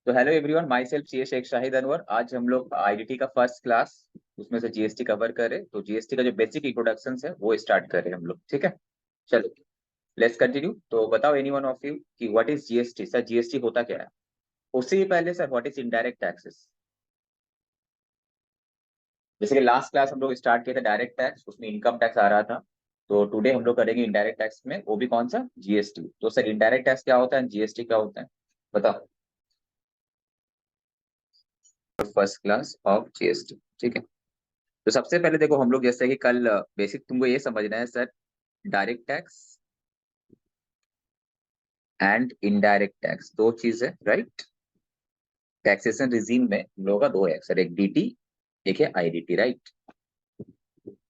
तो hello everyone, my self सी शेख शाहिद अनवर। आज हम लोग आईडीटी का फर्स्ट क्लास उसमें से जीएसटी कवर करें। तो जीएसटी का जो बेसिक इंट्रोडक्शन है वो स्टार्ट करें हम लोग, ठीक है। चलो लेट्स कंटिन्यू। तो बताओ एनी वन ऑफ यू कि what is GST. Sir GST होता क्या है? उससे भी पहले sir what is indirect taxes. जैसे कि लास्ट क्लास हम लोग स्टार्ट किया था डायरेक्ट टैक्स, उसमें इनकम टैक्स आ रहा था। तो टुडे हम लोग करेंगे इनडायरेक्ट टैक्स में, वो भी कौन सा, जीएसटी। तो सर इनडायरेक्ट टैक्स क्या होता है, जीएसटी क्या होता है, बताओ। फर्स्ट क्लास ऑफ जीएसटी, ठीक है। तो सबसे पहले देखो हम लोग जैसे कि कल बेसिक तुमको ये समझना है sir, direct tax and indirect tax दो चीज है, राइट। टैक्सेशन रिजीम में हम लोगों का दो है सर, एक डीटी एक है आईडीटी, राइट।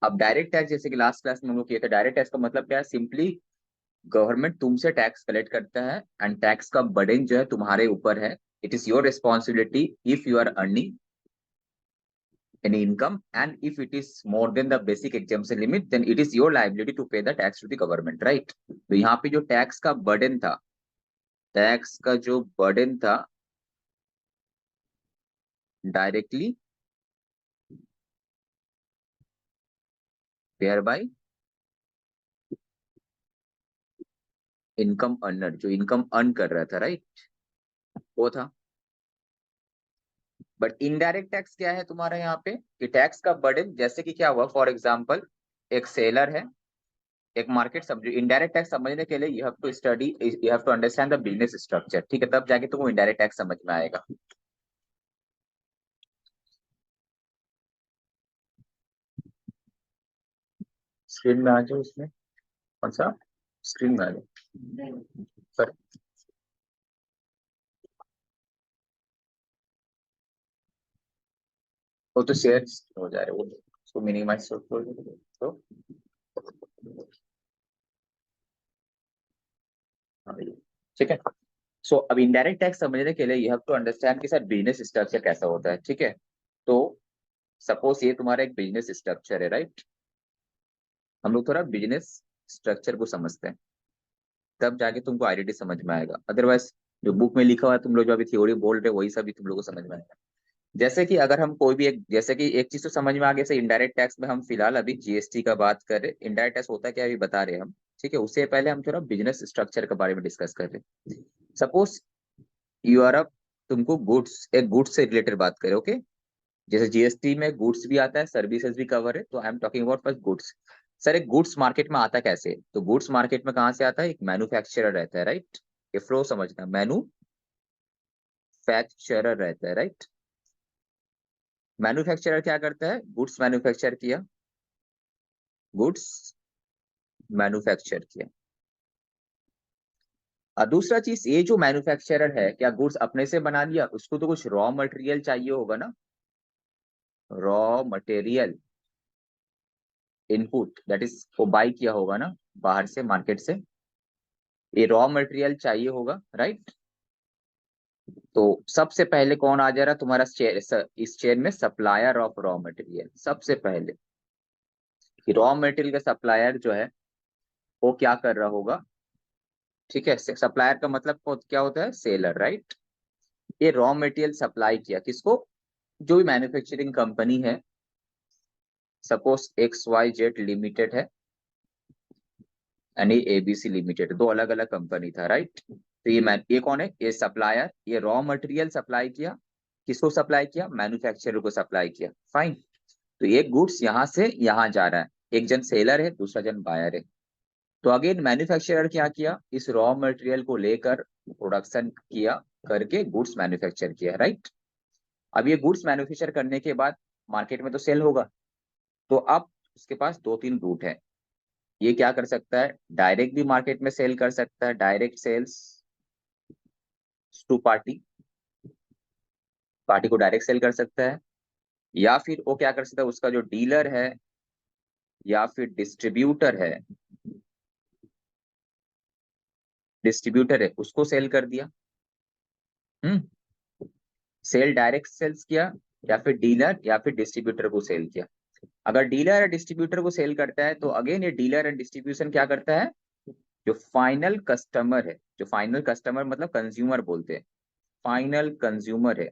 अब डायरेक्ट टैक्स जैसे कि लास्ट क्लास में हम लोग किए थे, डायरेक्ट टैक्स का मतलब क्या है, सिंपली गवर्नमेंट तुमसे टैक्स कलेक्ट करता है एंड टैक्स का बर्डन जो है तुम्हारे ऊपर है। It is your responsibility if you are earning any income, and if it is more than the basic exemption limit then it is your liability to pay the tax to the government, right। तो यहाँ पे जो tax का burden था, tax का जो burden था directly pair bye income earner, जो इनकम अर्न कर रहा था, राइट, वो था। बट इनडायरेक्ट टैक्स क्या है तुम्हारा यहाँ पे, कि टैक्स का बर्डन जैसे कि क्या हुआ, फॉर एग्जाम्पल एक सेलर है, एक मार्केट समझो। इनडायरेक्ट टैक्स समझने के लिए you have to study, you have to understand the business structure, ठीक है, तब जाके तुमको इनडायरेक्ट टैक्स समझ में आएगा। स्क्रीन में आ जाओ, उसमें कौन सा, स्क्रीन में आ जाओ सर। वो तो शेयर हो जा रहे, वो उसको मिनिमाइज तो हाँ, ठीक है। सो अब इनडायरेक्ट टैक्स समझने के लिए यू हैव टू अंडरस्टैंड कि सर बिजनेस स्ट्रक्चर कैसा होता है, ठीक है। तो सपोज ये तुम्हारा एक बिजनेस स्ट्रक्चर है, राइट। हम लोग थोड़ा बिजनेस स्ट्रक्चर को समझते हैं, तब जाके तुमको आईडीटी समझ में आएगा। अदरवाइज जो बुक में लिखा हुआ है, तुम लोग जो अभी थ्योरी बोल रहे हो वही सब भी तुम लोग को समझ में आएगा। जैसे कि अगर हम कोई भी एक, जैसे कि एक चीज तो समझ में आ गया, जैसे इनडायरेक्ट टैक्स में हम फिलहाल अभी जीएसटी का बात कर रहे, इनडायरेक्ट टैक्स होता क्या है अभी बता रहे हैं हम, ठीक है। उससे पहले हम थोड़ा बिजनेस स्ट्रक्चर के बारे में डिस्कस कर रहे हैं। सपोज यू आर अ, तुमको गुड्स, एक गुड्स से रिलेटेड बात करें, ओके। जैसे जीएसटी में गुड्स भी आता है, सर्विसेज भी कवर है, तो I am talking about first goods. Sir एक गुड्स मार्केट में आता कैसे, तो गुड्स मार्केट में कहाँ से आता है, एक मैन्युफैक्चरर रहता है, राइट। ये फ्लो समझना, मैन्युफैक्चरर रहता है, राइट। मैन्युफैक्चरर क्या करता है, गुड्स मैन्युफैक्चर किया, गुड्स मैन्युफैक्चर किया। और दूसरा चीज, ये जो मैन्युफैक्चरर है, क्या गुड्स अपने से बना लिया, उसको तो कुछ रॉ मटेरियल चाहिए होगा ना, raw material input, that is वो बाई किया होगा ना बाहर से, मार्केट से, ये रॉ मटेरियल चाहिए होगा, राइट। तो सबसे पहले कौन आ जा रहा तुम्हारा चेयर, इस चेयर में सप्लायर ऑफ रॉ मटेरियल, सबसे पहले रॉ मटेरियल का सप्लायर जो है वो क्या कर रहा होगा, ठीक है। सप्लायर का मतलब क्या होता है, सेलर, राइट। ये रॉ मटेरियल सप्लाई किया किसको, जो भी मैन्युफैक्चरिंग कंपनी है, suppose X Y Z limited है यानी एबीसी लिमिटेड, दो अलग अलग कंपनी था, राइट। तो ये कौन है, ये सप्लायर, ये रॉ मटेरियल सप्लाई किया, किसको सप्लाई किया, मैन्युफैक्चरर को सप्लाई किया, फाइन। तो ये गुड्स यहाँ से यहाँ जा रहा है, एक जन सेलर है, दूसरा जन बायर है। तो अगेन मैन्युफैक्चरर क्या किया, इस रॉ मटेरियल को लेकर प्रोडक्शन किया, करके गुड्स मैन्युफैक्चर किया, राइट। अब ये गुड्स मैन्युफैक्चर करने के बाद मार्केट में तो सेल होगा। तो अब उसके पास दो तीन रूट है, ये क्या कर सकता है, डायरेक्ट भी मार्केट में सेल कर सकता है, direct sales to party, party को डायरेक्ट सेल कर सकता है। या फिर वो क्या कर सकता है, उसका जो डीलर है या फिर डिस्ट्रीब्यूटर है, डिस्ट्रीब्यूटर है उसको सेल कर दिया। हम्म, सेल डायरेक्ट सेल्स किया, या फिर डीलर या फिर डिस्ट्रीब्यूटर को सेल किया। अगर डीलर या डिस्ट्रीब्यूटर को सेल करता है तो अगेन ये डीलर एंड डिस्ट्रीब्यूशन क्या करता है, जो फाइनल कस्टमर है, जो फाइनल कस्टमर मतलब कंज्यूमर बोलते हैं, फाइनल कंज्यूमर है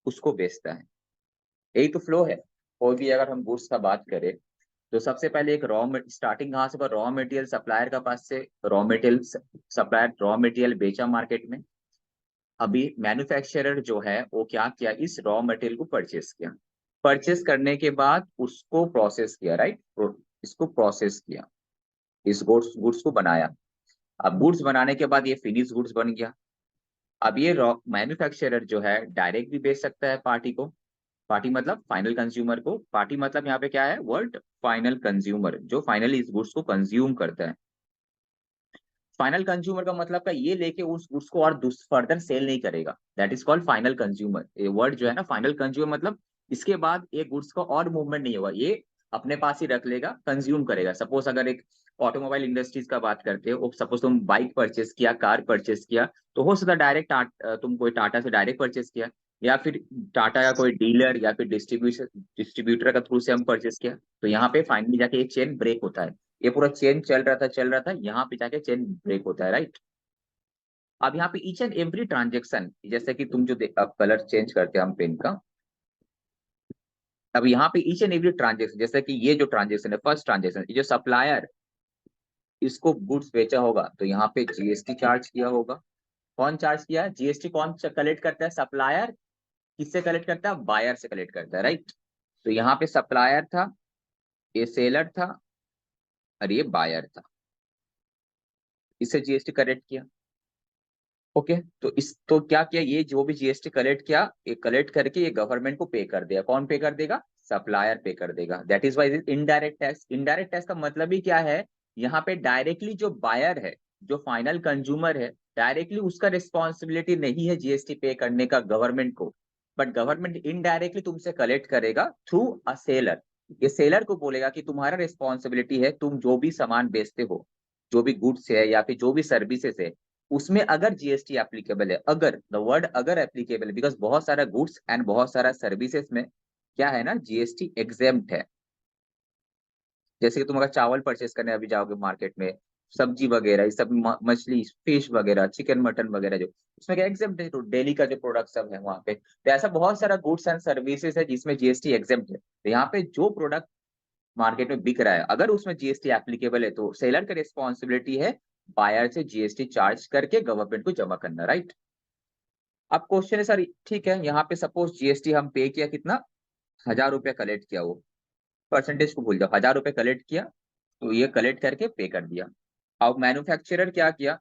उसको बेचता है। यही तो फ्लो है। कोई भी अगर हम गुड्स का बात करें तो सबसे पहले एक स्टार्टिंग कहाँ से, रॉ मटेरियल सप्लायर का पास से raw material supplier raw material बेचा मार्केट में। अभी मैन्युफैक्चरर जो है वो क्या किया, इस रॉ मटेरियल को परचेस किया। परचेस करने के बाद उसको प्रोसेस किया, राइट, इसको प्रोसेस किया, इस गुड्स गुड्स को बनाया। अब गुड्स बनाने के बाद ये फिनिश गुड्स बन गया। अब ये रॉ मैन्युफैक्चरर जो है डायरेक्ट भी बेच सकता है पार्टी को। पार्टी मतलब फाइनल कंज्यूमर को। पार्टी मतलब यहाँ पे क्या है वर्ड, फाइनल कंज्यूमर, जो फाइनली इस गुड्स को कंज्यूम करता है। फाइनल कंज्यूमर का मतलब का ये लेके उस गुड्स को और फर्दर सेल नहीं करेगा, that is called final consumer. ये वर्ड जो है ना फाइनल कंज्यूमर मतलब इसके बाद ये गुड्स का और मूवमेंट नहीं होगा, ये अपने पास ही रख लेगा, कंज्यूम करेगा। सपोज अगर एक ऑटोमोबाइल इंडस्ट्रीज का बात करते हो, सपोज तुम बाइक परचेस किया, कार परचेस किया, तो हो सकता है डायरेक्ट तुम कोई टाटा से डायरेक्ट परचेस किया, या फिर टाटा का कोई डीलर या फिर डिस्ट्रीब्यूटर का थ्रू से हम परचेस किया। तो यहाँ पे फाइनली जाके एक चेन ब्रेक होता है। ये पूरा चेन चल रहा था, यहाँ पे जाके चेन ब्रेक होता है, राइट। अब यहाँ पे ईच एंड एवरी ट्रांजेक्शन, जैसे कि तुम जो अब कलर चेंज करते हैं हम पेन का, अब यहाँ पे ईच एंड एवरी ट्रांजेक्शन, जैसे कि ये जो ट्रांजेक्शन है, फर्स्ट ट्रांजेक्शन, ये जो सप्लायर इसको गुड्स बेचा होगा तो यहाँ पे जीएसटी चार्ज किया होगा। कौन चार्ज किया, जीएसटी कौन कलेक्ट करता है, सप्लायर। किससे कलेक्ट करता है, बायर से कलेक्ट करता है, राइट। तो यहाँ पे सप्लायर था, ये सेलर था, और ये बायर था, इससे जीएसटी कलेक्ट किया। ओके, तो इस तो क्या किया, ये जो भी जीएसटी कलेक्ट किया, ये कलेक्ट करके ये गवर्नमेंट को पे कर दिया। कौन पे कर देगा, सप्लायर पे कर देगा। That is why indirect tax. Indirect tax का मतलब ही क्या है, यहाँ पे डायरेक्टली जो बायर है, जो फाइनल कंज्यूमर है, डायरेक्टली उसका रिस्पॉन्सिबिलिटी नहीं है जीएसटी पे करने का गवर्नमेंट को, बट गवर्नमेंट इनडायरेक्टली तुमसे कलेक्ट करेगा थ्रू अ सेलर। ये सेलर को बोलेगा कि तुम्हारा रिस्पॉन्सिबिलिटी है, तुम जो भी सामान बेचते हो, जो भी गुड्स है या फिर जो भी सर्विसेज है, उसमें अगर जीएसटी एप्लीकेबल है, अगर द वर्ड अगर एप्लीकेबल है, बिकॉज बहुत सारा गुड्स एंड बहुत सारा सर्विसेज में क्या है ना, जीएसटी एग्जेम्प्ट है। जैसे कि तुम अगर चावल परचेस करने अभी जाओगे मार्केट में, सब्जी वगैरह, ये सब मछली फिश वगैरह, चिकन मटन वगैरह, जो उसमें क्या एग्जेम्प्ट है, तो डेली का जो प्रोडक्ट सब है वहाँ पे, तो ऐसा बहुत सारा गुड्स एंड सर्विसेज है जिसमें जीएसटी एग्जेम्प्ट है। तो यहाँ पे जो प्रोडक्ट मार्केट में बिक रहा है, अगर उसमें जीएसटी एप्लीकेबल है, तो सेलर की रिस्पॉन्सिबिलिटी है बायर से जीएसटी चार्ज करके गवर्नमेंट को जमा करना, राइट। अब क्वेश्चन है सर, ठीक है, यहाँ पे सपोज जीएसटी हम पे किया, कितना, 1,000 रुपया कलेक्ट किया, वो परसेंटेज को भूल जाओ, 1,000 रुपया कलेक्ट किया, तो ये कलेक्ट करके पे कर दिया। अब मैन्युफैक्चरर क्या किया,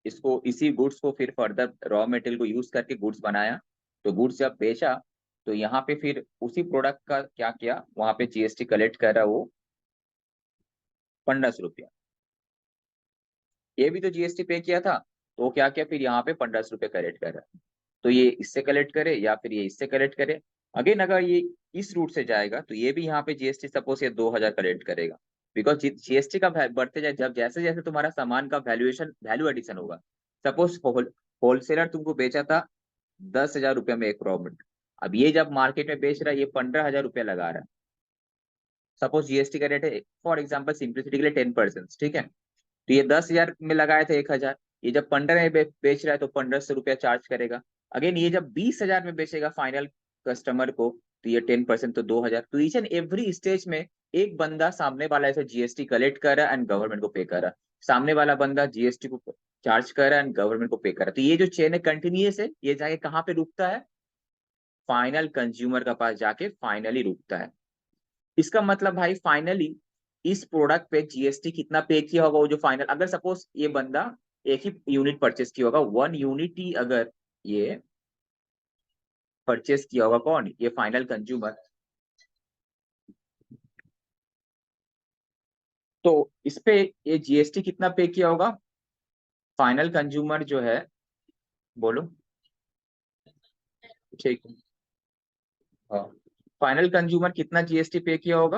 इसको इसी गुड्स को फिर फर्दर रॉ मटेरियल को यूज करके गुड्स बनाया। तो गुड्स जब बेचा, तो यहाँ पे फिर उसी प्रोडक्ट का क्या किया, वहां पे जीएसटी कलेक्ट कर रहा वो 1,500 रुपया। ये भी तो जीएसटी पे किया था, तो वो क्या किया, फिर यहाँ पे 1,500 रुपये कलेक्ट कर रहा है। तो ये इससे कलेक्ट करे या फिर ये इससे कलेक्ट करे। अगेन अगर ये इस रूट से जाएगा तो ये भी यहाँ पे जीएसटी सपोज ये 2,000 कलेक्ट करेगा। बिकॉज जीएसटी का बढ़ते जाए, जब जैसे जैसे तुम्हारा सामान का वैल्यू एडिशन होगा। सपोज होलसेलर तुमको बेचा था 10,000 रुपये में एक रॉ मटेरियल, अब ये जब मार्केट में बेच रहा है, ये 15,000 रुपया लगा रहा है। सपोज जीएसटी का रेट है फॉर एग्जाम्पल सिंप्लिसिटी के लिए 10%, ठीक है। तो ये 10,000 में लगाए थे 1,000, ये जब 15 में बेच रहा है तो 1,500 रुपया चार्ज करेगा। अगेन ये जब 20,000 में बेचेगा फाइनल कस्टमर को, तो ये 10% तो 2,000। तो ईच एंड एवरी स्टेज में एक बंदा सामने वाला ऐसे जीएसटी कलेक्ट कर रहा है एंड गवर्नमेंट को पे कर रहा है, सामने वाला बंदा जीएसटी को चार्ज कर रहा है एंड गवर्नमेंट को पे कर रहा है। तो ये जो चेन है कंटिन्यूअस है, ये जाके कहाँ पे रुकता है, फाइनल कंज्यूमर का पास जाके फाइनली रुकता है। इसका मतलब भाई फाइनली इस प्रोडक्ट पे जीएसटी कितना पे किया होगा, वो जो फाइनल, अगर सपोज ये बंदा एक ही यूनिट परचेस किया होगा, 1 यूनिट ही अगर ये परचेस किया होगा, कौन, ये फाइनल कंज्यूमर, तो इस पे ये जीएसटी कितना पे किया होगा, फाइनल कंज्यूमर जो है, बोलो, ठीक है, हाँ, फाइनल कंज्यूमर कितना जीएसटी पे किया होगा,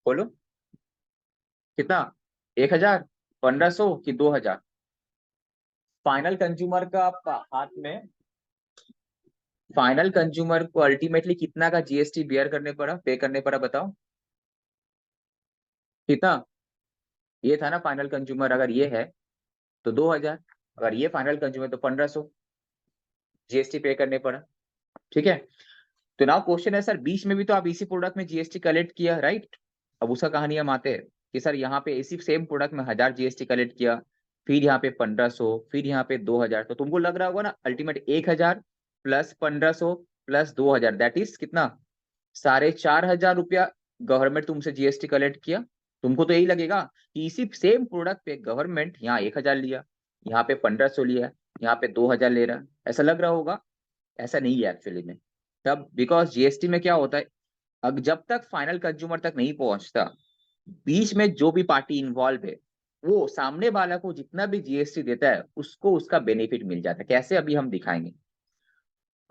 बोलो, कितना, 1,000, 1,500 कि 2,000। फाइनल कंज्यूमर का हाथ में, फाइनल कंज्यूमर को अल्टीमेटली कितना का जीएसटी बियर करने पड़ा, पे करने पड़ा, बताओ कितना। ये था ना फाइनल कंज्यूमर, अगर ये है तो 2,000। अगर ये फाइनल कंज्यूमर तो 1500 जीएसटी पे करने पड़ा। ठीक है, तो नाउ क्वेश्चन है सर, बीच में भी तो आप इसी प्रोडक्ट में जीएसटी कलेक्ट किया, राइट? अब उसका कहानी हम आते हैं कि सर यहाँ पे इसी सेम प्रोडक्ट में 1000 जीएसटी कलेक्ट किया, फिर यहाँ पे 1500, फिर यहाँ पे 2000, तो तुमको लग रहा होगा ना ultimate 1000 plus 1500 plus 2000 that is कितना, 4500 रुपया गवर्नमेंट तुमसे जीएसटी कलेक्ट किया। तुमको तो यही लगेगा कि इसी सेम प्रोडक्ट पे गवर्नमेंट यहाँ 1000 लिया, यहाँ पे 1500 लिया, यहाँ पे 2000 ले रहा है, ऐसा लग रहा होगा। ऐसा नहीं है एक्चुअली में। तब बिकॉज जीएसटी में क्या होता है, अब जब तक फाइनल कंज्यूमर तक नहीं पहुंचता, बीच में जो भी पार्टी इन्वॉल्व है वो सामने वाला को जितना भी जीएसटी देता है उसको उसका बेनिफिट मिल जाता है। कैसे, अभी हम दिखाएंगे।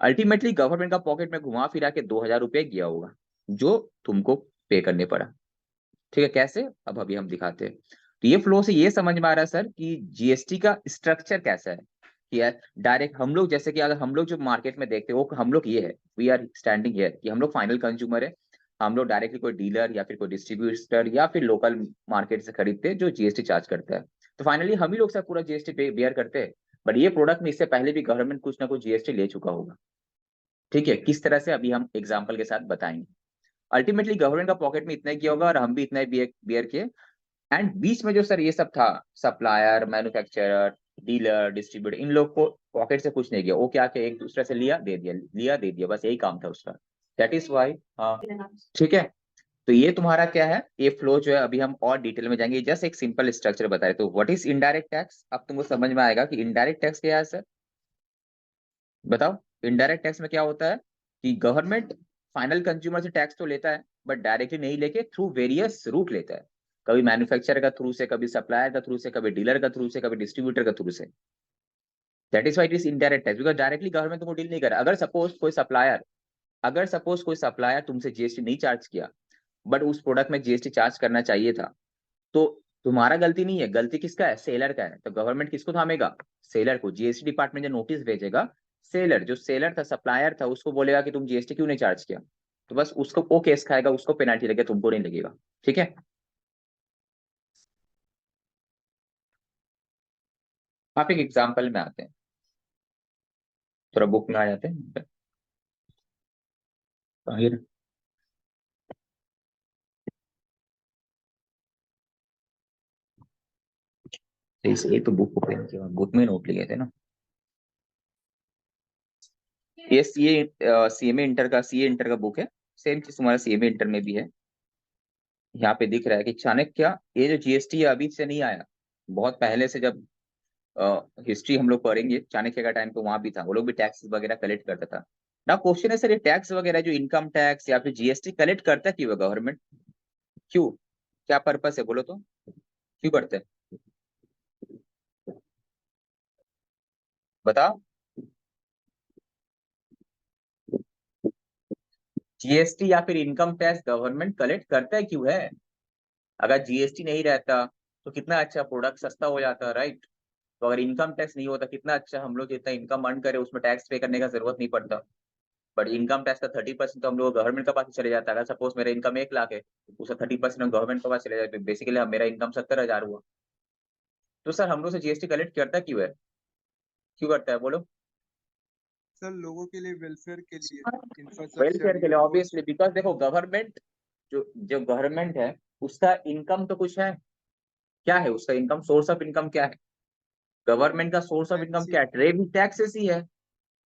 अल्टीमेटली गवर्नमेंट का पॉकेट में घुमा फिरा के 2000 रुपये गया होगा जो तुमको पे करने पड़ा। ठीक है, कैसे, अब अभी हम दिखाते हैं। तो ये फ्लो से ये समझ में आ रहा है सर कि जीएसटी का स्ट्रक्चर कैसा है कि यार डायरेक्ट हम लोग, जैसे कि अगर हम लोग जो मार्केट में देखते हैं वो हम लोग ये है, वी आर स्टैंडिंग हियर कि हम लोग फाइनल कंज्यूमर है। हम लोग डायरेक्टली कोई डीलर या फिर कोई डिस्ट्रीब्यूटर या फिर लोकल मार्केट से खरीदते हैं जो जीएसटी चार्ज करता है। तो फाइनली हम ही लोग सब पूरा जीएसटी पे बेयर करते हैं। बट ये प्रोडक्ट में इससे पहले भी गवर्नमेंट कुछ ना कुछ जीएसटी ले चुका होगा। ठीक है, किस तरह से अभी हम एग्जाम्पल के साथ बताएंगे। अल्टीमेटली गवर्नमेंट का पॉकेट में इतना ही किया होगा और हम भी इतना ही बियर किए। एंड बीच में जो सर ये सब था, सप्लायर, मैन्युफैक्चरर, डीलर, डिस्ट्रीब्यूटर, इन लोग को पॉकेट से कुछ नहीं गया, वो क्या क्या एक दूसरे से लिया दे दिया, लिया दे दिया, बस यही काम था उसका। That is why. हाँ, ठीक है। तो ये तुम्हारा क्या है, ये फ्लो जो है अभी हम और डिटेल में जाएंगे, जस्ट एक सिंपल स्ट्रक्चर बता रहे। तो व्हाट इज इनडायरेक्ट टैक्स, अब तुमको समझ में आएगा कि इनडायरेक्ट टैक्स क्या है सर। बताओ, इनडायरेक्ट टैक्स में क्या होता है कि गवर्नमेंट फाइनल कंज्यूमर से टैक्स तो लेता है बट डायरेक्टली नहीं लेके थ्रू वेरियस रूट लेता है। कभी मैन्युफैक्चरर का थ्रू से, कभी सप्लायर का थ्रू से, कभी डीलर का थ्रू से, कभी डिस्ट्रीब्यूटर का थ्रू से। That is why it is indirect tax, because directly government तुमको डील नहीं कर रहा। अगर सपोज कोई सप्लायर तुमसे जीएसटी नहीं चार्ज किया बट उस प्रोडक्ट में जीएसटी चार्ज करना चाहिए था, तो तुम्हारा गलती नहीं है, गलती किसका है, सेलर का है। तो गवर्नमेंट किसको थामेगा, सेलर को। जीएसटी डिपार्टमेंट जो नोटिस भेजेगा, सेलर, जो सेलर था, सप्लायर था, उसको बोलेगा कि तुम जीएसटी क्यों नहीं चार्ज किया। तो बस उसको वो केस खाएगा, उसको पेनल्टी लगेगा, तुमको नहीं लगेगा। ठीक है, आप एक एग्जाम्पल में आते हैं, थोड़ा बुक में आ जाते हैं। ताहिर, ये तो बुक ओपन किया, बुक में नोट लिए थे ना। ये सीएमए इंटर का, सीए इंटर का बुक है। सेम चीज तुम्हारा सीएमए इंटर में भी है। यहाँ पे दिख रहा है कि चाणक्य, ये जो जीएसटी है अभी से नहीं आया, बहुत पहले से, जब हिस्ट्री हम लोग पढ़ेंगे, चाणक्य का टाइम पे वहां भी था, वो लोग भी टैक्स वगैरह कलेक्ट करता था ना। क्वेश्चन है सर, ये टैक्स वगैरह जो इनकम टैक्स या फिर जीएसटी कलेक्ट करता है क्यों गवर्नमेंट, क्यों, क्या पर्पस है बोलो तो, क्यों करते हैं, बताओ। जीएसटी या फिर इनकम टैक्स गवर्नमेंट कलेक्ट करता है क्यों है। अगर जीएसटी नहीं रहता तो कितना अच्छा प्रोडक्ट सस्ता हो जाता, राइट। तो अगर इनकम टैक्स नहीं होता, कितना अच्छा, हम लोग जितना इनकम अर्न करे उसमें टैक्स पे करने का जरूरत नहीं पड़ता। बट इनकम टैक्स का 30% तो हम लोग गवर्नमेंट के पास ही चले जाता है। अगर सपोज मेरा इनकम 1 लाख है, उसका 30% गवर्नमेंट के पास चले जाता है, बेसिकली मेरा इनकम 70,000 हुआ। तो सर हम लोग से जीएसटी कलेक्ट करता क्यों है, क्यों करता है बोलो। सर लोगों के लिए, वेलफेयर के लिए, वेलफेयर इंफ्रास्ट्रक्चर के लिए, ये वो ऑब्वियसली, बिकॉज देखो गवर्नमेंट, जो जो गवर्नमेंट है उसका इनकम तो कुछ है, क्या है उसका इनकम, सोर्स ऑफ इनकम क्या है, गवर्नमेंट का सोर्स ऑफ इनकम टैक्स क्या ही है, है। रेवेन्यू, टैक्सेस ही है।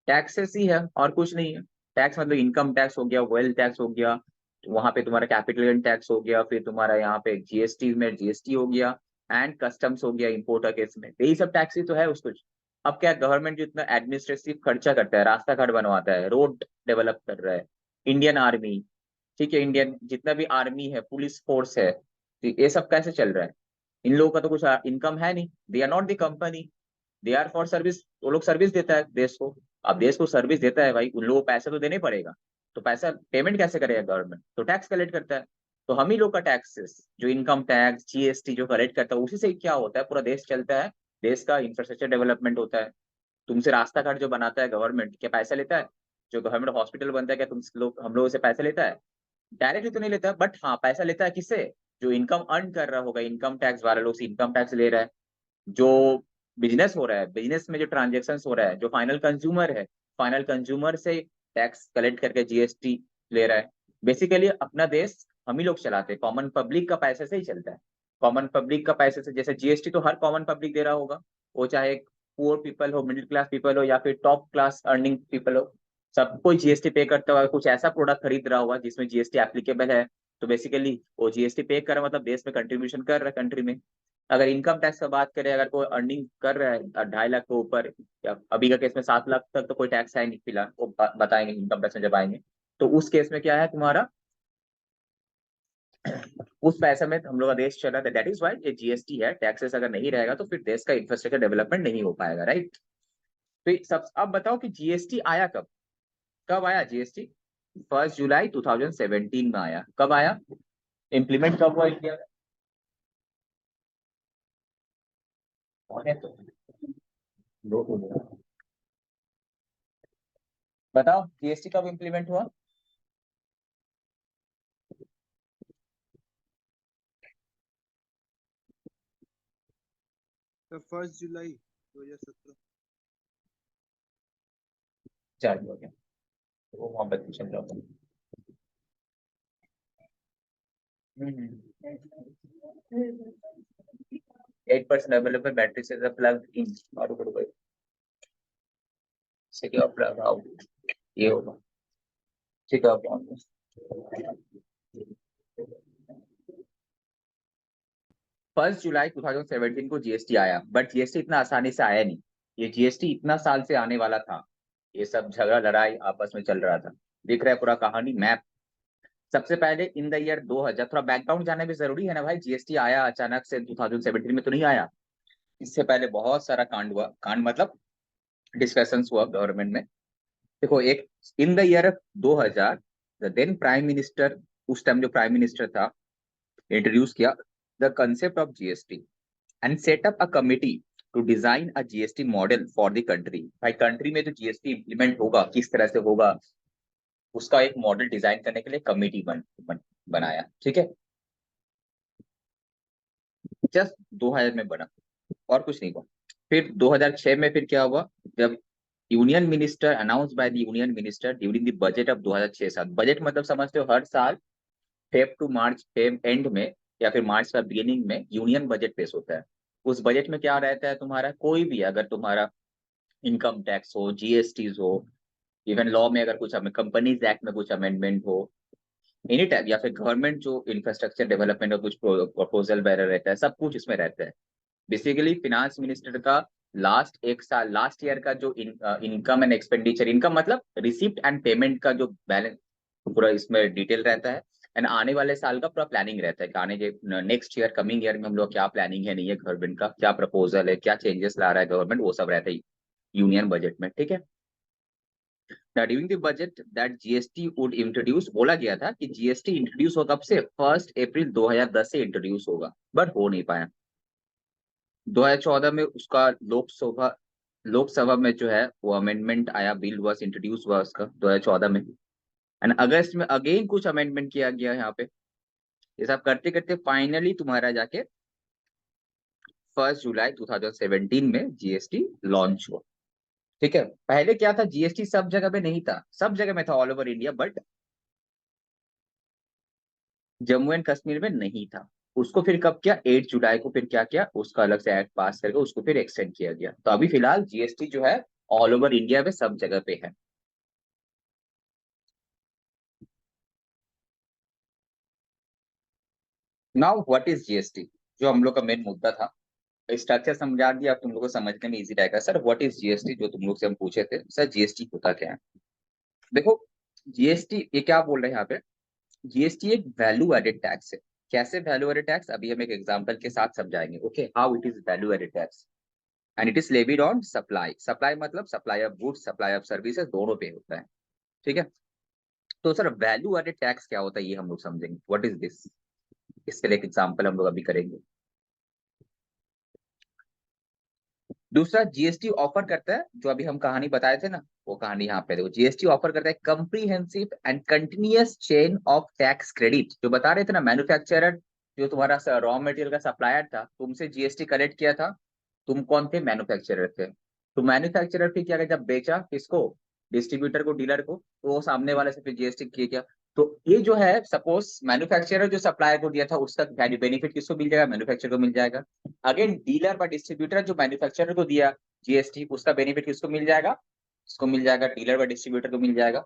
टैक्सेस ही है और कुछ नहीं है। टैक्स मतलब इनकम टैक्स हो गया, वेल्थ टैक्स हो गया, वहां पे तुम्हारा कैपिटल गेन टैक्स हो गया, फिर तुम्हारा यहाँ पे जीएसटी में जीएसटी हो गया, एंड कस्टम्स हो गया इम्पोर्टर केस में, यही सब टैक्स ही तो है उसको। अब क्या, गवर्नमेंट जो इतना एडमिनिस्ट्रेटिव खर्चा करता है, रास्ता घाट बनवाता है, रोड डेवलप कर रहा है, इंडियन आर्मी, ठीक है, इंडियन जितना भी आर्मी है, पुलिस फोर्स है, तो ये सब कैसे चल रहा है। इन लोगों का तो कुछ इनकम है नहीं, they are not the company, they are for service, वो लोग सर्विस देता है देश को। अब देश को सर्विस देता है भाई, उन लोगों को पैसा तो देने पड़ेगा। तो पैसा पेमेंट कैसे करेगा गवर्नमेंट, तो टैक्स कलेक्ट करता है। तो हम ही लोग का टैक्सेस, जो इनकम टैक्स, जीएसटी जो कलेक्ट करता है, उसी से क्या होता है, पूरा देश चलता है, देश का इंफ्रास्ट्रक्चर डेवलपमेंट होता है। तुमसे रास्ता घाट जो बनाता है गवर्नमेंट, क्या पैसा लेता है। जो गवर्नमेंट हॉस्पिटल बनता है, क्या तुम लोग, हम लोगों से पैसे लेता है, डायरेक्टली तो नहीं लेता, बट हाँ पैसा लेता है किससे, जो इनकम अर्न कर रहा होगा, इनकम टैक्स वाले लोग से इनकम टैक्स ले रहा है। जो बिजनेस हो रहा है, बिजनेस में जो ट्रांजेक्शन हो रहा है, जो फाइनल कंज्यूमर है, फाइनल कंज्यूमर से टैक्स कलेक्ट करके जीएसटी ले रहा है। बेसिकली अपना देश हम ही लोग चलाते हैं, कॉमन पब्लिक का पैसे से ही चलता है। कॉमन पब्लिक का पैसे से, जैसे जीएसटी तो हर कॉमन पब्लिक दे रहा होगा, वो चाहे पुअर पीपल हो, मिडिल क्लास पीपल हो, या फिर टॉप क्लास अर्निंग पीपल हो, सब कोई जीएसटी पे करता होगा। कुछ ऐसा प्रोडक्ट खरीद रहा होगा जिसमें जीएसटी एप्लीकेबल है, तो बेसिकली वो जीएसटी पे कर रहा है, मतलब देश में कंट्रीब्यूशन कर रहा है कंट्री में। अगर इनकम टैक्स का बात करें, अगर कोई अर्निंग कर रहा है 2.5 लाख के ऊपर, या अभी का केस में 7 लाख तक, तो कोई टैक्स है नहीं फिलहाल, वो बताएंगे इनकम टैक्स में जब आएंगे। तो उस केस में क्या है तुम्हारा, उस पैसे में हम लोग का देश चल रहा था। दैट इज वाई ये जीएसटी है। टैक्सेस अगर नहीं रहेगा तो फिर देश का इंफ्रास्ट्रक्चर डेवलपमेंट नहीं हो पाएगा, राइट। तो सब अब बताओ कि जीएसटी आया कब, कब आया जीएसटी? 1 जुलाई 2017 में आया। कब आया, इम्प्लीमेंट कब हुआ इंडिया में? कौन है तो बताओ जीएसटी कब इम्प्लीमेंट हुआ? तो 1 जुलाई 2017। चालू हो गया, वो मोहब्बत चल रहा था। 8% अवेलेबल बैटरी से प्लग इन और सिटी ऑफ प्लग आउट, ये होगा। ठीक है, फर्स्ट जुलाई 2017 को जीएसटी आया, बट जीएसटी इतना आसानी से आया नहीं। ये जीएसटी इतना साल से आने वाला था, ये सब झगड़ा लड़ाई आपस में चल रहा था। दिख रहा है पूरा कहानी मैप। सबसे पहले इन द ईयर 2000, थोड़ा बैकग्राउंड जानना भी जरूरी है ना भाई। जीएसटी आया अचानक से 2017 में तो नहीं आया, इससे पहले बहुत सारा कांड हुआ। कांड मतलब डिस्कशंस हुआ गवर्नमेंट में। देखो, एक in the year 2000, the then prime minister, उस टाइम जो प्राइम मिनिस्टर था, इंट्रोड्यूस किया the concept of GST and set up a committee to design a GST model for the country. भाई कंट्री में जो जीएसटी इंप्लीमेंट होगा किस तरह से होगा, उसका एक मॉडल डिजाइन करने के लिए कमिटी बनाया। ठीक है, जस्ट 2000 में बना, और कुछ नहीं हुआ। फिर 2006 में फिर क्या हुआ, जब union minister announce by the union minister during the budget of 2006-7। Budget मतलब समझते हो, हर साल Feb two March, Feb and में या फिर मार्च का बिगिनिंग में यूनियन बजट पेश होता है। उस बजट में क्या रहता है तुम्हारा, कोई भी अगर तुम्हारा इनकम टैक्स हो, जीएसटी हो, इवन लॉ में अगर कुछ कंपनीज एक्ट में कुछ अमेंडमेंट हो, एनी टाइप, या फिर गवर्नमेंट जो इंफ्रास्ट्रक्चर डेवलपमेंट और कुछ प्रपोजल वगैरह रहता है, सब कुछ इसमें रहता है। बेसिकली फिनांस मिनिस्टर का लास्ट एक साल, लास्ट ईयर का जो इनकम एंड एक्सपेंडिचर, इनकम मतलब रिसिप्ट एंड पेमेंट का जो बैलेंस, पूरा इसमें डिटेल रहता है। एंड आने वाले साल का पूरा प्लानिंग रहता है कि आने के नेक्स्ट ईयर, कमिंग ईयर में हम लोग क्या प्लानिंग है, नहीं है, गवर्नमेंट का क्या प्रपोजल है, क्या चेंजेस ला रहा है गवर्नमेंट, वो सब रहता है यूनियन बजट में। ठीक है, during the budget that GST would introduce, बोला गया था कि जीएसटी इंट्रोड्यूस होगा कब से, 1 अप्रैल 2010 से इंट्रोड्यूस होगा, बट हो नहीं पाया। 2014 में उसका लोकसभा में जो है वो अमेंडमेंट आया, बिल वॉज इंट्रोड्यूस हुआ उसका 2014 में। एंड अगस्त में अगेन कुछ अमेंडमेंट किया गया यहाँ पे। ये सब करते करते फाइनली तुम्हारा जाके 1 जुलाई 2017 में जीएसटी लॉन्च हुआ। ठीक है, पहले क्या था, जीएसटी सब जगह पे नहीं था, सब जगह में था all over India, but Jammu and Kashmir में नहीं था। उसको फिर कब किया, 8 जुलाई को फिर क्या किया, उसका अलग से एक्ट पास करके उसको फिर एक्सटेंड किया गया। तो अभी फिलहाल जीएसटी जो है ऑल ओवर इंडिया में सब जगह पे है। नाउ व्हाट इज जीएसटी, जो हम लोग का मेन मुद्दा था। स्ट्रक्चर समझा दिया, अब तुम लोग को समझने में इजी रहेगा। सर व्हाट इज जीएसटी, जो तुम लोग से हम पूछे थे, सर जीएसटी होता क्या है। देखो, जीएसटी ये क्या बोल रहे हैं यहाँ पे, जीएसटी एक वैल्यू एडेड टैक्स है। कैसे वैल्यू एडेड टैक्स, अभी हम एक एग्जांपल के साथ समझाएंगे। Okay, how it is value added tax. And it is levied on supply, supply मतलब supply of goods, supply of services, दोनों पे होता है। ठीक है, तो सर वैल्यू एडेड टैक्स क्या होता है, ये हम लोग समझेंगे। व्हाट इज दिस, इसके लिए एक एग्जांपल हम लोग अभी करेंगे। दूसरा, जीएसटी ऑफर करता है, जो अभी हम कहानी बताए थे ना, वो कहानी यहाँ पे देखो। जीएसटी ऑफर करता है comprehensive and continuous chain of tax credit. जो बता रहे थे ना, मैन्युफैक्चरर जो तुम्हारा रॉ मटेरियल का सप्लायर था, तुमसे जीएसटी कलेक्ट किया था, तुम कौन थे? मैन्युफैक्चरर थे। तो मैन्युफैक्चरर फिर क्या किया, जब बेचा किसको? डिस्ट्रीब्यूटर को, डीलर को, तो वो सामने वाले से फिर जीएसटी किए क्या? तो ये जो है, सपोज मैन्युफैक्चरर जो सप्लायर को दिया था उसका बेनिफिट किसको मिल जाएगा? मैन्युफैक्चरर को मिल जाएगा। अगेन डीलर व डिस्ट्रीब्यूटर जो मैन्युफैक्चरर को दिया जीएसटी, उसका बेनिफिट किसको मिल जाएगा? इसको मिल जाएगा, डीलर व डिस्ट्रीब्यूटर को मिल जाएगा।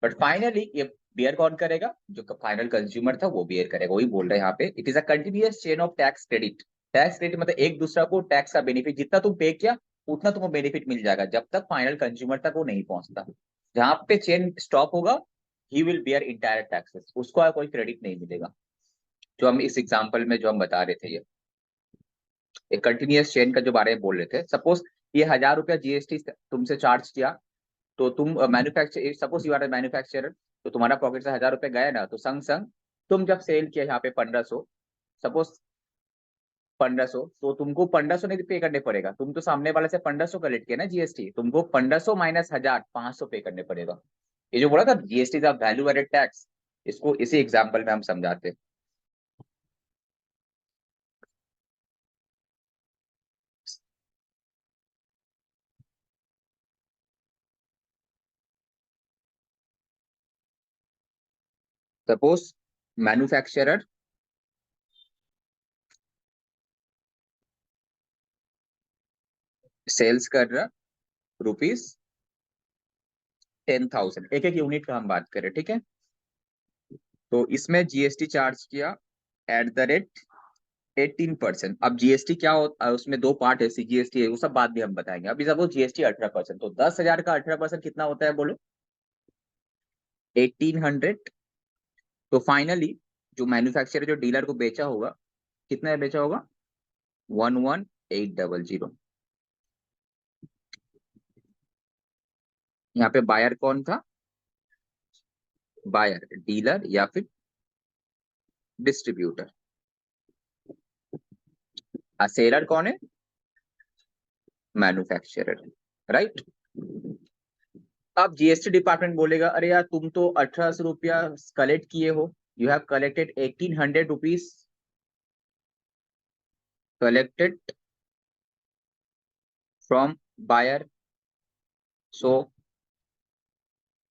बट फाइनली ये बियर कौन करेगा? जो फाइनल कंज्यूमर था वो बियर करेगा। वही बोल रहे हैं यहाँ पे, it is a continuous chain of tax credit. Tax credit मतलब एक दूसरा को टैक्स का बेनिफिट, जितना तुम पे किया उतना तुमको बेनिफिट मिल जाएगा, जब तक फाइनल कंज्यूमर तक वो नहीं पहुंचता। जहां पे चेन स्टॉप होगा, he will beer entire taxes, उसको कोई क्रेडिट नहीं मिलेगा। जो हम इस एग्जाम्पल में जो हम बता रहे थे, ये एक कंटिन्यूअस चेन का जो बारे में बोल रहे थे। सपोज ये 1,000 रुपया जीएसटी तुमसे चार्ज किया, तो तुम manufacture, suppose you are manufacturer, तो तुम्हारा पॉकेट से 1,000 रुपए गए ना, तो संग संग तुम जब सेल किया यहाँ पे 1,500, सपोज 1,500, तो तुमको 1,500 नहीं पे करने पड़ेगा, तुम तो सामने वाले से 1,500 कलेक्ट किया ना जीएसटी, तुमको 1,500 माइनस 1,000 500 पे करने पड़ेगा। ये जो बोला था जीएसटी का वैल्यू एडेड टैक्स, इसको इसी एग्जाम्पल में हम समझाते हैं। सपोज मैन्युफैक्चरर सेल्स कर रहा ₹10,000, एक एक यूनिट का हम बात करें, ठीक है। तो इसमें जीएसटी चार्ज किया एट द रेट 18%। अब जीएसटी क्या होता है, उसमें दो पार्ट है, सीजीएसटी है, वो सब बात भी हम बताएंगे। अभी सपोज जीएसटी 18%, तो 10,000 का 18% कितना होता है बोलो? 1,800। तो फाइनली जो मैन्युफैक्चरर जो डीलर को बेचा होगा, कितना है बेचा होगा? 11,800। यहाँ पे बायर कौन था? बायर डीलर या फिर डिस्ट्रीब्यूटर। सेलर कौन है? Manufacturer, right. अब जीएसटी डिपार्टमेंट बोलेगा, अरे यार तुम तो 1,800 रुपया कलेक्ट किए हो, you have collected 1,800 rupees collected from buyer, so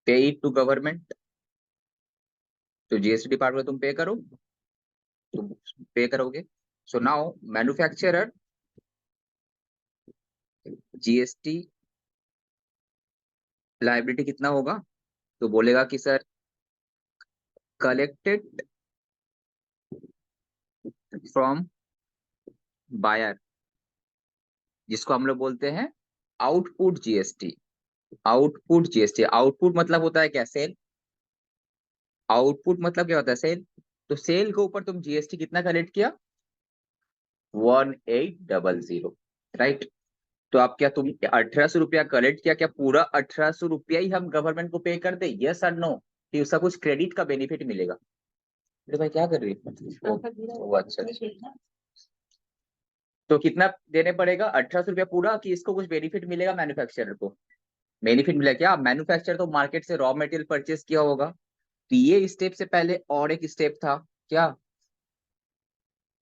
pay it to government. तो जीएसटी डिपार्टमेंट तुम पे करो, तुम पे करोगे। So now manufacturer GST liability कितना होगा? तो बोलेगा कि सर कलेक्टेड फ्रॉम बायर, जिसको हम लोग बोलते हैं output GST. Output GST, output मतलब होता है क्या? सेल। आउटपुट मतलब क्या होता है? सेल। तो सेल के ऊपर तुम जीएसटी कितना कलेक्ट किया? 1,800, राइट। तो आप क्या, तुम 1,800 रुपया कलेक्ट किया, क्या पूरा 1,800 रुपया ही हम गवर्नमेंट को पे कर दे? यस और नो? कि उसका कुछ क्रेडिट का बेनिफिट मिलेगा? अरे भाई क्या कर रही है वो? अच्छा अच्छा। तो कितना देने पड़ेगा? 1,800 रुपया पूरा, कि इसको कुछ बेनिफिट मिलेगा मैन्युफैक्चरर को? बेनिफिट मिलेगा क्या? मैन्युफैक्चरर तो मार्केट से रॉ मटेरियल परचेस किया होगा। तो ये स्टेप से पहले और एक स्टेप था, क्या?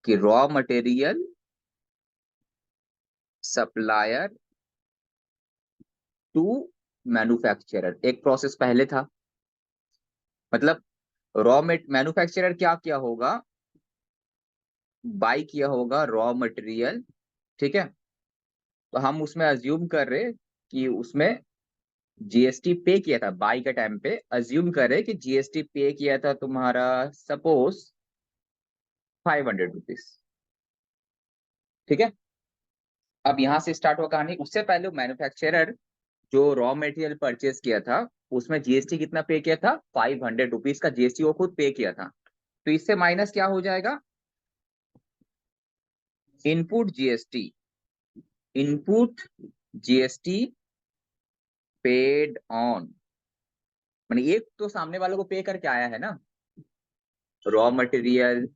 कि raw material supplier to manufacturer, एक प्रोसेस पहले था। मतलब रॉ मेट मैन्युफैक्चरर क्या किया होगा? बाई किया होगा रॉ मटेरियल, ठीक है। तो हम उसमें अज्यूम कर रहे कि उसमें जीएसटी पे किया था, बाई के टाइम पे अज्यूम कर रहे कि जीएसटी पे किया था तुम्हारा, सपोज 500 रुपीज, ठीक है। अब यहाँ से स्टार्ट हुआ कहानी। उससे पहले मैन्युफैक्चरर जो रॉ मटेरियल परचेज किया था, उसमें जीएसटी कितना पे किया था? 500 रुपीज का जीएसटी वो खुद पे किया था। तो इससे माइनस क्या हो जाएगा? Input GST. Input GST paid on, मैंने एक तो सामने वालों को पे करके आया है ना, raw material.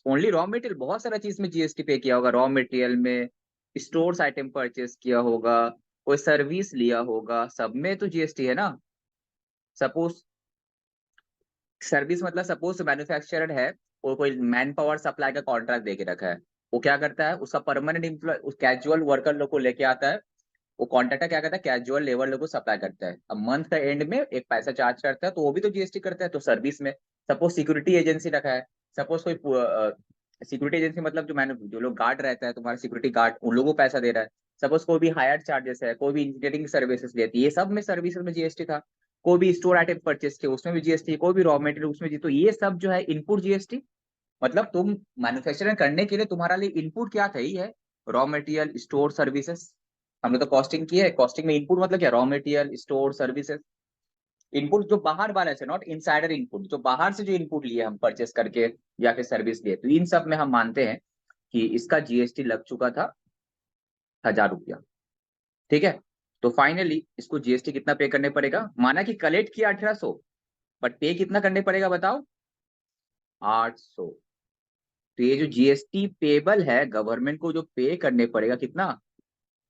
Only raw material, बहुत सारा चीज में जीएसटी पे किया होगा। रॉ मटेरियल में स्टोर्स आइटम परचेस किया होगा, कोई सर्विस लिया होगा, सब में तो जीएसटी है ना। सपोज सर्विस मतलब, सपोज मैन्युफैक्चरर है और कोई मैन पावर सप्लाई का कॉन्ट्रैक्ट दे के रखा है, वो क्या करता है, उसका परमानेंट एम्प्लॉय उस कैजुअल वर्कर लोग को लेके आता है, वो कॉन्ट्रैक्टर क्या करता है, कैजुअल लेबर लोग को सप्लाई करता है। अब मंथ का एंड में एक पैसा चार्ज करता है, तो वो भी तो जीएसटी करता है। तो सर्विस में सपोज सिक्योरिटी एजेंसी रखा है, सपोज कोई सिक्योरिटी एजेंसी मतलब जो लोग गार्ड रहता है तुम्हारा सिक्योरिटी गार्ड, उन लोगों को पैसा दे रहा है। सपोज कोई भी हायर चार्जेस है, कोई भी इंजीनियरिंग सर्विसेज देती है, ये सब में सर्विसेज में जीएसटी था। कोई भी स्टोर आइटम परचेस किया उसमें भी जीएसटी, कोई भी रॉ मटेरियल उसमें जी, तो ये सब जो है इनपुट जीएसटी। मतलब तुम मैन्युफैक्चरिंग करने के लिए तुम्हारा लिए इनपुट क्या था, ही है रॉ मटेरियल स्टोर सर्विसेज। हमने तो कॉस्टिंग की है, कॉस्टिंग में इनपुट मतलब क्या, raw material store services. Input जो बाहर वाले से, नॉट इनसाइडर इनपुट, जो बाहर से जो इनपुट लिए हम परचेस करके या फिर सर्विस लिए, तो इन सब में हम मानते हैं कि इसका जीएसटी लग चुका था 1,000 रुपया। ठीक है, तो फाइनली इसको जीएसटी कितना पे करने पड़ेगा, माना कि कलेक्ट किया 1,800, बट पे कितना करने पड़ेगा बताओ, 800। तो ये जो जीएसटी पेबल है गवर्नमेंट को, जो पे करने पड़ेगा कितना,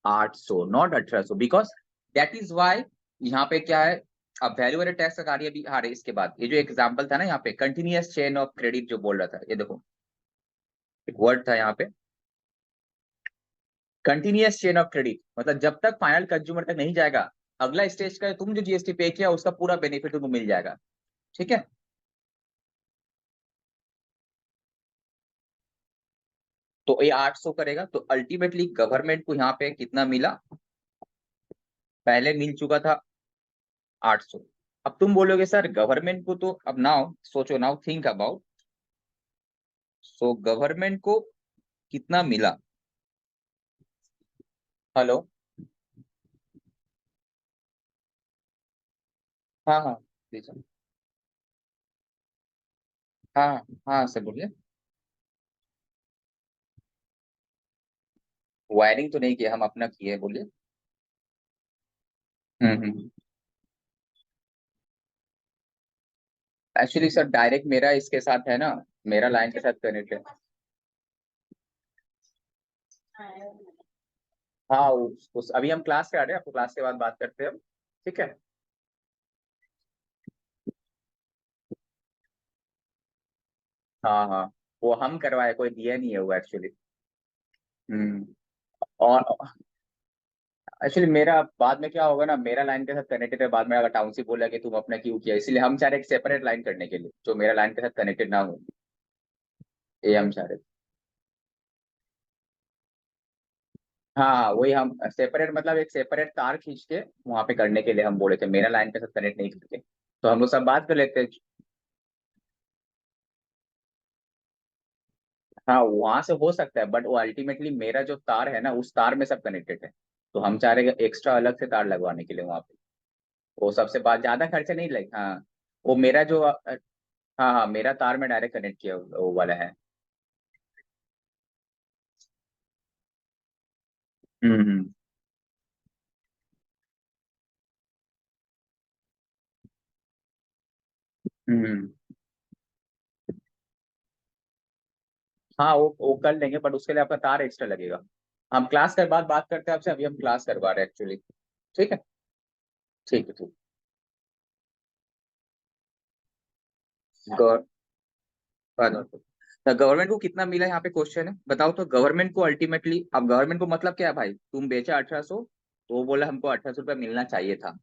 800, not 1,800, because that is why यहाँ पे क्या है। अब वैल्यू एडेड टैक्स का कार्य भी आ रहा है इसके बाद। ये जो एग्जांपल था ना यहाँ पे, कंटिन्यूअस चेन ऑफ क्रेडिट जो बोल रहा था, ये देखो एक वर्ड था यहाँ पे, कंटिन्यूअस चेन ऑफ क्रेडिट, मतलब जब तक फाइनल कंज्यूमर तक नहीं जाएगा, अगला स्टेज का तुम जो जीएसटी पे किया उसका पूरा बेनिफिट तुमको मिल जाएगा। ठीक है, तो ये 800 करेगा, तो अल्टीमेटली गवर्नमेंट को यहाँ पे कितना मिला, पहले मिल चुका था 800। अब तुम बोलोगे सर गवर्नमेंट को तो, अब नाउ सोचो, now think about, so government को कितना मिला। हेलो, हाँ हाँ प्लीज, हाँ हाँ सर बोलिए। वायरिंग तो नहीं किया, हम अपना किए, बोलिए। हम्म। एक्चुअली सर डायरेक्ट मेरा इसके साथ है ना, मेरा लाइन के साथ कनेक्ट है। हाँ अभी हम क्लास कर रहे हैं, आपको क्लास के बाद बात करते हैं हम। ठीक है, हाँ हाँ, वो हम करवाए, कोई दिया नहीं है वो एक्चुअली। हम्म। और एक्चुअली मेरा बाद में क्या होगा ना, मेरा लाइन के साथ कनेक्टेड है, बाद में अगर टाउनशिप बोला कि तुम अपना क्यों किया, इसलिए हम चाह रहे एक सेपरेट लाइन करने के लिए जो मेरा लाइन के साथ कनेक्टेड ना हो, ये हम चाह रहे थे। हाँ वही, हम सेपरेट मतलब एक सेपरेट तार खींच के वहां पे करने के लिए हम बोले थे, मेरा लाइन के साथ कनेक्ट नहीं करके। तो हम लोग सब बात कर लेते हैं। हाँ वहां से हो सकता है, बट वो अल्टीमेटली मेरा जो तार है ना, उस तार में सब कनेक्टेड है। तो हम चाह रहे हैं एक्स्ट्रा अलग से तार लगवाने के लिए वहां पे, वो सबसे बात ज्यादा खर्चा नहीं लगे। हाँ वो मेरा जो हाँ हाँ, मेरा तार में डायरेक्ट कनेक्ट किया वो वाला है। हम्म। हम्म। हाँ वो कर लेंगे, बट उसके लिए आपका तार एक्स्ट्रा लगेगा। हम क्लास के बाद बात करते हैं आपसे, अभी हम क्लास करवा रहे हैं एक्चुअली। ठीक है, ठीक है, ठीक। गौर गवर्नमेंट को कितना मिला यहाँ पे क्वेश्चन है, बताओ तो। गवर्नमेंट को अल्टीमेटली, अब गवर्नमेंट को मतलब क्या है भाई, तुम बेचा 1,800, तो वो बोला हमको 1,800 रुपया मिलना चाहिए था।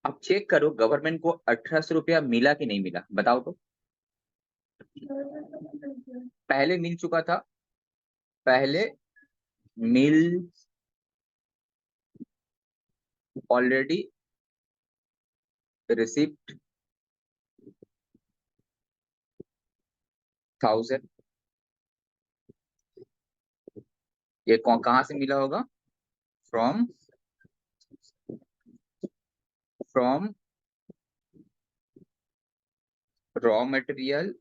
अब चेक करो गवर्नमेंट को 1,800 रुपया मिला कि नहीं मिला, बताओ तो। पहले मिल चुका था, पहले मिल ऑलरेडी रिसिप्ट 1,000। ये कहाँ से मिला होगा, from from raw material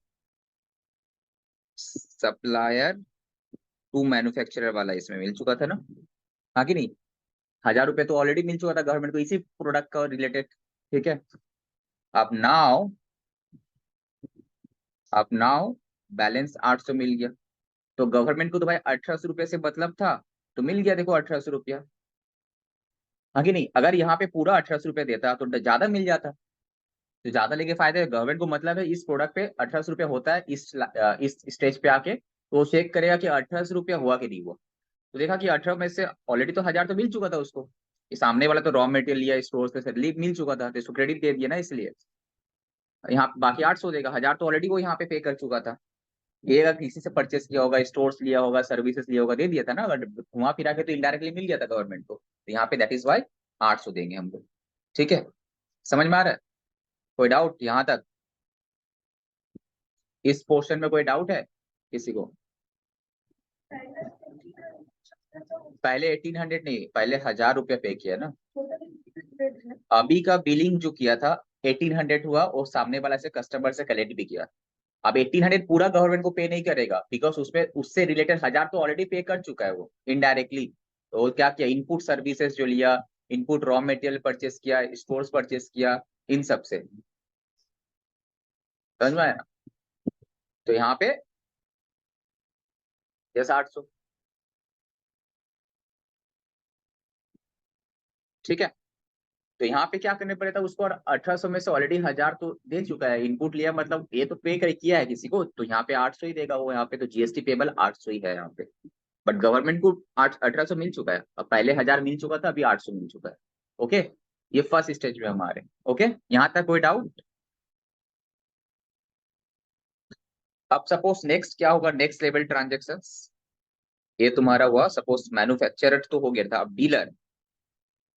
supplier to manufacturer वाला इसमें मिल चुका था ना, हाँ कि नहीं। 1,000 रुपये तो ऑलरेडी मिल चुका था गवर्नमेंट को इसी प्रोडक्ट का रिलेटेड। ठीक है, अब नाउ, अब नाउ बैलेंस 800 मिल गया। तो गवर्नमेंट को तो भाई 1,800 रुपये से मतलब था, तो मिल गया देखो 1,800 रुपया। हाँ कि नहीं, अगर यहाँ पे पूरा 1,800 रुपये देता तो ज्यादा मिल जाता। तो ज्यादा लेके फायदा है गवर्नमेंट को, मतलब है इस प्रोडक्ट पे 1,800 रुपये होता है इस स्टेज पे आके, तो वो चेक करेगा कि 1800 रुपया हुआ कि नहीं हुआ। तो देखा कि 18 में से ऑलरेडी तो 1000 तो मिल चुका था उसको, ये सामने वाला तो रॉ मटेरियल लिया स्टोर से लीव मिल चुका था, तो इसको क्रेडिट दे दिया ना, इसलिए यहाँ बाकी 800 देगा, 1000 तो ऑलरेडी वो यहाँ पे पे कर चुका था। ये अगर किसी से परचेस किया होगा, स्टोर्स लिया होगा, सर्विसेज लिया होगा, दे दिया था ना, अगर घुमा फिरा के तो इनडायरेक्टली मिल गया था गवर्नमेंट को, तो यहाँ पे दैट इज वाई 800 देंगे हम लोग। ठीक है, समझ में आ रहा है? कोई डाउट यहाँ तक? इस पोर्शन में कोई डाउट है किसी को? पहले 1800 नहीं, पहले 1000 रुपया पे किया ना। अभी का बिलिंग जो किया था 1800 हुआ, और सामने वाला से कस्टमर से कलेक्ट भी किया। अब 1800 पूरा गवर्नमेंट को पे नहीं करेगा, बिकॉज उसमें उससे रिलेटेड 1000 तो ऑलरेडी पे कर चुका है वो इनडायरेक्टली। तो क्या किया, इनपुट सर्विसेज जो लिया, इनपुट रॉ मटेरियल परचेस किया, स्टोर्स परचेस किया, इन सब से, समझ में आया? तो यहाँ पे जैसा 800। ठीक है, तो यहाँ पे क्या करने पड़ेगा उसको, और 1800 में से ऑलरेडी 1000 तो दे चुका है, इनपुट लिया मतलब ये तो पे कर किया है किसी को, तो यहाँ पे 800 ही देगा वो, यहाँ पे तो जीएसटी पेबल 800 ही है यहाँ पे। बट गवर्नमेंट को 1800 मिल चुका है, अब पहले 1000 मिल चुका था, अभी 800 मिल चुका है। ओके, ये फर्स्ट स्टेज में हमारे। ओके, यहाँ तक कोई डाउट? अब सपोज नेक्स्ट क्या होगा, नेक्स्ट लेवल ट्रांजेक्शन, ये तुम्हारा हुआ सपोज मैन्युफैक्चरर तो हो गया था, अब डीलर।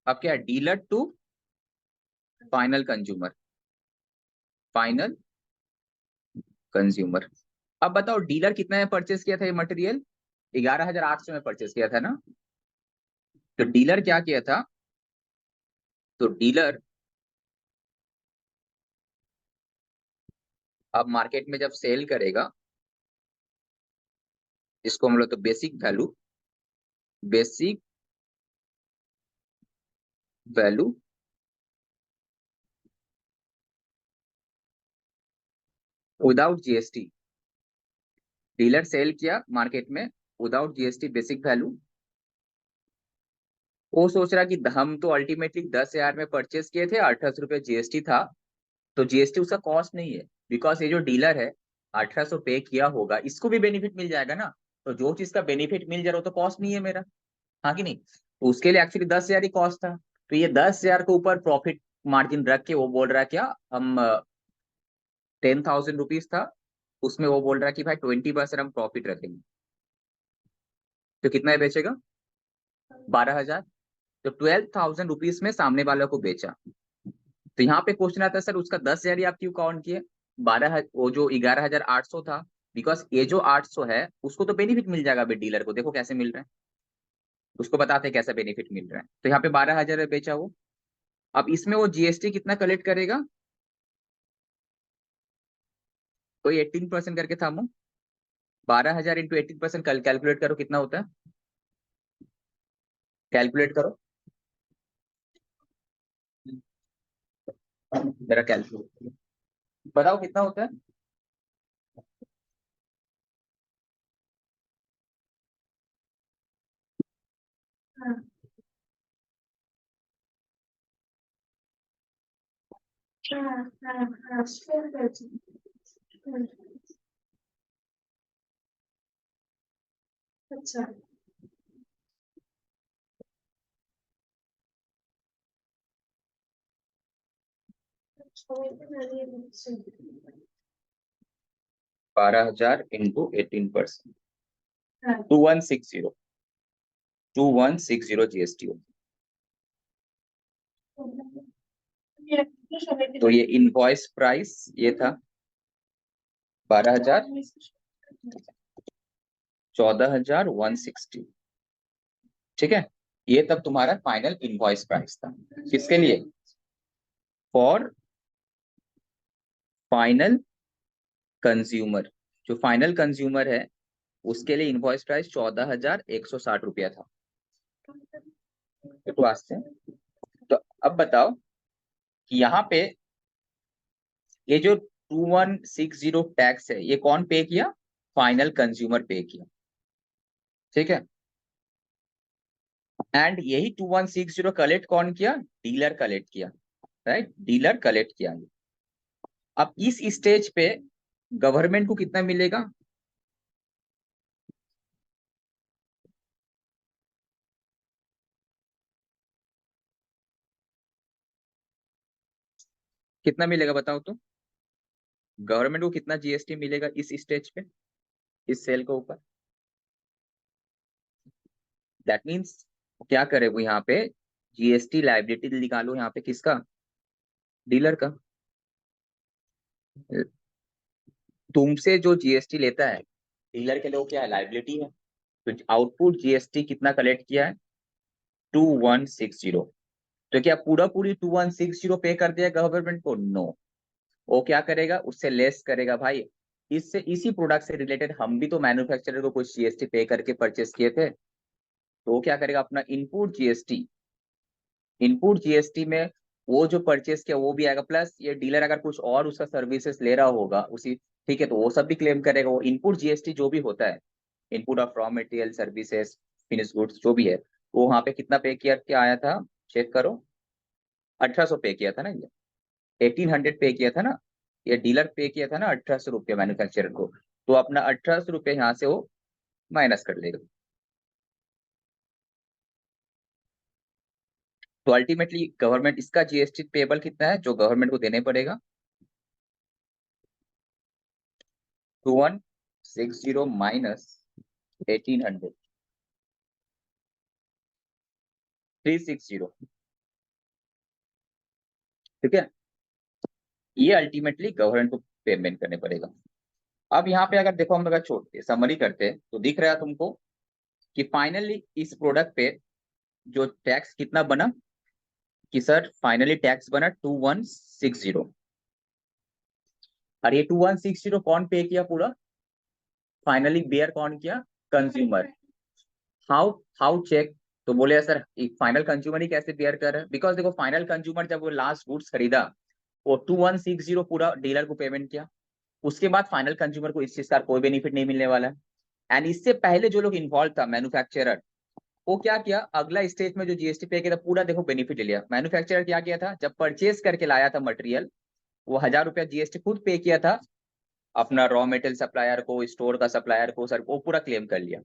अब क्या है, dealer to final consumer, final consumer. अब बताओ डीलर कितना में परचेस किया था ये मटेरियल? 11800 में परचेस किया था ना। तो डीलर क्या किया था, तो डीलर अब मार्केट में जब सेल करेगा, इसको हम लोग तो basic value, basic value without GST, dealer sale किया मार्केट में विदाउट जीएसटी बेसिक वैल्यू। वो सोच रहा कि हम तो अल्टीमेटली 10,000 में परचेस किए थे, 1800 रुपये जीएसटी था, तो जीएसटी उसका कॉस्ट नहीं है, बिकॉज ये जो डीलर है 1800 पे किया होगा, इसको भी बेनिफिट मिल जाएगा ना। तो जो चीज का बेनिफिट मिल जा रहा हो तो कॉस्ट नहीं है मेरा, हाँ कि नहीं? तो उसके लिए एक्चुअली 10,000 ही कॉस्ट था, तो ये 10,000 के ऊपर प्रॉफिट मार्जिन रख के वो बोल रहा है क्या, हम 10,000 रुपीज था, उसमें वो बोल रहा है कि भाई 20% हम प्रॉफिट रखेंगे, तो कितना है बेचेगा, 12,000। तो 12,000 रुपीज में सामने वाले को बेचा। तो यहाँ पे क्वेश्चन आता है सर उसका 10,000 ही आप क्यों काउंट किए, 12 वो जो 11,800 था, बिकॉज ये जो 800 है उसको तो बेनिफिट मिल जाएगा अभी डीलर को, देखो कैसे मिल रहा है, उसको बताते हैं कैसा बेनिफिट मिल रहा है। तो यहाँ पे 12,000 में बेचा वो। अब इसमें वो जीएसटी कितना कलेक्ट करेगा, कोई 18% करके था वो, 12,000 इंटू 18% कल कैलकुलेट करो कितना होता है, कैलकुलेट करो मेरा कैलकुलेट, बताओ कितना होता है। अच्छा 12,000 इंटू 18%, 2160, 2160 जीएसटी होता है। तो ये इनवॉइस प्राइस ये था 12,000, 14,160। ठीक है, ये तब तुम्हारा फाइनल इनवॉइस प्राइस था, किसके लिए, फॉर फाइनल कंज्यूमर। जो फाइनल कंज्यूमर है उसके लिए इनवॉइस प्राइस 14,160 रुपया था। तो वास्ते, तो अब बताओ कि यहाँ पे ये जो 2160 टैक्स है ये कौन पे किया, फाइनल कंज्यूमर पे किया। ठीक है, एंड यही 2160 कलेक्ट कौन किया, डीलर कलेक्ट किया, राइट, डीलर कलेक्ट किया। अब इस स्टेज पे गवर्नमेंट को कितना मिलेगा, कितना मिलेगा बताओ तो, गवर्नमेंट को कितना जीएसटी मिलेगा इस स्टेज पे, इस सेल के ऊपर। दैट मीन्स क्या करे वो यहाँ पे, जीएसटी लाइबिलिटी निकालो यहाँ पे किसका, डीलर का। तुमसे जो जीएसटी लेता है डीलर के लिए वो क्या है, लाइबिलिटी है। तो आउटपुट जीएसटी कितना कलेक्ट किया है, 2160। तो क्या पूरा पूरी 2160 पे कर दिया गवर्नमेंट को, नो। वो क्या करेगा, उससे लेस करेगा भाई। इससे इसी प्रोडक्ट से रिलेटेड हम भी तो मैन्युफैक्चरर को कुछ जीएसटी पे करके परचेस किए थे, तो वो क्या करेगा, अपना इनपुट जीएसटी में वो जो परचेस किया वो भी आएगा, प्लस ये डीलर अगर कुछ और उसका सर्विसेज ले रहा होगा उसी, ठीक है, तो वो सब भी क्लेम करेगा। वो इनपुट जीएसटी जो भी होता है, input of raw material services finish goods जो भी है, वो वहां पे कितना पे किया क्या आया था, चेक करो। 1800 पे किया था ना ये, 1800 पे किया था ना, ये डीलर पे किया था ना 1800 रुपये मैन्युफैक्चरर को। तो अपना 1800 रुपये यहाँ से वो माइनस कर लेगा। तो अल्टीमेटली गवर्नमेंट इसका जीएसटी पेबल कितना है जो गवर्नमेंट को देने पड़ेगा, 2160 माइनस 1800, 360। ठीक है, ये अल्टीमेटली गवर्नमेंट को पेमेंट करने पड़ेगा। अब यहाँ पे अगर देखो, हम अगर छोड़ समरी करते हैं तो दिख रहा है तुमको कि फाइनली इस प्रोडक्ट पे जो टैक्स कितना बना, कि सर फाइनली टैक्स बना 2160। और ये 2160 कौन पे किया पूरा, फाइनली बेयर कौन किया, कंज्यूमर। हाउ हाउ चेक, तो बोले सर फाइनल कंज्यूमर ही कैसे बेयर कर रहा है, बिकॉज देखो फाइनल कंज्यूमर जब वो लास्ट गुड्स खरीदा वो 2160 पूरा डीलर को पेमेंट किया, उसके बाद फाइनल कंज्यूमर को इस चीज का कोई बेनिफिट नहीं मिलने वाला है। एंड इससे पहले जो लोग इन्वॉल्व था मैन्युफैक्चरर, वो क्या किया, अगला स्टेज में जो जीएसटी पे किया था पूरा देखो बेनिफिट ले लिया। मैन्युफैक्चरर क्या किया था, जब परचेज करके लाया था मटेरियल, वो 1000 रुपया जीएसटी खुद पे किया था अपना रॉ मेटेरियल सप्लायर को, स्टोर का सप्लायर को, सर वो पूरा क्लेम कर लिया।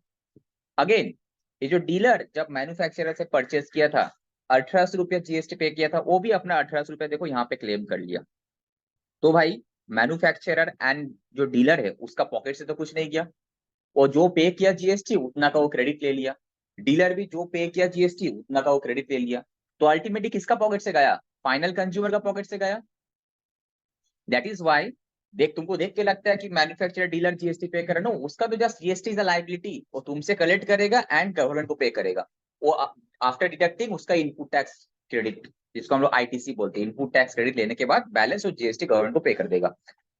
अगेन ये जो डीलर जब मैन्युफैक्चरर से परचेज किया था 1800 रुपया जीएसटी पे किया था, वो भी अपना 1800 रुपया देखो यहाँ पे क्लेम कर लिया। तो भाई मैन्युफैक्चरर एंड जो डीलर है उसका पॉकेट से तो कुछ नहीं गया, वो जो पे किया जीएसटी उतना का वो क्रेडिट ले लिया, डीलर भी जो पे किया जीएसटी उतना का वो क्रेडिट ले लिया। तो अल्टीमेटली किसका पॉकेट से गया, फाइनल कंज्यूमर का पॉकेट से गया। दैट इज वाई, देख तुमको देख के लगता है कि मैन्युफैक्चरर डीलर जीएसटी पे करे, नो, उसका तो just GST is a liability, वो तुमसे कलेक्ट करेगा एंड गवर्नमेंट को पे करेगा। वो आफ्टर डिडक्टिंग उसका इनपुट टैक्स क्रेडिट, जिसको हम लोग आईटीसी बोलते हैं, इनपुट टैक्स क्रेडिट लेने के बाद बैलेंस और जीएसटी गवर्नमेंट को पे कर देगा।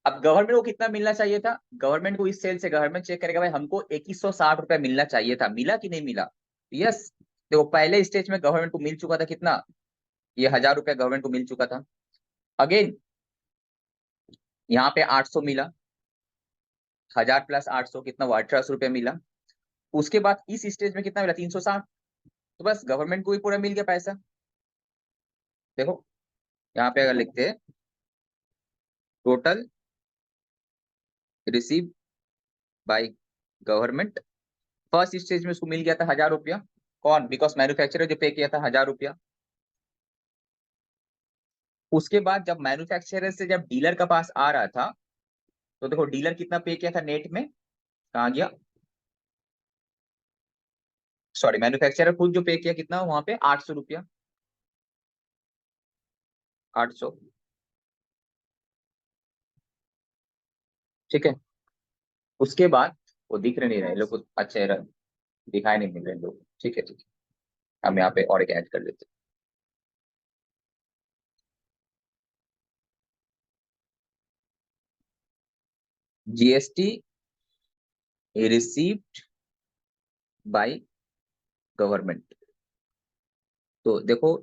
अब गवर्नमेंट को कितना मिलना चाहिए था, गवर्नमेंट को इस सेल से गवर्नमेंट चेक करेगा भाई हमको 2160 रुपया मिलना चाहिए था, मिला कि नहीं मिला। यस, देखो पहले स्टेज में गवर्नमेंट को मिल चुका था कितना, ये 1000 रुपया गवर्नमेंट को मिल चुका था। अगेन यहाँ पे 800 मिला, 1000 प्लस 800 कितना हुआ, 1800 रुपया मिला। उसके बाद इस स्टेज में कितना मिला, 360। तो बस गवर्नमेंट को भी पूरा मिल गया पैसा। देखो यहाँ पे अगर लिखते हैं total receive by government, first stage में उसको मिल गया था 1000 रुपया, कौन, बिकॉज मैन्युफैक्चरर जो पे किया था 1000 रुपया। उसके बाद जब मैन्युफैक्चरर से जब डीलर का पास आ रहा था, तो देखो डीलर कितना पे किया था नेट में, कहाँ गया, सॉरी मैन्युफैक्चरर खुद जो पे किया कितना वहां पे 800 रुपया, 800। ठीक है, उसके बाद वो दिख रहे नहीं रहे लोग, अच्छे दिखाई नहीं मिल रहे लोग। ठीक है ठीक है, हम यहाँ पे और एक ऐड कर लेते हैं, जीएसटी रिसीव्ड बाय गवर्नमेंट। तो देखो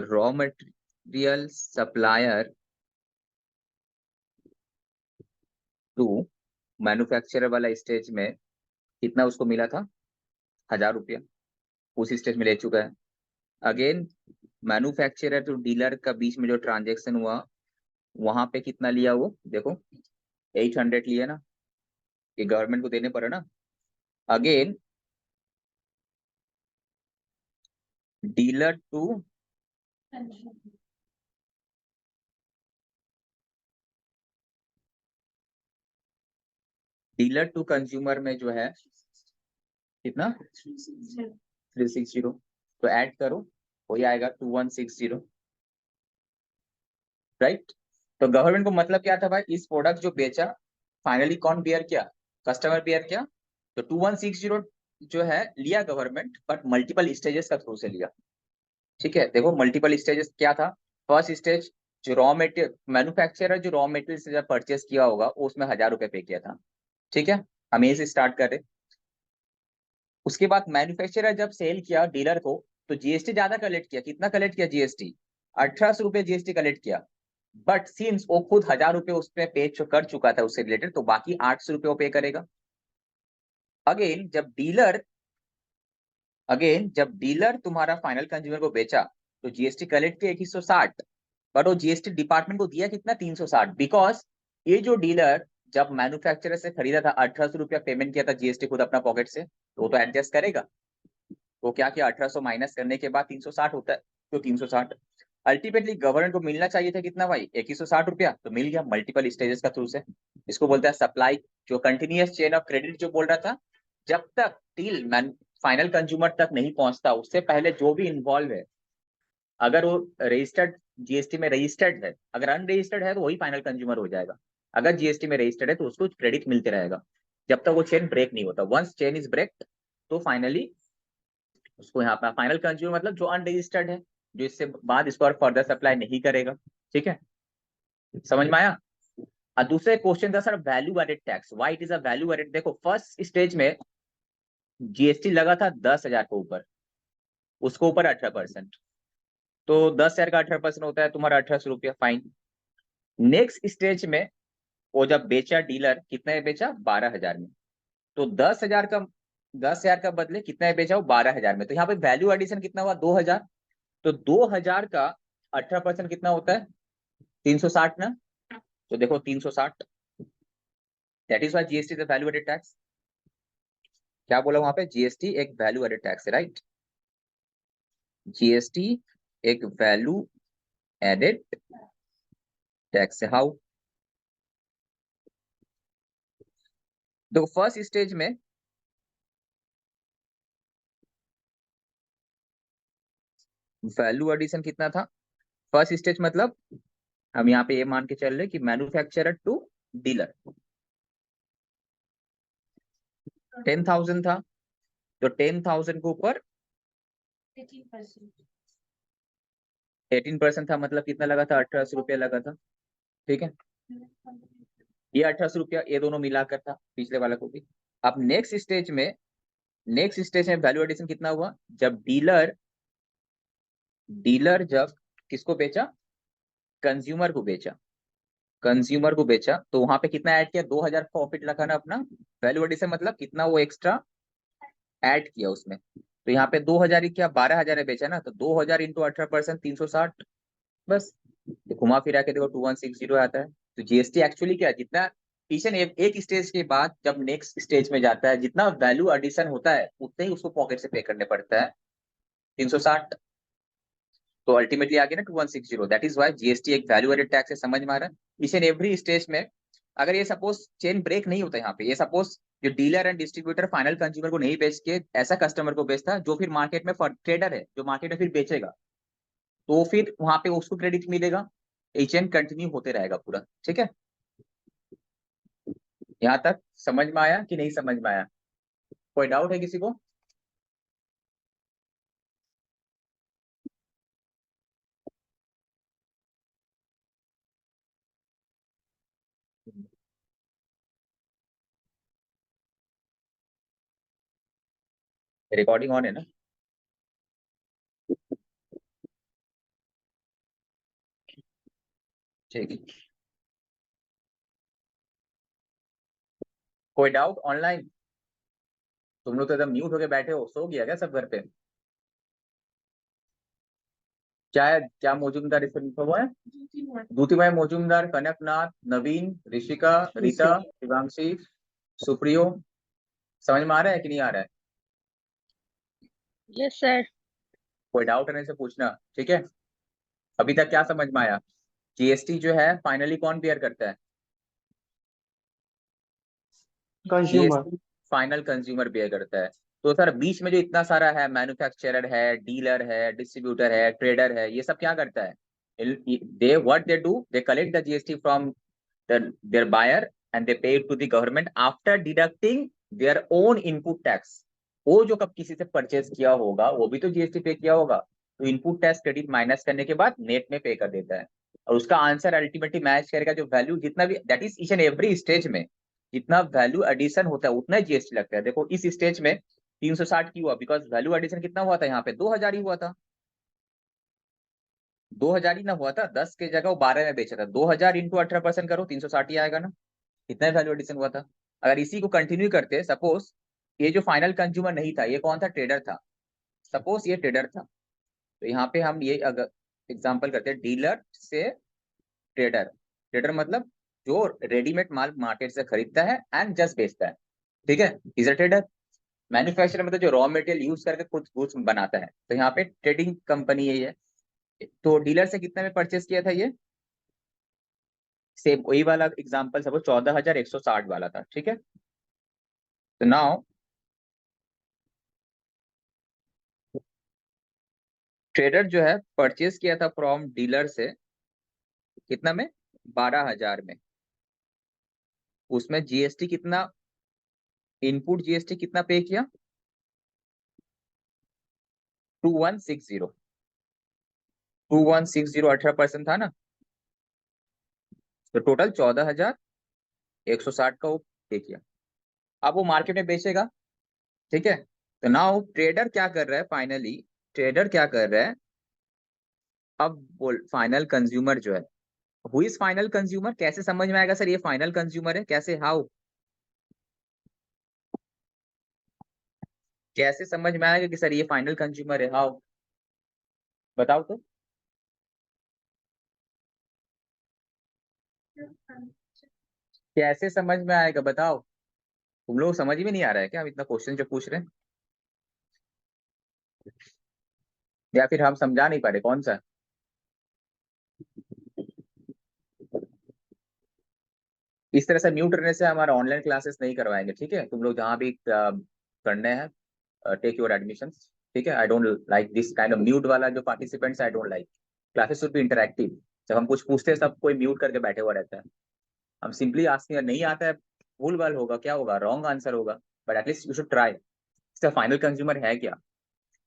raw material supplier to manufacturer वाला स्टेज में कितना उसको मिला था, 1000 रुपया, उस स्टेज में ले चुका है। अगेन मैन्युफैक्चरर टू डीलर का बीच में जो ट्रांजेक्शन हुआ वहां पे कितना लिया वो देखो, 800 लिया ना, ये गवर्नमेंट को देने पड़ा ना। Again dealer to dealer to consumer में जो है कितना 360, तो ऐड करो वही आएगा 2160, राइट। तो गवर्नमेंट को मतलब क्या था भाई, इस प्रोडक्ट जो बेचा फाइनली कौन बियर किया, कस्टमर बियर किया। तो 2160 जो है लिया गवर्नमेंट, बट मल्टीपल स्टेजेस का थ्रू से लिया। ठीक है, देखो मल्टीपल स्टेजेस क्या था। फर्स्ट स्टेज जो रॉ मेटेरियल मैन्युफैक्चरर जो रॉ मेटेरियल से जब परचेस किया होगा उसमें 1000 रुपए पे किया था। ठीक है, हम यही से स्टार्ट कर रहे। उसके बाद मैन्युफैक्चरर जब सेल किया डीलर को, तो जीएसटी ज्यादा कलेक्ट किया। कितना कलेक्ट किया जीएसटी, 1800 रुपये जीएसटी कलेक्ट किया। बट सिंस वो खुद 1000 रुपये उसमें पे कर चुका था उससे रिलेटेड, तो बाकी 800 रुपये वो पे करेगा। अगेन जब डीलर तुम्हारा फाइनल कंज्यूमर को बेचा, तो जीएसटी कलेक्ट किया 2160, बट वो जीएसटी डिपार्टमेंट को दिया कितना 360, बिकॉज ये जो डीलर जब मैन्युफैक्चरर से खरीदा था 1800 रुपया पेमेंट किया था जीएसटी खुद अपना पॉकेट से, तो वो तो एडजस्ट करेगा। तो क्या किया, 1800 माइनस करने के बाद 360 होता है, तो 360 अल्टीमेटली गवर्नमेंट को मिलना चाहिए था कितना भाई, 2160 रुपया, तो मिल गया मल्टीपल स्टेजेस का थ्रू से। इसको बोलते हैं सप्लाई, जो कंटिन्यूअस चेन ऑफ क्रेडिट जो बोल रहा था। जब तक डील फाइनल कंज्यूमर तक नहीं पहुंचता उससे पहले जो भी इन्वॉल्व है, अगर वो रजिस्टर्ड जीएसटी में रजिस्टर्ड है, अगर अनरजिस्टर्ड है तो वही फाइनल कंज्यूमर हो जाएगा। अगर जीएसटी में रजिस्टर्ड है तो उसको क्रेडिट मिलते रहेगा जब तक वो चेन ब्रेक नहीं होता। वंस चेन इज ब्रेक, तो फाइनली उसको यहाँ पे फाइनल कंज्यूमर मतलब जो अनरजिस्टर्ड है, जो इससे बाद इसको और फर्दर सप्लाई नहीं करेगा। ठीक है, समझ में आया। और दूसरे क्वेश्चन था sir value added tax, why it is a value added. देखो फर्स्ट स्टेज में जीएसटी लगा था 10,000 के ऊपर, उसको ऊपर 18%, तो 10,000 का 18% होता है तुम्हारा 1800 रुपया, फाइन। नेक्स्ट स्टेज में वो जब बेचा डीलर, कितने में बेचा 12,000 में, तो 10,000 का बदले कितना में बेचा वो 12,000 में, तो यहाँ पे वैल्यू एडिशन कितना हुआ 2,000। तो 2,000 का 18% कितना होता है 360 ना, तो देखो 360, that is why GST is value added tax. क्या बोला वहां पे, जीएसटी एक वैल्यू एडेड टैक्स है, राइट। जीएसटी एक वैल्यू एडेड टैक्स है। हाउ, देखो फर्स्ट स्टेज में वैल्यू एडिशन कितना था, फर्स्ट स्टेज मतलब हम यहाँ पे ये मान के चल रहे कि मैन्युफैक्चरर टू डीलर 10,000 था, तो 10,000 के ऊपर 18% था, मतलब कितना लगा था 1800 रुपया लगा था। ठीक है, ये 1800 रुपया ये दोनों मिलाकर था पिछले वाला को भी। अब नेक्स्ट स्टेज में वैल्यू एडिशन कितना हुआ, जब डीलर जब किसको बेचा, कंज्यूमर को बेचा, तो वहां पे कितना ऐड किया, 2,000 प्रॉफिट रखा ना अपना। वैल्यू एडिशन मतलब कितना वो एक्स्ट्रा ऐड किया उसमें, तो यहाँ पे 2,000 ही क्या 12,000 है बेचा ना, तो 2,000 इंटू 18% 360, बस। तो घुमा फिरा के देखो 2160 आता है। तो जीएसटी एक्चुअली क्या है, जितना टीचर एक स्टेज के बाद जब नेक्स्ट स्टेज में जाता है, जितना वैल्यू एडिशन होता है उतने ही उसको पॉकेट से पे करने पड़ता है 360। तो अल्टीमेटली आ गया ना 2160, दैट इज व्हाई जीएसटी एक वैल्यू एडेड टैक्स है। समझ में आ रहा है, इस एंड एवरी स्टेज में। अगर ये सपोज चेन ब्रेक नहीं होता यहाँ पे, ये सपोज जो dealer and distributor final consumer को नहीं बेच के ऐसा कस्टमर को बेचता जो फिर मार्केट में ट्रेडर है जो मार्केट में फिर बेचेगा, तो फिर वहां पे उसको क्रेडिट मिलेगा। ये चेन कंटिन्यू होते रहेगा पूरा। ठीक है, यहाँ तक समझ में आया कि नहीं समझ में आया, कोई डाउट है किसी को। रिकॉर्डिंग ऑन है ना। ठीक है, कोई डाउट ऑनलाइन। तुम लोग तो एकदम म्यूट होके बैठे हो, सो गया क्या सब घर पे। क्या है, क्या मौजूमदार इसमें लिखा हुआ है, दूतीबाई मौजूमदार, कनकनाथ, नवीन, ऋषिका, रीता, शिवांशी, सुप्रियो। समझ में आ रहा है कि नहीं आ रहा है। Yes sir. कोई डाउट है से पूछना। ठीक है, अभी तक क्या समझ में आया, जीएसटी जो है फाइनली कौन बियर करता है, कंज्यूमर। जीएसटी फाइनल कंज्यूमर पे करता है। तो सर बीच में जो इतना सारा है, मैन्युफैक्चरर है, डीलर है, डिस्ट्रीब्यूटर है, ट्रेडर है, ये सब क्या करता है? They what they do, they collect the GST from their buyer and they pay it to the government after deducting their own input tax। वो जो कब किसी से परचेज किया होगा वो भी तो जीएसटी पे किया होगा, तो इनपुट टैक्स क्रेडिट माइनस करने के बाद नेट में पे कर देता है। और उसका आंसर अल्टीमेटली मैच करेगा जो वैल्यू जितना भी, that is each and every stage में जितना वैल्यू एडिशन होता है उतना जीएसटी लगता है। देखो इस स्टेज में 360 की हुआ बिकॉज वैल्यू एडिशन कितना हुआ था, यहाँ पे 2000 ही हुआ था। 2000 ही ना हुआ था, 10 के जगह वो 12 में बेचा था। 2000 इंटू 18% करो, 360 ही आएगा ना। कितना वैल्यू एडिशन हुआ था। अगर इसी को कंटिन्यू करते, सपोज ये जो फाइनल कंज्यूमर नहीं था, ये कौन था? ट्रेडर था। सपोज ये ट्रेडर था, तो यहाँ पे हम ये अगर एग्जांपल करते हैं, डीलर से ट्रेडर। ट्रेडर मतलब जो रेडीमेड माल मार्केट से खरीदता है एंड जस्ट बेचता है, ठीक है, इज अ ट्रेडर। मैन्युफैक्चरर मतलब जो रॉ मटेरियल यूज करके कुछ गुड्स बनाता है, तो यहाँ पे ट्रेडिंग कंपनी यही है। तो डीलर से कितने में परचेस किया था ये? सेम वही वाला एग्जांपल, सपोज 14,160 वाला था, ठीक है। तो नाउ ट्रेडर जो है परचेज किया था फ्रॉम डीलर से कितना में? 12,000 में। उसमें जीएसटी कितना, इनपुट जीएसटी कितना पे किया? 2160। 2160 18% था ना, तो टोटल 14,160 का वो पे किया। अब वो मार्केट में बेचेगा, ठीक है। तो नाउ ट्रेडर क्या कर रहा है फाइनली? ट्रेडर क्या कर रहा है अब? बोल फाइनल कंज्यूमर जो है, हु इज फाइनल कंज्यूमर? कैसे समझ में आएगा सर ये फाइनल कंज्यूमर है? कैसे, हाउ, कैसे समझ में आएगा कि सर ये फाइनल कंज्यूमर है? हाउ, बताओ तो। कैसे समझ में आएगा बताओ? तुम लोग समझ में नहीं आ रहा है क्या हम इतना क्वेश्चन जो पूछ रहे हैं, या फिर हम समझा नहीं पा रहे कौन सा? इस तरह से म्यूट रहने से हमारा ऑनलाइन क्लासेस नहीं करवाएंगे, ठीक है। तुम लोग जहाँ भी करने हैं, टेक योर एडमिशन, ठीक है। I don't like this kind of mute वाला जो participants, I don't like. Classes should be interactive. जब हम कुछ पूछते हैं सब कोई म्यूट करके बैठे हुआ रहता है। हम सिंपली आस्किंग, नहीं आता है, भूल भाल होगा, क्या होगा, रॉन्ग आंसर होगा, but at least you should try. इसका फाइनल कंज्यूमर है क्या?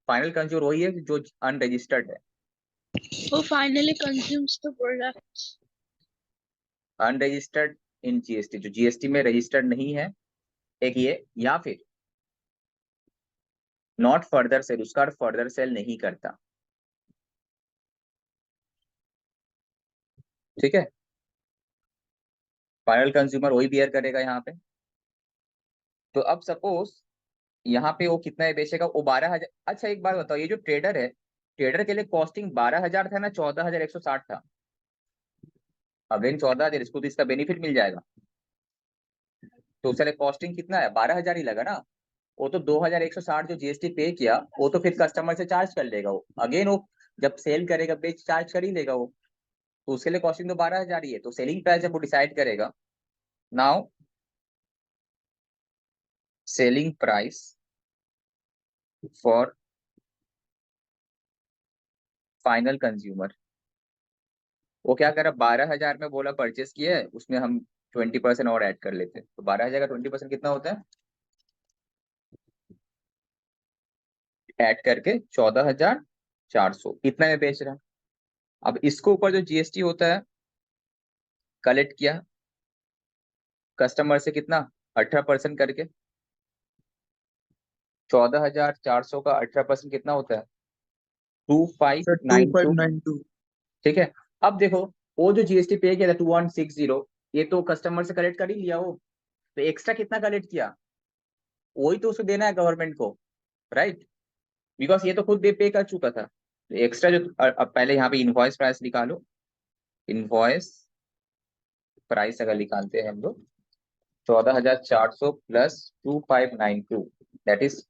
फाइनल कंज्यूमर वही है जो अनरजिस्टर्ड है। Who finally consumes the product? Unregistered in GST, जो जीएसटी में रजिस्टर्ड नहीं है, एक ये, या फिर नॉट फर्दर सेल, उसका फर्दर सेल नहीं करता, ठीक है। फाइनल कंज्यूमर वही बियर करेगा यहाँ पे। तो अब सपोज यहाँ पे वो कितना है बेचेगा? वो 12,000। अच्छा एक बात बताओ, ये जो ट्रेडर है, ट्रेडर के लिए कॉस्टिंग 12,000 था ना 14,160 था? अगेन 14,000, इसको तो इसका बेनिफिट मिल जाएगा, तो उसके लिए कॉस्टिंग कितना है? 12,000 ही लगा ना। वो तो 2,160 जो जीएसटी पे किया वो तो फिर कस्टमर से चार्ज कर लेगा वो, अगेन वो जब सेल करेगा बेच चार्ज कर ही लेगा वो, तो उसके लिए कॉस्टिंग तो 12,000 ही है। तो सेलिंग प्राइस जब वो डिसाइड करेगा, now selling price for final consumer, वो क्या करा? 12,000 में बोला परचेस किया है, उसमें हम 20% और ऐड कर लेते हैं, तो 12,000 का 20% कितना होता है? ऐड करके 14,400 इतना में बेच रहा है। अब इसको ऊपर जो जीएसटी होता है कलेक्ट किया कस्टमर से कितना? 18% करके। 14,400 का 18% कितना होता है? Sir two five 2592, nine two ठीक है। अब देखो वो जो जीएसटी पे किया था 2160, ये तो कस्टमर से कलेक्ट कर ही लिया वो, तो एक्स्ट्रा कितना कलेक्ट किया? वही तो उसको देना है गवर्नमेंट को, राइट। बिकॉज ये तो खुद पे कर चुका था, तो एक्स्ट्रा जो अब पहले यहाँ पे इनवॉइस प्राइस निकालो। इनवॉइस प्राइस अगर निकालते हैं हम लोग, 14,400 प्लस 2592, दैट इज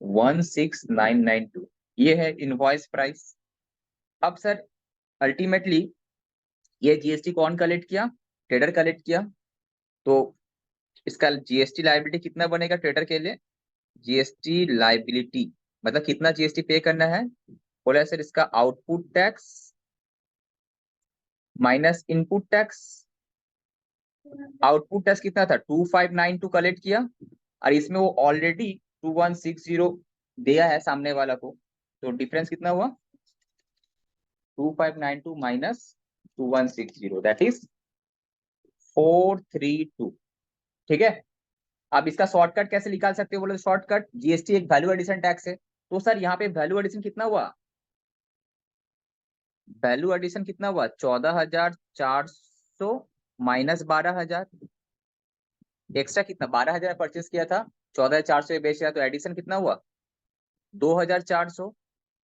16,992, ये है इनवॉइस प्राइस। अब सर अल्टीमेटली ये जीएसटी कौन कलेक्ट किया? ट्रेडर कलेक्ट किया। तो इसका जीएसटी लाइबिलिटी कितना बनेगा ट्रेडर के लिए? जीएसटी लाइबिलिटी मतलब कितना जीएसटी पे करना है? बोला सर इसका output tax minus input tax. Output tax कितना था? 2592 कलेक्ट किया और इसमें वो ऑलरेडी 2160 दिया है सामने वाला को, तो डिफरेंस कितना हुआ? 2592 माइनस 2160 दैट इज 432। ठीक है, अब इसका शॉर्टकट कैसे निकाल सकते हो? बोले शॉर्टकट, जीएसटी एक वैल्यू एडिशन टैक्स है, तो सर यहाँ पे वैल्यू एडिशन कितना हुआ? वैल्यू एडिशन कितना हुआ? 14,400 माइनस 12,000। एक्स्ट्रा कितना? 12,000 परचेस किया था, 14,400 बेचा, तो एडिशन कितना हुआ? 2,400।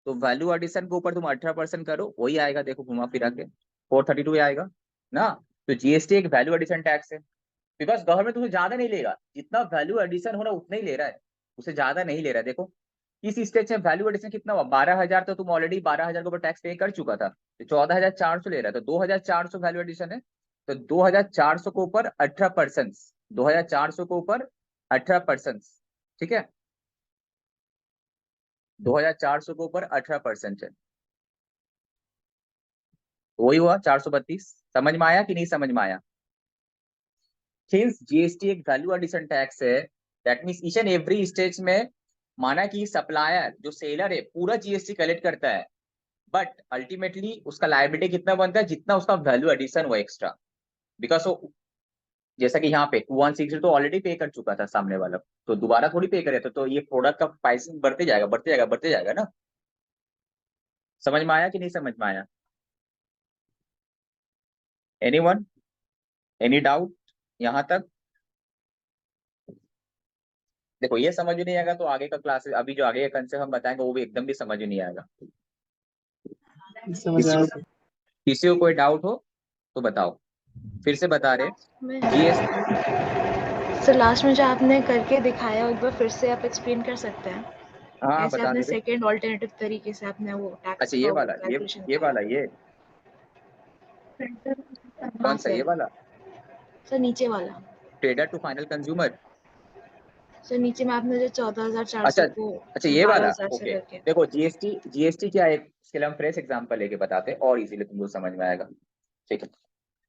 तो वैल्यू एडिशन के ऊपर तुम 18% करो, वही आएगा, देखो घुमा फिरा के 432 आएगा ना। तो जीएसटी एक वैल्यू एडिशन टैक्स है, बिकॉज गवर्नमेंट तुमसे ज्यादा नहीं लेगा, जितना वैल्यू एडिशन होना उतना ही ले रहा है, उसे ज्यादा नहीं ले रहा है। देखो इस स्टेज में वैल्यू एडिशन कितना हुआ? 12,000, तो तुम ऑलरेडी 12,000 के ऊपर टैक्स पे कर चुका था, तो 14,400 ले रहा है, तो 2,400 वैल्यू एडिशन है। तो 2,400 के ऊपर 18%, 2,400 के ऊपर 18%, ठीक है, 2,400 के ऊपर 18% है, वही हुआ 432। समझ में आया कि नहीं समझ में आया? सिंस जीएसटी एक वैल्यू एडिशन टैक्स है, that means each and every stage में माना कि सप्लायर जो सेलर है पूरा जीएसटी कलेक्ट करता है, बट अल्टीमेटली उसका लायबिलिटी कितना बनता है? जितना उसका वैल्यू एडिशन हुआ एक्स्ट्रा, बिकॉज वो जैसा कि यहाँ पे 2160 तो ऑलरेडी पे कर चुका था सामने वाला, तो दोबारा थोड़ी पे करे, तो ये प्रोडक्ट का प्राइसिंग बढ़ते जाएगा बढ़ते जाएगा बढ़ते जाएगा ना। समझ में आया कि नहीं समझ में आया? एनीवन, एनी डाउट यहाँ तक? देखो ये समझ में नहीं आएगा तो आगे का क्लासेस, अभी जो आगे का कंसेप्ट हम बताएंगे वो भी एकदम भी समझ में नहीं आएगा। किसी को कोई डाउट हो तो बताओ, फिर से बता रहे जीएसटी। सर लास्ट में जो आपने करके दिखाया एक बार फिर से आप एक्सप्लेन कर सकते हैं? हाँ कैसे बता आपने दे रहे। सेकंड ऑल्टरनेटिव तरीके से आपने वो टैक्स अच्छा ये का वाला, कैलकुलेशन ये वाला, किया? ये हाँ कौन सा? ये सर। वाला सर नीचे वाला। Trader to final consumer. Sir नीचे में आपने जो 14,400 अच्छा को अच्छा ये वाला, 12,000 से ओके। करके। देखो जीएसटी, जीएसटी क्या है, इसके लिए हम फ्रेश एग्जांपल लेके बताते हैं और इजीली तुमको समझ में आएगा। ठीक है,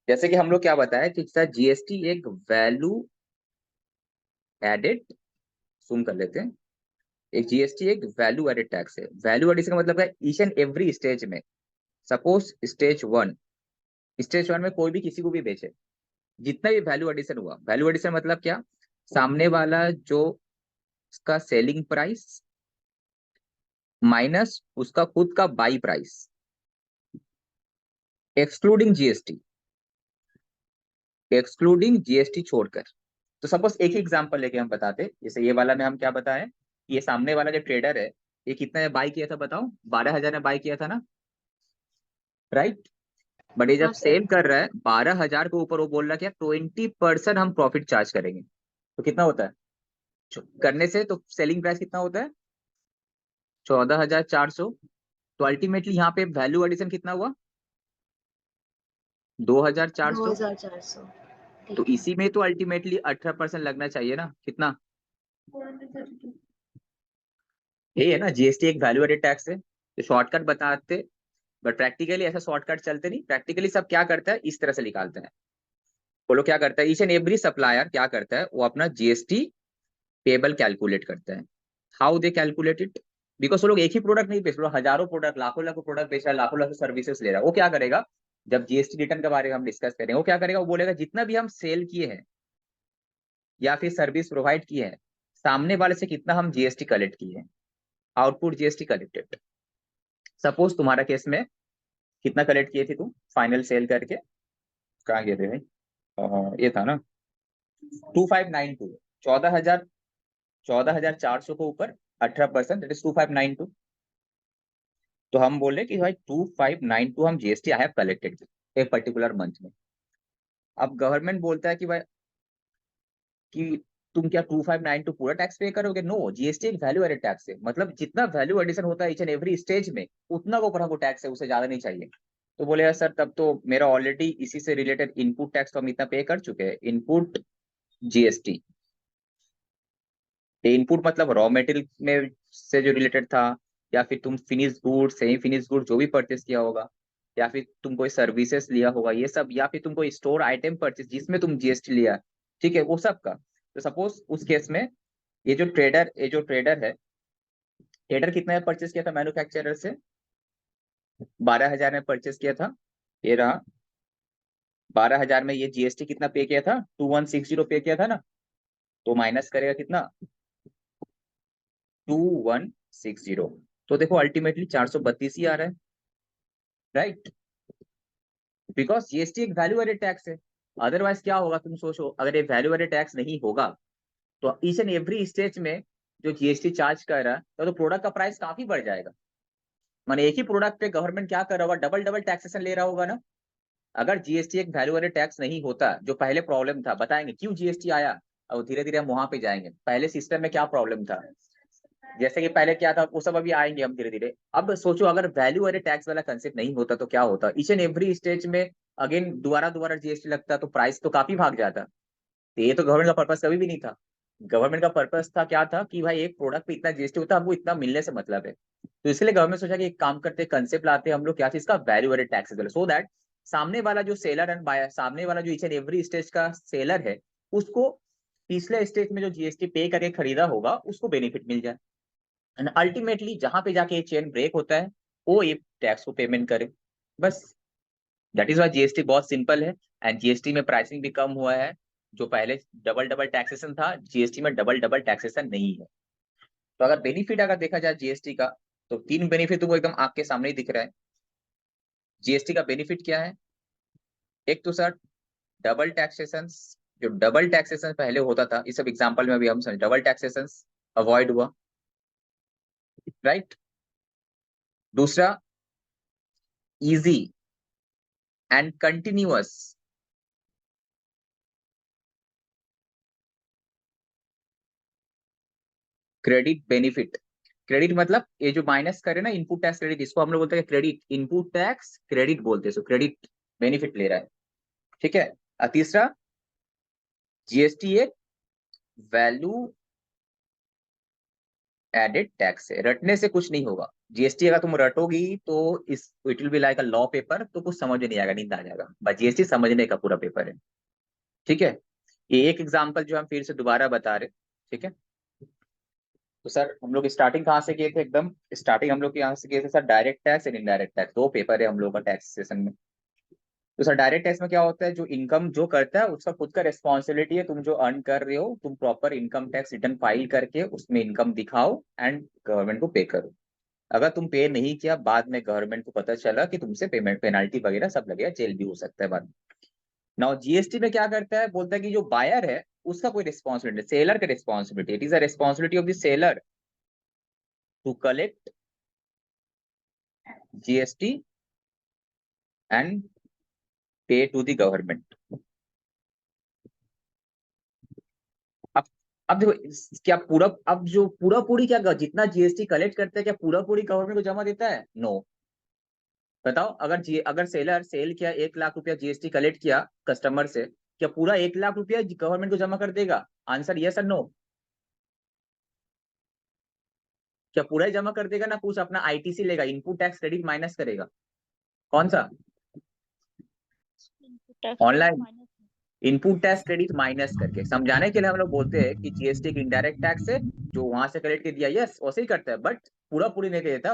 जैसे कि हम लोग क्या बताया कि सर जीएसटी एक वैल्यू एडेड, सुन कर लेते हैं, एक जीएसटी एक वैल्यू एडेड टैक्स है। वैल्यू एडिशन का मतलब है ईच एंड एवरी स्टेज में, सपोज स्टेज वन में कोई भी किसी को भी बेचे, जितना भी वैल्यू एडिशन हुआ, वैल्यू एडिशन मतलब क्या? सामने वाला जो उसका सेलिंग प्राइस माइनस उसका खुद का by price, excluding GST, excluding GST छोड़कर। तो सपोज एक ही एग्जांपल लेके हम बताते, जैसे ये वाला में हम क्या बताएं, ये सामने वाला जो ट्रेडर है ये कितना में बाई किया था बताओ? 12,000 में बाई किया था ना, राइट? बट ये जब हाँ सर। सेल कर रहा है 12,000 के ऊपर, वो बोल रहा है क्या 20% हम प्रॉफिट चार्ज करेंगे, तो कितना होता है करने से? तो सेलिंग प्राइस कितना होता है? 14,400। तो अल्टीमेटली यहाँ पे वैल्यू एडिशन कितना हुआ? 2,400। 2,400। तो ठीक है। इसी में तो अल्टीमेटली 18% लगना चाहिए ना, कितना? यही है ना, जीएसटी एक वैल्यू एडेड टैक्स है। तो शॉर्टकट बताते, बट प्रैक्टिकली ऐसा शॉर्टकट चलते नहीं, प्रैक्टिकली सब क्या करता है इस तरह से निकालते हैं। वो लोग क्या करता है, ईच एंड एवरी सप्लायर क्या करता है, वो अपना जीएसटी पेबल कैलकुलेट करता है। How they calculate it? Because वो लोग एक ही प्रोडक्ट नहीं बेच रहे, हजारों प्रोडक्ट, लाखों लाखों प्रोडक्ट बेच रहा है, लाखों लाखों सर्विसेज ले रहा है। वो क्या करेगा, जब जीएसटी रिटर्न के बारे में हम डिस्कस करेंगे, वो क्या करेगा, वो बोलेगा जितना भी हम सेल किए हैं या फिर सर्विस प्रोवाइड किए हैं, सामने वाले से कितना हम जीएसटी कलेक्ट किए हैं, आउटपुट जीएसटी कलेक्टेड। सपोज तुम्हारा केस में कितना कलेक्ट किए थे तुम फाइनल सेल करके? कहाँ गए थे भाई? ये था ना 2592, 14,000, 14,400 के ऊपर 18%, दैट इज 2592। तो हम बोले कि भाई 2592 हम जीएसटी आई हैव कलेक्टेड एक पर्टिकुलर मंथ में। अब गवर्नमेंट बोलता है कि भाई कि तुम क्या 2592 पूरा टैक्स पे करोगे? नो, जीएसटी एक वैल्यू एडेड टैक्स है, मतलब जितना वैल्यू एडिशन होता है ईच एंड एवरी स्टेज में, उतना के ऊपर हमको टैक्स है, उससे ज्यादा नहीं चाहिए। तो बोले सर तब तो मेरा ऑलरेडी इसी से रिलेटेड इनपुट टैक्स तो हम इतना पे कर चुके हैं, इनपुट जीएसटी। इनपुट मतलब रॉ मटेरियल में से जो रिलेटेड था, या फिर तुम finish good semi finish good जो भी परचेस किया होगा, या फिर तुम कोई सर्विसेज लिया होगा ये सब, या फिर तुम कोई स्टोर आइटम परचेस जिसमें तुम जीएसटी लिया, ठीक है, वो सब का। तो सपोज उस केस में ये जो ट्रेडर है, ट्रेडर कितना में परचेस किया था मैन्युफैक्चरर से? 12,000 में परचेस किया था, ये रहा 12,000 में। ये जीएसटी कितना पे किया था? 2160 पे किया था ना, तो माइनस करेगा कितना? 2160। तो देखो अल्टीमेटली 432 ही आ रहा है, राइट? बिकॉज जीएसटी एक वैल्यू एडेड टैक्स है। अदरवाइज क्या होगा, तुम सोचो, अगर ये वैल्यू एडेड टैक्स नहीं होगा तो ईच एंड एवरी स्टेज में जो जीएसटी चार्ज कर रहा है तो प्रोडक्ट का प्राइस काफी बढ़ जाएगा। माने एक ही प्रोडक्ट पे गवर्नमेंट क्या कर रहा होगा, डबल डबल टैक्सेशन ले रहा होगा ना। अगर जीएसटी एक वैल्यू एडेड टैक्स नहीं होता, जो पहले प्रॉब्लम था, बताएंगे क्यों जीएसटी आया, और धीरे धीरे हम वहां पे जाएंगे पहले सिस्टम में क्या प्रॉब्लम था, जैसे कि पहले क्या था वो सब अभी आएंगे हम धीरे धीरे। अब सोचो अगर वैल्यू एडेड टैक्स वाला कंसेप्ट नहीं होता तो क्या होता, ईच एंड एवरी स्टेज में अगेन दोबारा दोबारा जीएसटी लगता तो प्राइस तो काफी भाग जाता। तो ये तो गवर्नमेंट का पर्पस कभी भी नहीं था। गवर्नमेंट का पर्पस था क्या था कि भाई एक प्रोडक्ट पे इतना जीएसटी होता है, हमको इतना मिलने से मतलब है। तो इसलिए गवर्नमेंट सोचा कि एक काम करते, कंसेप्ट लाते हम लोग क्या चीज का, value added tax, so that सामने वाला जो सेलर एंड बायर, सामने वाला जो ईच एंड एवरी स्टेज का सेलर है, उसको पिछले स्टेज में जो जीएसटी पे करके खरीदा होगा उसको बेनिफिट मिल जाए। एंड अल्टीमेटली जहां पे जाके ये चेन ब्रेक होता है वो ये टैक्स को पेमेंट करे, बस। दैट इज वाई जीएसटी बहुत सिंपल है। एंड जीएसटी में प्राइसिंग भी कम हुआ है। जो पहले डबल डबल टैक्सेशन था, जीएसटी में डबल डबल टैक्सेशन नहीं है। तो अगर बेनिफिट अगर देखा जाए जीएसटी का, तो तीन बेनिफिट तुमको एकदम आंख के सामने ही दिख रहा है। जीएसटी का बेनिफिट क्या है? एक तो सर डबल टैक्सेशन, जो डबल टैक्सेशन पहले होता था, इस सब एग्जांपल में अभी हम समझ, डबल टैक्सेशन अवॉइड हुआ, राइट? दूसरा, easy and continuous credit benefit. Credit मतलब ये जो माइनस करे ना इनपुट टैक्स क्रेडिट, इसको हम लोग बोलते हैं क्रेडिट, इनपुट टैक्स क्रेडिट बोलते हैं, सो क्रेडिट बेनिफिट ले रहा है, ठीक है। और तीसरा, जीएसटी एक वैल्यू एडेड टैक्स है, रटने से कुछ नहीं होगा। जीएसटी अगर तुम रटोगी तो इस it will be like a law paper, तो कुछ समझ में नहीं आएगा, नींद आ जाएगा, बस जीएसटी समझने का पूरा पेपर है, ठीक है। ये एक एग्जांपल जो हम फिर से दोबारा बता रहे, ठीक है। तो सर हम लोग स्टार्टिंग कहाँ से किए थे, एकदम स्टार्टिंग हम लोग यहाँ से किए थे sir, direct tax and indirect tax, दो पेपर है हम लोग का टैक्स सेशन में। तो सर डायरेक्ट टैक्स में क्या होता है, जो इनकम जो करता है उसका खुद का रिस्पॉन्सिबिलिटी है, तुम जो अर्न कर रहे हो तुम proper income tax return file करके उसमें इनकम दिखाओ एंड गवर्नमेंट को पे करो। अगर तुम पे नहीं किया, बाद में गवर्नमेंट को पता चला कि तुमसे पेमेंट पेनाल्टी वगैरह सब लगेगा, जेल भी हो सकता है बाद में। नाउ जीएसटी में क्या करता है, बोलता है कि जो बायर है उसका कोई रिस्पॉन्सिबिलिटी, सेलर का responsibility, it is a responsibility of the seller to collect GST and pay to the government. अब अब देखो क्या पूरा, अब जो पूरा पूरी क्या जितना जीएसटी कलेक्ट करता है क्या पूरा पूरी गवर्नमेंट को जमा देता है? नो। बताओ, अगर सेलर सेल किया 1 लाख रुपया जीएसटी कलेक्ट किया कस्टमर से, क्या पूरा 1 लाख रुपया गवर्नमेंट को जमा कर देगा? आंसर यस और नो। क्या पूरा ही जमा कर देगा? ना कुछ अपना आईटीसी लेगा, इनपुट टैक्स क्रेडिट माइनस करेगा। कौन सा? Tax credit online minus. Input tax credit minus करके समझाने के लिए हम लोग बोलते हैं कि जीएसटी एक इनडायरेक्ट टैक्स है जो वहां से कलेक्ट कर दिया, यस वैसे ही करता है, बट पूरा पूरी नहीं दे देता,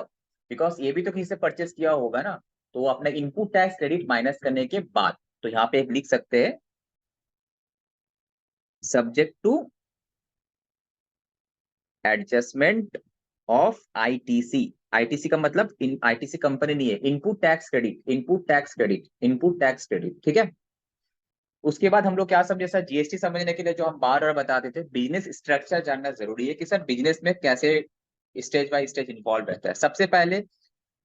बिकॉज ये भी तो किसी से परचेस किया होगा ना। तो वो अपने इनपुट टैक्स क्रेडिट माइनस करने के बाद, तो यहाँ पे एक लिख सकते हैं, subject to adjustment of ITC. ITC का मतलब आईटीसी कंपनी नहीं है, input tax credit, input tax credit, input tax credit, ठीक है। उसके बाद हम लोग क्या समझे सर, जीएसटी समझने के लिए जो हम बार बार बताते थे, बिजनेस स्ट्रक्चर जानना जरूरी है कि सर बिजनेस में कैसे स्टेज बाय स्टेज इन्वॉल्व रहता है। सबसे पहले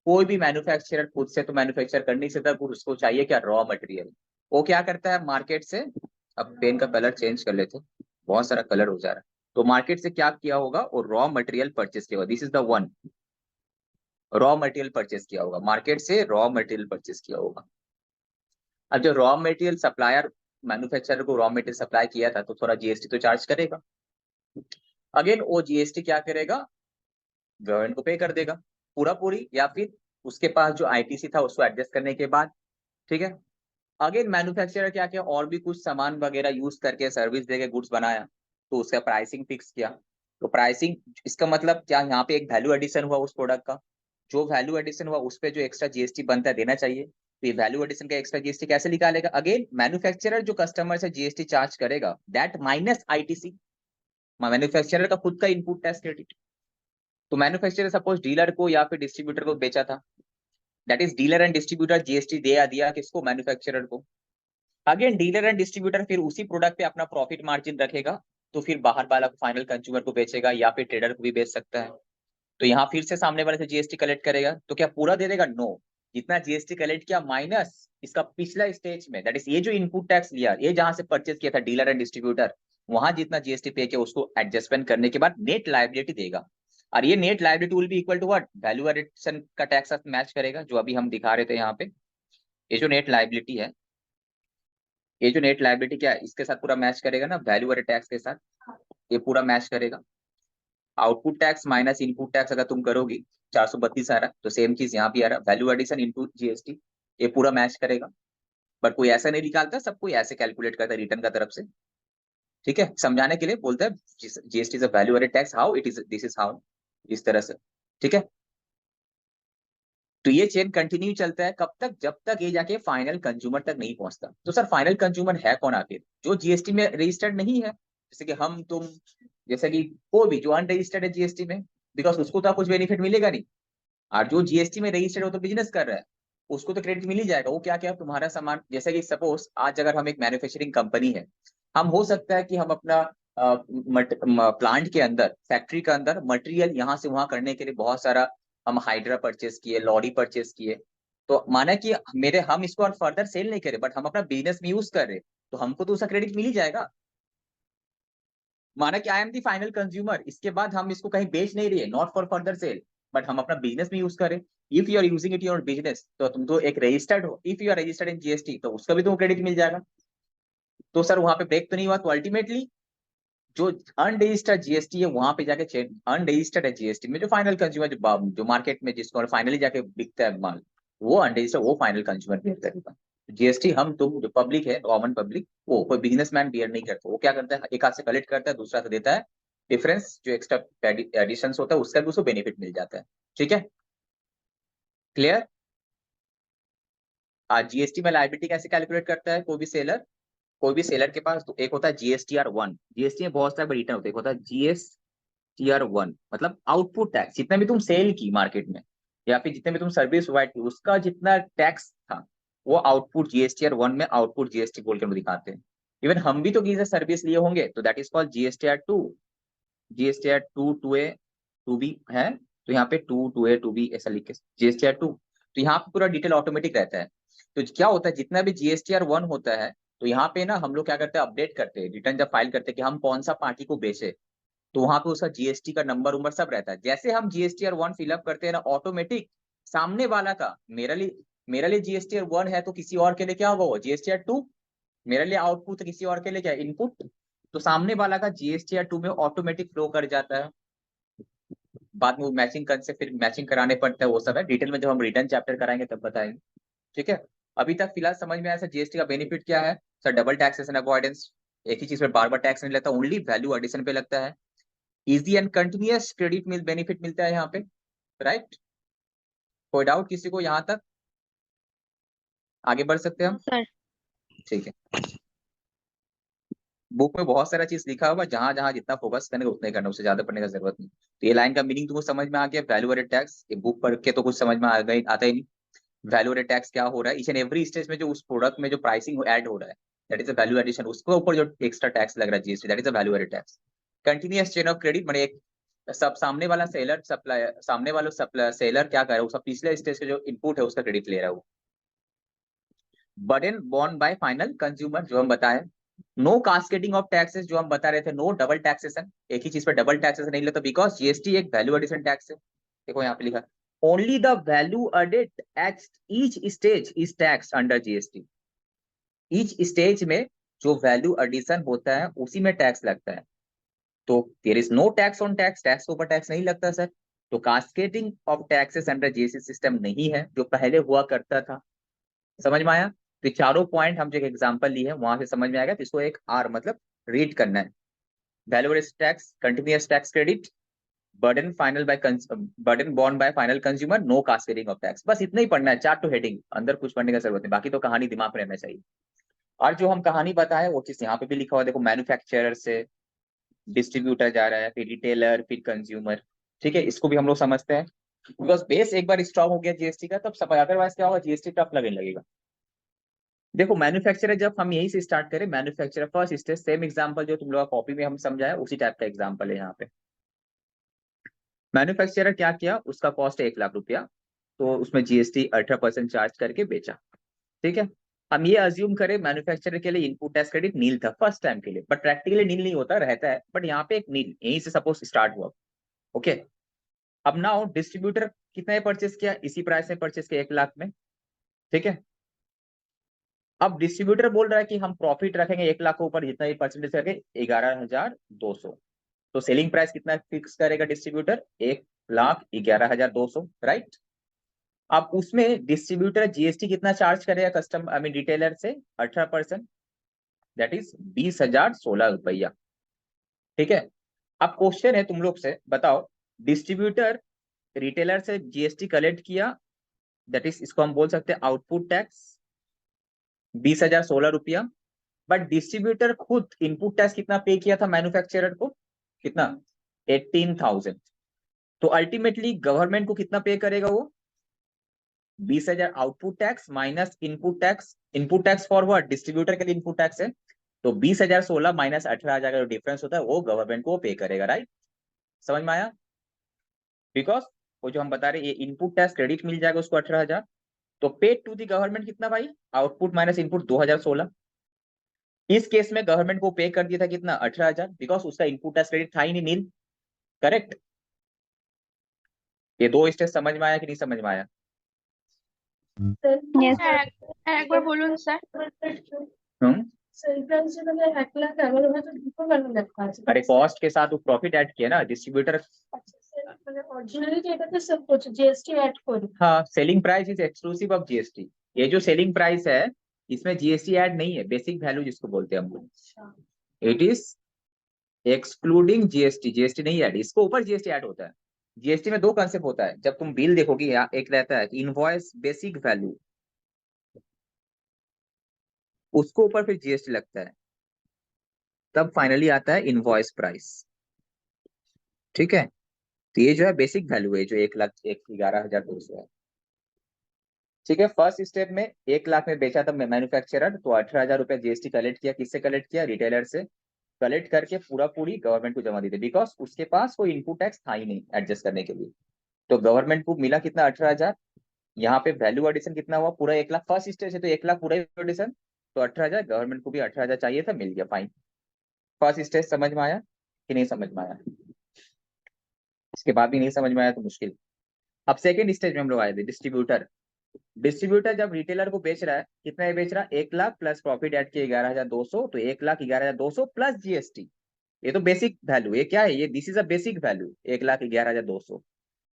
कोई भी मैन्युफैक्चरर खुद से तो मैन्युफैक्चर कर नहीं सकता, उसको चाहिए क्या, रॉ मटेरियल। वो क्या करता है मार्केट से, अब पेन का कलर चेंज कर लेते, बहुत सारा कलर हो जा रहा है। तो मार्केट से क्या किया होगा, और रॉ मटेरियल परचेस किया होगा, this is the one, raw material purchase किया होगा, मार्केट से रॉ मटेरियल परचेस किया होगा। अब जो रॉ मटेरियल सप्लायर मैन्युफैक्चरर को रॉ मटेरियल सप्लाई किया था तो थोड़ा जीएसटी तो चार्ज करेगा। अगेन वो जीएसटी क्या करेगा, गवर्नमेंट को पे कर देगा पूरा पूरी, या फिर उसके पास जो आईटीसी था उसको एडजस्ट करने के बाद। ठीक है, अगेन मैन्युफैक्चरर क्या किया, और भी कुछ सामान वगैरह यूज करके सर्विस देके गुड्स बनाया, तो उसका प्राइसिंग फिक्स किया। तो प्राइसिंग, इसका मतलब क्या, यहाँ पे एक वैल्यू एडिशन हुआ उस प्रोडक्ट का, जो वैल्यू एडिशन हुआ उस पे जो एक्स्ट्रा जीएसटी बनता है देना चाहिए। तो ये वैल्यू एडिशन का एक्स्ट्रा जीएसटी कैसे निकालेगा, अगेन मैन्युफैक्चरर जो कस्टमर से जीएसटी चार्ज करेगा दैट माइनस आईटीसी, मैन्युफैक्चरर का खुद का इनपुट टैक्स क्रेडिट। तो मैन्युफैक्चरर सपोज डीलर को या फिर डिस्ट्रीब्यूटर को बेचा था, that is dealer and distributor GST दे दिया किसको, मैन्युफैक्चरर को। अगेन डीलर एंड डिस्ट्रीब्यूटर फिर उसी प्रोडक्ट पे अपना प्रॉफिट मार्जिन रखेगा, तो फिर बाहर वाला फाइनल कंज्यूमर को बेचेगा या फिर ट्रेडर को भी बेच सकता है। तो यहाँ फिर से सामने वाले से जीएसटी कलेक्ट करेगा, तो क्या पूरा दे देगा, नो, जितना जीएसटी कलेक्ट किया माइनस इसका पिछला स्टेज में, दैट इज ये जो इनपुट टैक्स लिया, ये जहां से परचेज किया था डीलर एंड डिस्ट्रीब्यूटर, वहां जितना जीएसटी पे किया उसको एडजस्टमेंट करने के बाद नेट लायबिलिटी देगा। और ये net liability will be equal to what, value addition का टैक्स मैच करेगा, जो अभी हम दिखा रहे थे यहाँ पे। ये जो नेट लायबिलिटी है, ये जो नेट लायबिलिटी क्या है, इसके साथ पूरा मैच करेगा ना, वैल्यू एडेड टैक्स के साथ ये पूरा मैच करेगा। Output tax minus input tax अगर तुम करोगी 432 आ रहा, तो सेम चीज यहाँ भी आ रहा, वैल्यू एडिशन इनटू जीएसटी, ये पूरा मैच करेगा। बट कोई ऐसा नहीं निकालता, सब कोई ऐसे कैलकुलेट करता है रिटर्न का तरफ से। ठीक है, समझाने के लिए बोलता है GST is a value added tax, how it is, this is how, इस तरह से। ठीक है, तो ये चेन कंटिन्यू चलता है कब तक, जब तक ये जाके फाइनल कंज्यूमर तक नहीं पहुंचता। तो सर फाइनल कंज्यूमर है कौन आखिर, जो जीएसटी में रजिस्टर्ड नहीं है, जैसे कि हम तुम, जैसे कि कोई भी जो अनरजिस्टर्ड है जीएसटी में, बिकॉज उसको तो कुछ बेनिफिट मिलेगा नहीं। और जो जीएसटी में रजिस्टर्ड हो तो बिजनेस कर रहा है, उसको तो क्रेडिट मिल ही जाएगा। वो क्या क्या, तुम्हारा सामान, जैसे कि सपोज आज अगर हम एक मैन्युफैक्चरिंग कंपनी है, हम हो सकता है कि हम अपना प्लांट के अंदर, फैक्ट्री के अंदर मटेरियल यहाँ से वहां करने के लिए बहुत सारा हम हाइड्रा परचेस किए, लॉरी परचेस किए, तो माना कि मेरे हम इसको और फर्दर सेल नहीं करे, बट हम अपना बिजनेस में यूज कर रहे, तो हमको तो उसका क्रेडिट मिल ही जाएगा। माना कि I am the final consumer, इसके बाद हम इसको कहीं बेच नहीं रहे, not for further sale, but हम अपना बिजनेस में यूज करें। If you are using it your business, तो तुम तो एक रजिस्टर्ड हो, if you are registered in GST, तो उसका भी तुमको क्रेडिट मिल जाएगा। तो सर वहां पे ब्रेक तो नहीं हुआ, तो अल्टीमेटली जो अनरजिस्टर्ड जीएसटी है वहां पे जाके चेन, अनरजिस्टर्ड है जीएसटी में, जो फाइनल कंज्यूमर, जो मार्केट में जिसको फाइनली जाके बिकता है माल, वो अनरजिस्टर्ड, वो फाइनल कंज्यूमर बियर करेगा। जीएसटी हम तुम जो पब्लिक है, कॉमन पब्लिक, वो कोई बिजनेसमैन बियर नहीं करता, वो क्या करता है, एक हाथ से कलेक्ट करता है, दूसरा से देता है, डिफरेंस जो एक्स्ट्रा एडिशन होता है उसका भी उसको बेनिफिट मिल जाता है। ठीक है, क्लियर। आज जीएसटी में लायबिलिटी कैसे कैलकुलेट करता है कोई भी सेलर के पास, तो एक होता है जीएसटीआर 1, जीएसटी में बहुत सारे रिटर्न होते हैं, एक होता है जीएसटीआर 1, मतलब आउटपुट टैक्स, जितने भी तुम सेल की मार्केट में या फिर जितने भी तुम सर्विस प्रोवाइड की, उसका जितना टैक्स था वो आउटपुट जीएसटीआर 1 में आउटपुट जीएसटी बोल के हम दिखाते हैं। इवन हम भी तो किसी सर्विस लिए होंगे, तो that is called GSTR 2, GSTR 2 2B है, तो यहाँ पे 2 2A 2B ऐसा लिख के जीएसटीआर 2, तो यहाँ पे पूरा डिटेल ऑटोमेटिक रहता है। तो क्या होता है, जितना भी जीएसटीआर 1 होता है, तो यहाँ पे ना हम लोग क्या करते हैं, अपडेट करते हैं, रिटर्न जब फाइल करते हैं कि हम कौन सा पार्टी को बेचे, तो वहां पे उसका जीएसटी का नंबर उम्बर सब रहता है। जैसे हम जीएसटीआर 1 फिलअप करते हैं ना, ऑटोमेटिक सामने वाला का, मेरे लिए जीएसटीआर 1 है तो किसी और के लिए क्या होगा, वो जीएसटीआर 2, मेरे लिए आउटपुट तो किसी और के लिए क्या इनपुट, तो सामने वाला का जीएसटीआर 2 में ऑटोमेटिक फ्लो कर जाता है। बाद में वो मैचिंग कर से फिर मैचिंग कराने पड़ता है, वो सब है डिटेल में जब हम रिटर्न चैप्टर कराएंगे तब बताएंगे। ठीक है, अभी तक फिलहाल समझ में आया सर जीएसटी का बेनिफिट क्या है। सर डबल टैक्सेशन अवॉइडेंस, एक ही चीज पे बार बार टैक्स नहीं लगता, ओनली वैल्यू एडिशन पे लगता है। Easy and continuous credit benefit मिलता है यहाँ पे, राइट। कोई डाउट किसी को यहाँ तक, आगे बढ़ सकते हैं हम। सर ठीक है, बुक में बहुत सारा चीज लिखा हुआ, जहां जहां जितना फोकस करने उतना ही करना, उससे ज्यादा पढ़ने का जरूरत नहीं। तो ये लाइन का मीनिंग तुमको समझ में आ गया, वैल्यू एडेड टैक्स, ये बुक पढ़ के तो कुछ समझ में आता ही नहीं। वैल्यू एडेड टैक्स क्या हो रहा है, ईच एंड एवरी स्टेज में जो उस प्रोडक्ट में जो प्राइसिंग ऐड हो रहा है, that is a value addition, उसके ऊपर जो एक्स्ट्रा टैक्स लग रहा है GST, that is a value added tax. Continuous chain of credit, मैंने एक सब सामने वाला सेलर सप्लायर, सामने वाला सप्लायर सेलर क्या कर रहा है, उसका पिछले स्टेज का जो इनपुट है उसका क्रेडिट ले रहा है वो। Burden borne by final consumer, जो हम बताए, नो कास्केडिंग ऑफ टैक्सेस, जो हम बता रहे थे, नो डबल टैक्सेशन, एक ही चीज पर डबल टैक्सेशन नहीं लेता, बिकॉज जीएसटी एक वैल्यू एडिशन टैक्स है। देखो यहाँ पे लिखा, only the value added at each stage is tax under GST. Each stage में जो वैल्यू एडिशन होता है उसी में टैक्स लगता है। तो there is no tax on tax, tax के ऊपर टैक्स नहीं लगता सर। तो cascading of taxes under GST system नहीं है जो पहले हुआ करता था। समझ में आया? तो चारों पॉइंट हम जो एग्जांपल ली है वहां से समझ में आएगा। तो इसको एक आर मतलब रीड करना है। Value addition tax, continuous tax credit, burden final by burden borne by final consumer, no cascading of tax. बस इतना ही पढ़ना है, चार्ट टू हेडिंग, अंदर कुछ पढ़ने का जरूरत नहीं, बाकी तो कहानी दिमाग में रहना चाहिए। और जो हम कहानी बताए वो चीज यहाँ पे भी लिखा हुआ है, देखो मैन्युफैक्चरर से डिस्ट्रीब्यूटर जा रहा है, फिर रिटेलर, फिर कंज्यूमर। ठीक है, इसको भी हम लोग समझते हैं, बिकॉज बेस एक बार स्ट्रॉन्ग हो गया जीएसटी का तब सब, अदरवाइज क्या होगा, जीएसटी टफ लगने लगेगा। देखो मैन्युफैक्चरर जब हम यही से स्टार्ट करें, manufacturer first stage, same example जो तुम लोग कॉपी में हम समझाया उसी टाइप का एग्जांपल है यहाँ पे। मैन्युफैक्चरर क्या किया, उसका कॉस्ट है 1,00,000 रुपया, तो उसमें जीएसटी 18% चार्ज करके बेचा। ठीक है, हम ये अज्यूम करें मैन्युफैक्चरर के लिए इनपुट टैक्स क्रेडिट नील था फर्स्ट टाइम के लिए, बट प्रैक्टिकली नील नहीं होता, रहता है, बट यहाँ पे एक नील यहीं से सपोज स्टार्ट हुआ। ओके, अब नाउ डिस्ट्रीब्यूटर कितना परचेस किया, इसी प्राइस में परचेस किया 1,00,000 में। ठीक है, अब डिस्ट्रीब्यूटर बोल रहा है कि हम प्रॉफिट रखेंगे 1,00,000 के ऊपर जितना भी परसेंटेज करके 11,200। तो सेलिंग प्राइस कितना फिक्स करेगा डिस्ट्रीब्यूटर, 1,11,200, राइट। अब उसमें डिस्ट्रीब्यूटर जीएसटी कितना चार्ज करेगा कस्टम आई मीन रिटेलर से, 18%, दैट इज 20,016 रुपया। ठीक है, अब क्वेश्चन है तुम लोग से, बताओ डिस्ट्रीब्यूटर रिटेलर से जीएसटी कलेक्ट किया, दैट इज इसको हम बोल सकते हैं आउटपुट टैक्स, 20,016 रुपया। बट डिस्ट्रीब्यूटर खुद इनपुट टैक्स कितना पे किया था मैन्युफैक्चरर को, कितना, 18,000। तो अल्टीमेटली गवर्नमेंट को कितना पे करेगा वो, 20,000 output tax minus input tax. Input tax for what, distributor के लिए इनपुट टैक्स है। तो 20,016 माइनस 18,000 का जो डिफरेंस होता है वो गवर्नमेंट को पे करेगा, राइट। समझ में आया? बिकॉज वो जो हम बता रहे ये इनपुट टैक्स क्रेडिट मिल जाएगा उसको 18,000। तो पेड टू दी गवर्नमेंट कितना भाई, आउटपुट माइनस इनपुट 2,016। इस केस में गवर्नमेंट को पे कर दिया था कितना, 18,000, बिकॉज उसका इनपुट टैक्स क्रेडिट था ही नहीं, नील। करेक्ट। ये दो स्टेज समझ में आया कि नहीं समझ में आया? Yes, sir. একবার বলুন স্যার। अरे कॉस्ट के साथ वो प्रॉफिट ऐड किया ना डिस्ट्रीब्यूटर। हाँ, selling price is exclusive of GST. ये जो सेलिंग प्राइस है इसमें जीएसटी ऐड नहीं है, बेसिक वैल्यू जिसको बोलते हैं हम लोग, it is excluding GST. GST नहीं ऐड, इसको ऊपर जीएसटी ऐड होता है। जीएसटी में दो कंसेप्ट होता है, जब तुम बिल देखोगे यहाँ एक रहता है इनवॉइस बेसिक वैल्यू, उसको ऊपर फिर जीएसटी लगता है, तब फाइनली आता है इनवॉइस प्राइस। ठीक है, तो ये जो है बेसिक वैल्यू है जो 1,11,200 है। ठीक है, फर्स्ट स्टेप में 1,00,000 में बेचा था मैन्युफैक्चरर, तो 18,000 रुपया जीएसटी कलेक्ट किया, किससे कलेक्ट किया, रिटेलर से। कलेक्ट करके पूरा पूरी गवर्नमेंट को जमा दी थी, बिकॉज उसके पास कोई इनपुट टैक्स था ही नहीं एडजस्ट करने के लिए। तो गवर्नमेंट को मिला कितना, 18,000। यहाँ पे वैल्यू एडिशन कितना हुआ, पूरा 1,00,000 फर्स्ट स्टेज है तो 1,00,000 पूरा एडिशन, तो 18,000 गवर्नमेंट को भी 18,000 चाहिए था, मिल गया, फाइन। फर्स्ट स्टेज समझ में आया कि नहीं समझ में आया? इसके बाद भी नहीं समझ में आया तो मुश्किल। अब सेकेंड स्टेज में हम लोग आए थे, डिस्ट्रीब्यूटर। डिस्ट्रीब्यूटर जब रिटेलर को बेच रहा है, कितना बेच रहा है, 1,00,000 प्लस प्रॉफिट ऐड किया 11,200, तो 1,11,200 प्लस जीएसटी। ये तो बेसिक वैल्यू, ये क्या है, ये this is a basic value 1,11,200।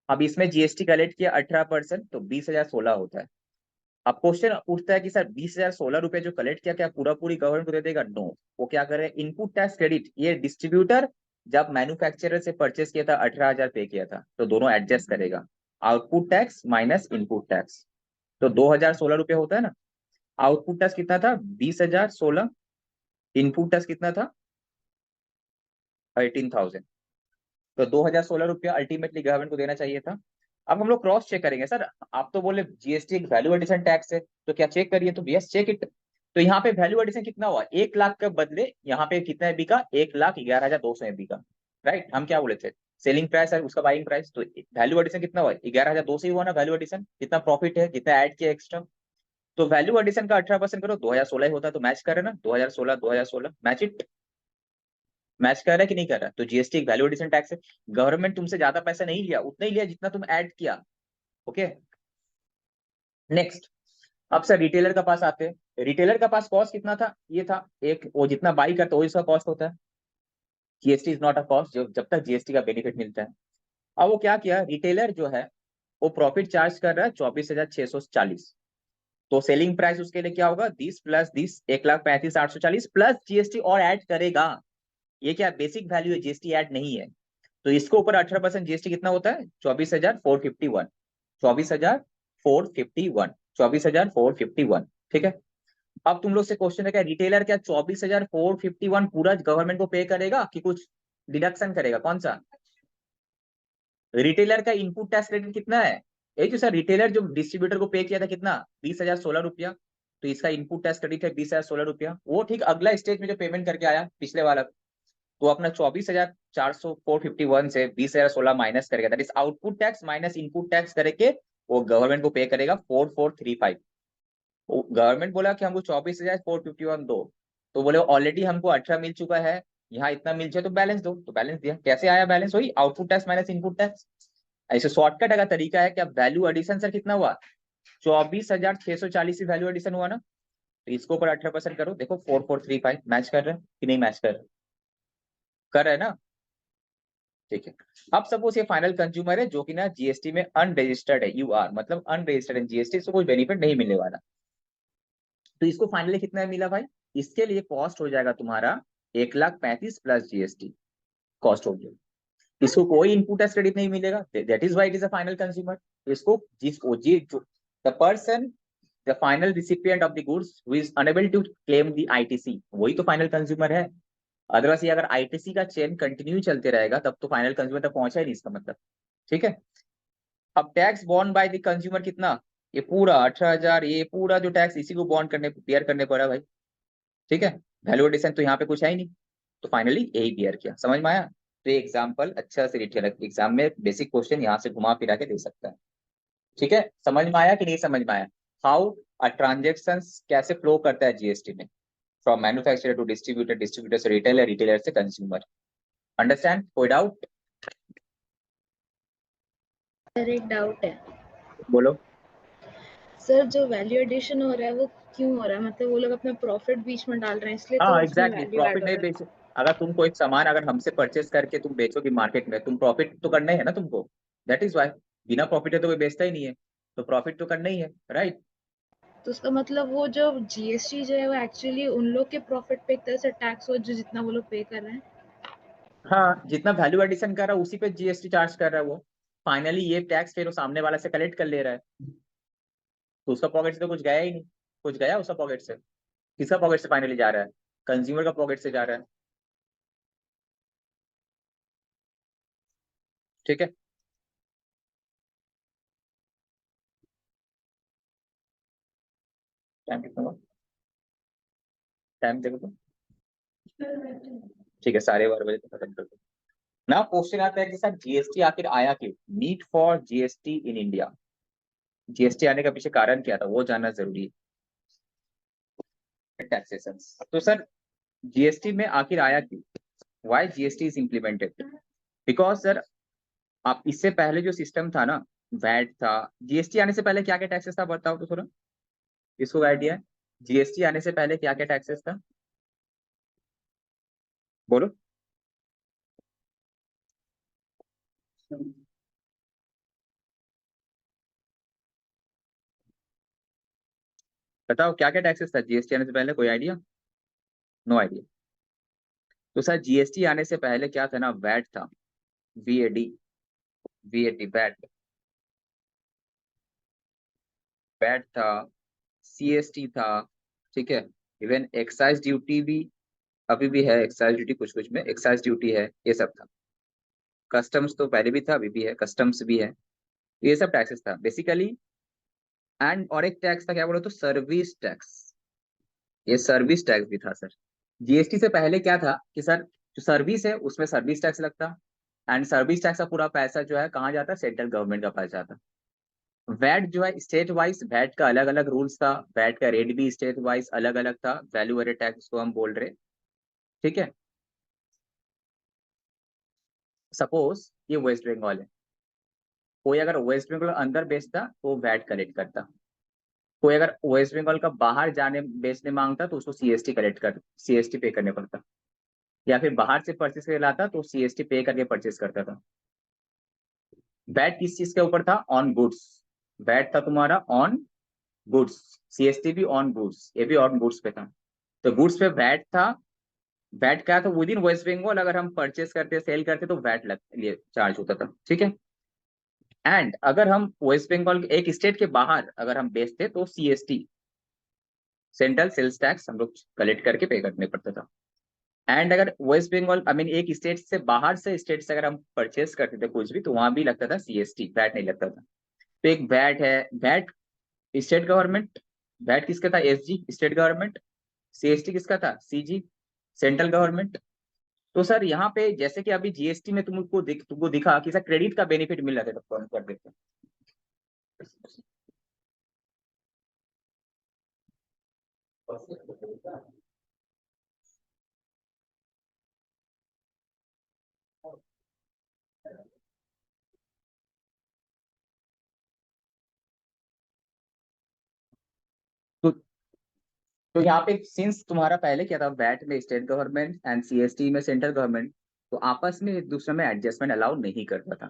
अब इसमें जीएसटी कलेक्ट किया 18%, तो 20,016 होता है। अब क्वेश्चन उठता है कि सर 20,016 रुपए जो कलेक्ट किया क्या पूरा पूरी गवर्नमेंट को दे देगा? नो, वो क्या करे, इनपुट टैक्स क्रेडिट। ये डिस्ट्रीब्यूटर जब मैन्युफैक्चरर से परचेस किया था 18,000 पे किया था, तो दोनों एडजस्ट करेगा, output tax minus input tax. तो 2,016 रुपये होता है ना। आउटपुट टैक्स कितना था, 20,016। इनपुट टैक्स कितना था, 18,000। तो 2,016 रुपया अल्टीमेटली गवर्नमेंट को देना चाहिए था। अब हम लोग क्रॉस चेक करेंगे, सर आप तो बोले जीएसटी एक वैल्यू एडिशन टैक्स है, तो क्या चेक करिए, तो यस चेक इट। तो यहाँ पे वैल्यू एडिशन कितना हुआ, 1,00,000 के बदले यहाँ पे कितना बिका, 1,11,200 में बिका, राइट। हम क्या बोले थे, सेलिंग प्राइस है उसका बाइंग प्राइस, तो वैल्यू एडिशन कितना हुआ, 11,200 ही हुआ ना वैल्यू एडिशन। कितना प्रॉफिट है, कितना ऐड किया एक्स्ट्रा, तो वैल्यू एडिशन का 18% करो, 2,016 ही होता है, तो मैच कर रहे ना, 2,016 2,016 मैच इट। मैच कर रहा है कि नहीं कर रहा? तो जीएसटी एक वैल्यू एडिशन टैक्स है, गवर्नमेंट तुमसे ज्यादा पैसा नहीं लिया, उतना ही लिया जितना तुम ऐड किया। Okay, next. अब सर रिटेलर के पास आते हैं। रिटेलर का पास कॉस्ट कितना था, ये था एक, वो जितना बाई करता है वही उसका कॉस्ट होता है। GST is not a cost, जब तक जीएसटी का बेनिफिट मिलता है। अब वो क्या किया, रिटेलर जो है वो प्रॉफिट चार्ज कर रहा है 24,640। तो सेलिंग प्राइस उसके लिए क्या होगा, 10 प्लस 10, 1,35,840 प्लस जीएसटी और ऐड करेगा। ये क्या बेसिक वैल्यू है, जीएसटी ऐड नहीं है। तो इसको ऊपर 18% जीएसटी कितना होता है, 24,451, 24,451, 24,451। ठीक है। अब तुम लोग से क्वेश्चन है, क्या रिटेलर क्या 24,451 पूरा गवर्नमेंट को पे करेगा कि कुछ डिडक्शन करेगा, कौन सा? रिटेलर का इनपुट टैक्स क्रेडिट कितना है, ये जो सर रिटेलर जो डिस्ट्रीब्यूटर को पे किया था कितना, 20,016 रुपया। तो इसका इनपुट टैक्स क्रेडिट है 20,016 रुपया। वो ठीक अगला स्टेज में जो पेमेंट करके आया पिछले वाला, तो अपना 24,451 से 20,016 माइनस करेगा, that is output tax minus input tax करके वो गवर्नमेंट को पे करेगा 4,435। गवर्नमेंट बोला कि हमको 24,451 दो, तो बोले ऑलरेडी हमको 18 मिल चुका है, यहाँ इतना मिल जाए तो बैलेंस दो, तो बैलेंस दिया। कैसे आया बैलेंस, वही output tax minus input tax. ऐसे शॉर्टकट अगर तरीका है, क्या वैल्यू एडिशन सर कितना हुआ, 24,640 वैल्यू एडिशन हुआ ना। तो इसको ऊपर 18% करो, देखो 4,435 मैच कर रहे हैं कि नहीं मैच कर रहे, कर रहे हैं ना। ठीक है। अब सपोज ये फाइनल कंज्यूमर है जो कि ना जीएसटी में अनरजिस्टर्ड है, यूआर मतलब अनरजिस्टर्ड है जीएसटी, से कोई बेनिफिट नहीं मिलने वाला। तो इसको फाइनली कितना मिला भाई, इसके लिए कॉस्ट हो जाएगा तुम्हारा 1,35,000 प्लस जीएसटी कॉस्ट हो गया। इसको कोई इनपुट टैक्स क्रेडिट नहीं मिलेगा, that is why it is a final consumer. इसको जिसको जी the person the final recipient of the goods who is unable to claim the ITC, वही तो फाइनल कंज्यूमर है। अदरवाइज ये अगर आईटीसी का चेन कंटिन्यू चलते रहेगा तब तो फाइनल कंज्यूमर तक पहुंचा ही नहीं इसका मतलब। ठीक है। अब tax bond by the consumer कितना, ये पूरा 18,000, ये पूरा जो टैक्स इसी को बॉन्ड करने बियर करने पड़ा भाई। ठीक है। वैल्यू एडिशन तो यहाँ पे कुछ है ही नहीं, तो फाइनली यही बियर किया। समझ में आया। तो ये एग्जाम्पल अच्छा से रिटेल एग्जाम में बेसिक क्वेश्चन यहाँ से घुमा फिरा के दे सकता है। ठीक है। समझ में आया कि नहीं समझ में आया, हाउ अ ट्रांजेक्शन कैसे फ्लो करता है जीएसटी में, from manufacturer to distributor, distributor से रिटेलर, रिटेलर से कंज्यूमर। अंडरस्टैंड, कोई डाउट? सर एक डाउट है बोलो। सर, जो वैल्यू एडिशन हो रहा है वो क्यों हो रहा है, मतलब वो लोग अपना प्रॉफिट बीच में डाल रहे हैं इसलिए तो हाँ उसमें एग्जैक्टली, वैल्यू ऐड प्रॉफिट हो नहीं रहा बेच, अगर तुम कोई सामान अगर हमसे परचेस करके तुम बेचोगे मार्केट में, तुम प्रॉफिट तो करना ही है ना तुमको, दैट इज वाई। बिना प्रॉफिट है तो कोई बेचता ही नहीं है, तो प्रॉफिट तो करना ही है, राइट। है। तो उसका मतलब वो जो जीएसटी जो है वो एक्चुअली उन लोग के प्रॉफिट पे एक तरह से टैक्स हो जो जितना वो लोग पे कर रहे हैं। हाँ जितना वैल्यू एडिशन कर रहा है उसी पे जीएसटी चार्ज कर रहा है वो। फाइनली ये टैक्स फिर वो सामने वाला से कलेक्ट कर ले रहा है, तो उसका पॉकेट से तो कुछ गया ही नहीं। कुछ गया उसका पॉकेट से, किसका पॉकेट से फाइनली जा रहा है, कंज्यूमर का पॉकेट से जा रहा है। ठीक है। टाइम कितना हुआ, टाइम देखो तो। ठीक है, 12:30 तक खत्म कर दो ना। क्वेश्चन आता है कि सर जीएसटी आखिर आया क्यों, need for GST in India. GST आने का पीछे कारण क्या था वो जानना जरूरी है। टैक्सेशन, तो सर जीएसटी में आखिर आया क्यों, why GST is implemented. Because sir आप इससे पहले जो सिस्टम था ना, वैट था, जीएसटी आने से पहले क्या क्या टैक्सेस था बताओ तो थोड़ा, इसको आइडिया है। जीएसटी आने से पहले क्या क्या टैक्सेस था, बोलो। बताओ क्या क्या टैक्सेस था जीएसटी आने से पहले, कोई आइडिया? No idea. तो सर जीएसटी आने से पहले क्या था ना, वैट था, वीएडी, वीएटी वैट, वैट था, सीएसटी था। ठीक है। इवन एक्साइज ड्यूटी भी अभी भी है, एक्साइज ड्यूटी कुछ कुछ में एक्साइज ड्यूटी है, ये सब था। कस्टम्स तो पहले भी था, अभी भी है, कस्टम्स भी है। ये सब टैक्सेस था बेसिकली। एंड और एक टैक्स था, क्या बोलो तो, सर्विस टैक्स। ये सर्विस टैक्स भी था सर। जीएसटी से पहले क्या था कि सर जो सर्विस है उसमें सर्विस टैक्स लगता, एंड सर्विस टैक्स का पूरा पैसा जो है कहाँ जाता, सेंट्रल गवर्नमेंट का पास जाता। वैट जो है स्टेट वाइज, वैट का अलग अलग रूल्स था, वैट का रेट भी स्टेट वाइज अलग अलग था, वैल्यू एडेड टैक्स को हम बोल रहे। ठीक है। सपोज ये वेस्ट बंगाल है, कोई अगर वेस्ट बंगाल अंदर बेचता तो वैट कलेक्ट करता, कोई अगर वेस्ट बंगाल का बाहर जाने बेचने मांगता तो उसको सीएसटी पे करने पड़ता, या फिर बाहर से परचेस करके लाता तो सीएसटी पे करके परचेस करता था। वैट किस चीज के ऊपर था? On goods. वैट था तुम्हारा ऑन गुड्स, सीएसटी भी ऑन गुड्स, ये भी ऑन गुड्स पे था। तो गुड्स पे वैट था। वैट क्या था? विद इन वेस्ट बंगाल अगर हम परचेस करते सेल करते तो वैट लिए चार्ज होता था, ठीक है। एंड अगर हम वेस्ट बंगाल एक स्टेट के बाहर अगर हम बेचते तो सीएसटी, सेंट्रल सेल्स टैक्स, हम लोग कलेक्ट करके पे करने पड़ता था। एंड अगर वेस्ट बंगाल आई मीन एक स्टेट से बाहर से स्टेट से अगर हम परचेस करते थे कुछ भी तो वहां भी लगता था सीएसटी, वैट नहीं लगता था। तो एक वैट है, वैट स्टेट गवर्नमेंट, वैट किसका था? एसजी स्टेट गवर्नमेंट, सीएसटी किसका था? CG central government. तो सर यहाँ पे जैसे कि अभी जीएसटी में तुमको दिखा कि सर क्रेडिट का बेनिफिट मिल रहा था, तो कौन कर देते? तो तो यहाँ पे सिंस तुम्हारा पहले क्या था, वैट में स्टेट गवर्नमेंट एंड सीएसटी में सेंट्रल गवर्नमेंट, तो आपस में एक दूसरे में एडजस्टमेंट अलाउ नहीं करता था।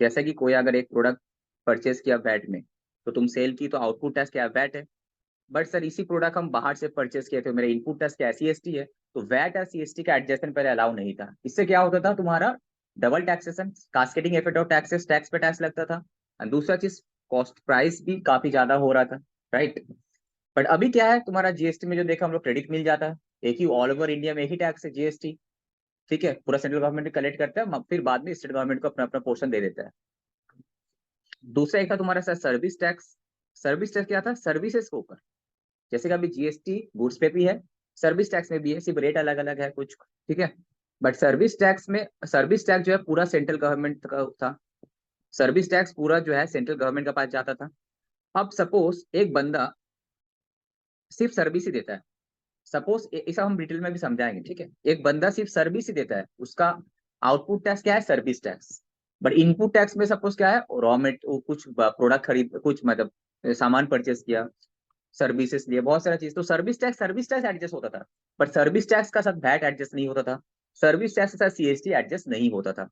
जैसे कि कोई अगर एक प्रोडक्ट परचेस किया वैट में, तो तुम सेल की तो आउटपुट टैक्स क्या? वैट है। बट सर इसी प्रोडक्ट हम बाहर से परचेस किए थे, मेरे इनपुट टैक्स क्या है? सीएसटी है। तो वैट और सीएसटी का एडजस्टमेंट पहले अलाउ नहीं था। इससे क्या होता था? तुम्हारा double taxation, cascading effect of taxes, tax पे टैक्स लगता था। और दूसरा चीज, कॉस्ट प्राइस भी काफी ज्यादा हो रहा था, राइट। बट अभी क्या है, तुम्हारा जीएसटी में जो देखा हम लोग, क्रेडिट मिल जाता है। एक ही ऑल ओवर इंडिया में एक ही टैक्स है, जीएसटी, ठीक है। पूरा सेंट्रल गवर्नमेंट कलेक्ट करता है, फिर बाद में स्टेट गवर्नमेंट को अपना अपना पोर्शन दे देता है। दूसरा एक था तुम्हारा sir service tax. Service tax क्या था? सर्विसेज के ऊपर। जैसे कि अभी जीएसटी गुड्स पे भी है, सर्विस टैक्स में भी है, सिर्फ रेट अलग अलग है कुछ, ठीक है। बट सर्विस टैक्स जो है पूरा सेंट्रल गवर्नमेंट का था। सर्विस टैक्स पूरा जो है सेंट्रल गवर्नमेंट का पास जाता था। अब सपोज एक बंदा सिर्फ सर्विस ही देता है, सपोज इसे हम डिटेल में भी समझाएंगे, ठीक है। एक बंदा सिर्फ सर्विस ही देता है, उसका आउटपुट टैक्स क्या है? Service tax. But input tax में सपोज क्या है? रॉ मेट कुछ प्रोडक्ट खरीद, कुछ मतलब सामान परचेस किया, सर्विसेज लिए, बहुत सारा चीज, तो सर्विस टैक्स एडजस्ट होता था। बट सर्विस टैक्स का साथ वैट एडजस्ट नहीं होता था, सर्विस टैक्स के साथ सीएसटी एडजस्ट नहीं होता था।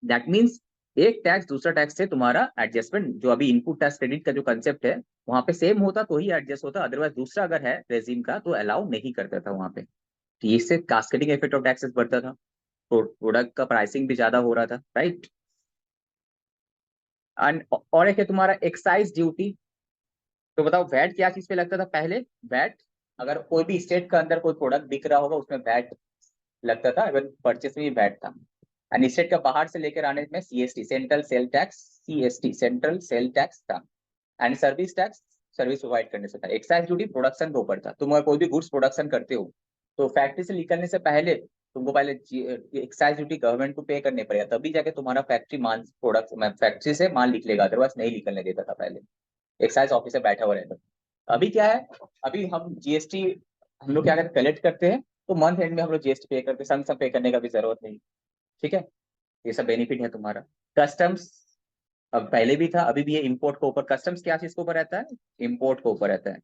दैट मीन्स एक टैक्स दूसरा टैक्स से तुम्हारा एडजस्टमेंट, जो अभी इनपुट टैक्स क्रेडिट का जो कंसेप्ट है वहां पे सेम होता तो ही एडजस्ट होता, अदरवाइज दूसरा अगर है रेजिम का तो अलाउ नहीं करता था वहां पे। तो इससे कास्केडिंग इफेक्ट ऑफ टैक्सेस बढ़ता था, तो प्रोडक्ट का प्राइसिंग भी ज्यादा हो रहा था, राइट। एंड और एक है तुम्हारा एक्साइज ड्यूटी। तो बताओ वैट क्या चीज पे लगता था पहले? वैट, अगर कोई भी स्टेट का अंदर कोई प्रोडक्ट बिक रहा होगा उसमें वैट लगता था, इवन परचेस में भी वैट था। एंड स्टेट का बाहर से लेकर आने में CST, central sale tax, CST central sale tax था। And service tax service provide करने से था। एक्साइज ड्यूटी प्रोडक्शन के ऊपर था। तुम अगर कोई भी गुड्स प्रोडक्शन करते हो तो फैक्ट्री से निकलने से पहले तुमको पहले एक्साइज ड्यूटी गवर्नमेंट को पे करने पड़ेगा, तभी जाके तुम्हारा फैक्ट्री माल प्रोडक्ट फैक्ट्री से माल निकलेगा, अदरवाइज नहीं निकलने देता था पहले। एक्साइज ऑफिसर बैठा हुआ रहता था। अभी क्या है, अभी हम जीएसटी हम लोग क्या करते, कलेक्ट करते हैं तो मंथ एंड में हम लोग जीएसटी पे करते, संग संग पे करने का भी जरूरत नहीं, ठीक है। ये सब बेनिफिट है तुम्हारा। कस्टम्स अब पहले भी था, अभी भी है, इम्पोर्ट के ऊपर कस्टम्स क्या चीज के ऊपर रहता है? इम्पोर्ट के ऊपर रहता है।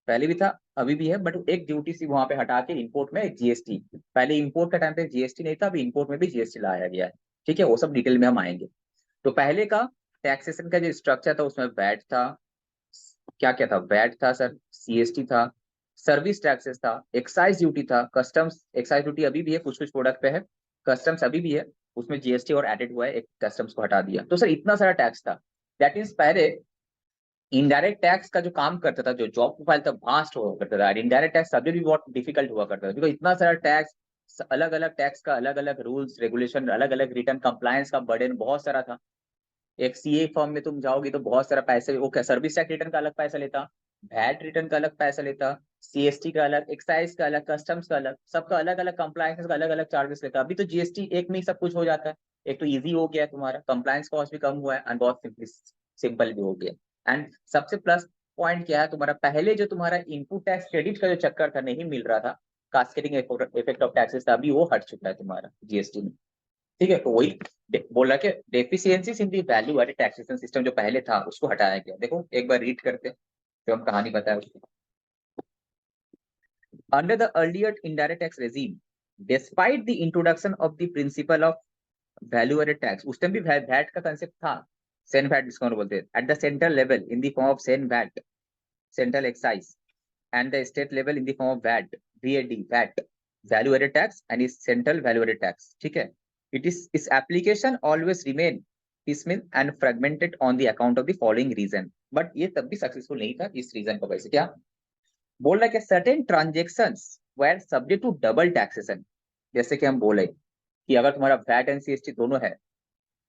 पहले भी था, अभी भी है, बट एक ड्यूटी सी वहां पे हटा के इम्पोर्ट में जीएसटी। पहले इम्पोर्ट का टाइम पे जीएसटी नहीं था, अभी इम्पोर्ट में भी जीएसटी लाया गया है, ठीक है। वो सब डिटेल में हम आएंगे। तो पहले का टैक्सेशन का जो स्ट्रक्चर था उसमें वैट था, क्या क्या था? वैट था सर, सीएसटी था, सर्विस टैक्सेस था, एक्साइज ड्यूटी था, कस्टम्स, एक्साइज ड्यूटी अभी भी है कुछ कुछ प्रोडक्ट पे है, कस्टम्स अभी भी है, उसमें जीएसटी और एडेड हुआ है, एक कस्टम्स को हटा दिया। तो सर इतना सारा टैक्स था। दैट मीन्स पहले इनडायरेक्ट टैक्स का जो काम करता था, जो जॉब प्रोफाइल था वास्ट हुआ करता था, इनडायरेक्ट टैक्स सब्जेक्ट भी बहुत डिफिकल्ट हुआ करता था, बिकॉज इतना सारा टैक्स, अलग अलग टैक्स का अलग अलग रूल्स रेगुलेशन, अलग अलग रिटर्न कंप्लायंस का बर्डन बहुत सारा था। एक सीए फर्म में तुम जाओगी तो बहुत सारा पैसे, वो क्या सर्विस टैक्स रिटर्न का अलग पैसा लेता, वैट रिटर्न का अलग पैसा लेता, सीएसटी का अलग, एक्साइज का अलग, कस्टम्स का अलग, सबका अलग अलग कंप्लायंस का अलग अलग चार्जेस लेता। अभी तो जीएसटी एक में ही सब कुछ हो जाता है। एक तो इजी हो गया है, तुम्हारा कंप्लायंस कॉस्ट भी कम हुआ है, एंड बहुत सिंपल भी हो गया। एंड सबसे प्लस पॉइंट क्या है तुम्हारा, पहले जो तुम्हारा इनपुट टैक्स क्रेडिट का जो चक्कर था, नहीं मिल रहा था, कास्केडिंग इफेक्ट ऑफ टैक्सेस था, अभी वो हट चुका है तुम्हारा जीएसटी में, ठीक है। तो वही बोला कि deficiencies in the value added taxation system जो पहले था उसको हटाया गया। देखो एक बार रीड करते हैं। जो हम कहानी बताए उसको। Under the earlier indirect tax regime, despite the introduction of the principle of value added tax, उस टाइम भी वैट का कंसेप्ट था, सेन वैट जिसको बोलते हैं, at the central level in the form of CENVAT, central excise, and the state level in the form of VAT, VAD, VAT, value added tax, and is central value added tax. ठीक है, its application always remain piecemeal and fragmented on the account of the following reason. But ये तब भी successful नहीं था इस reason को वैसे। क्या बोल रहा है कि certain transactions were subject to double taxation, जैसे कि हम बोले कि अगर तुम्हारा VAT एंड CST दोनों है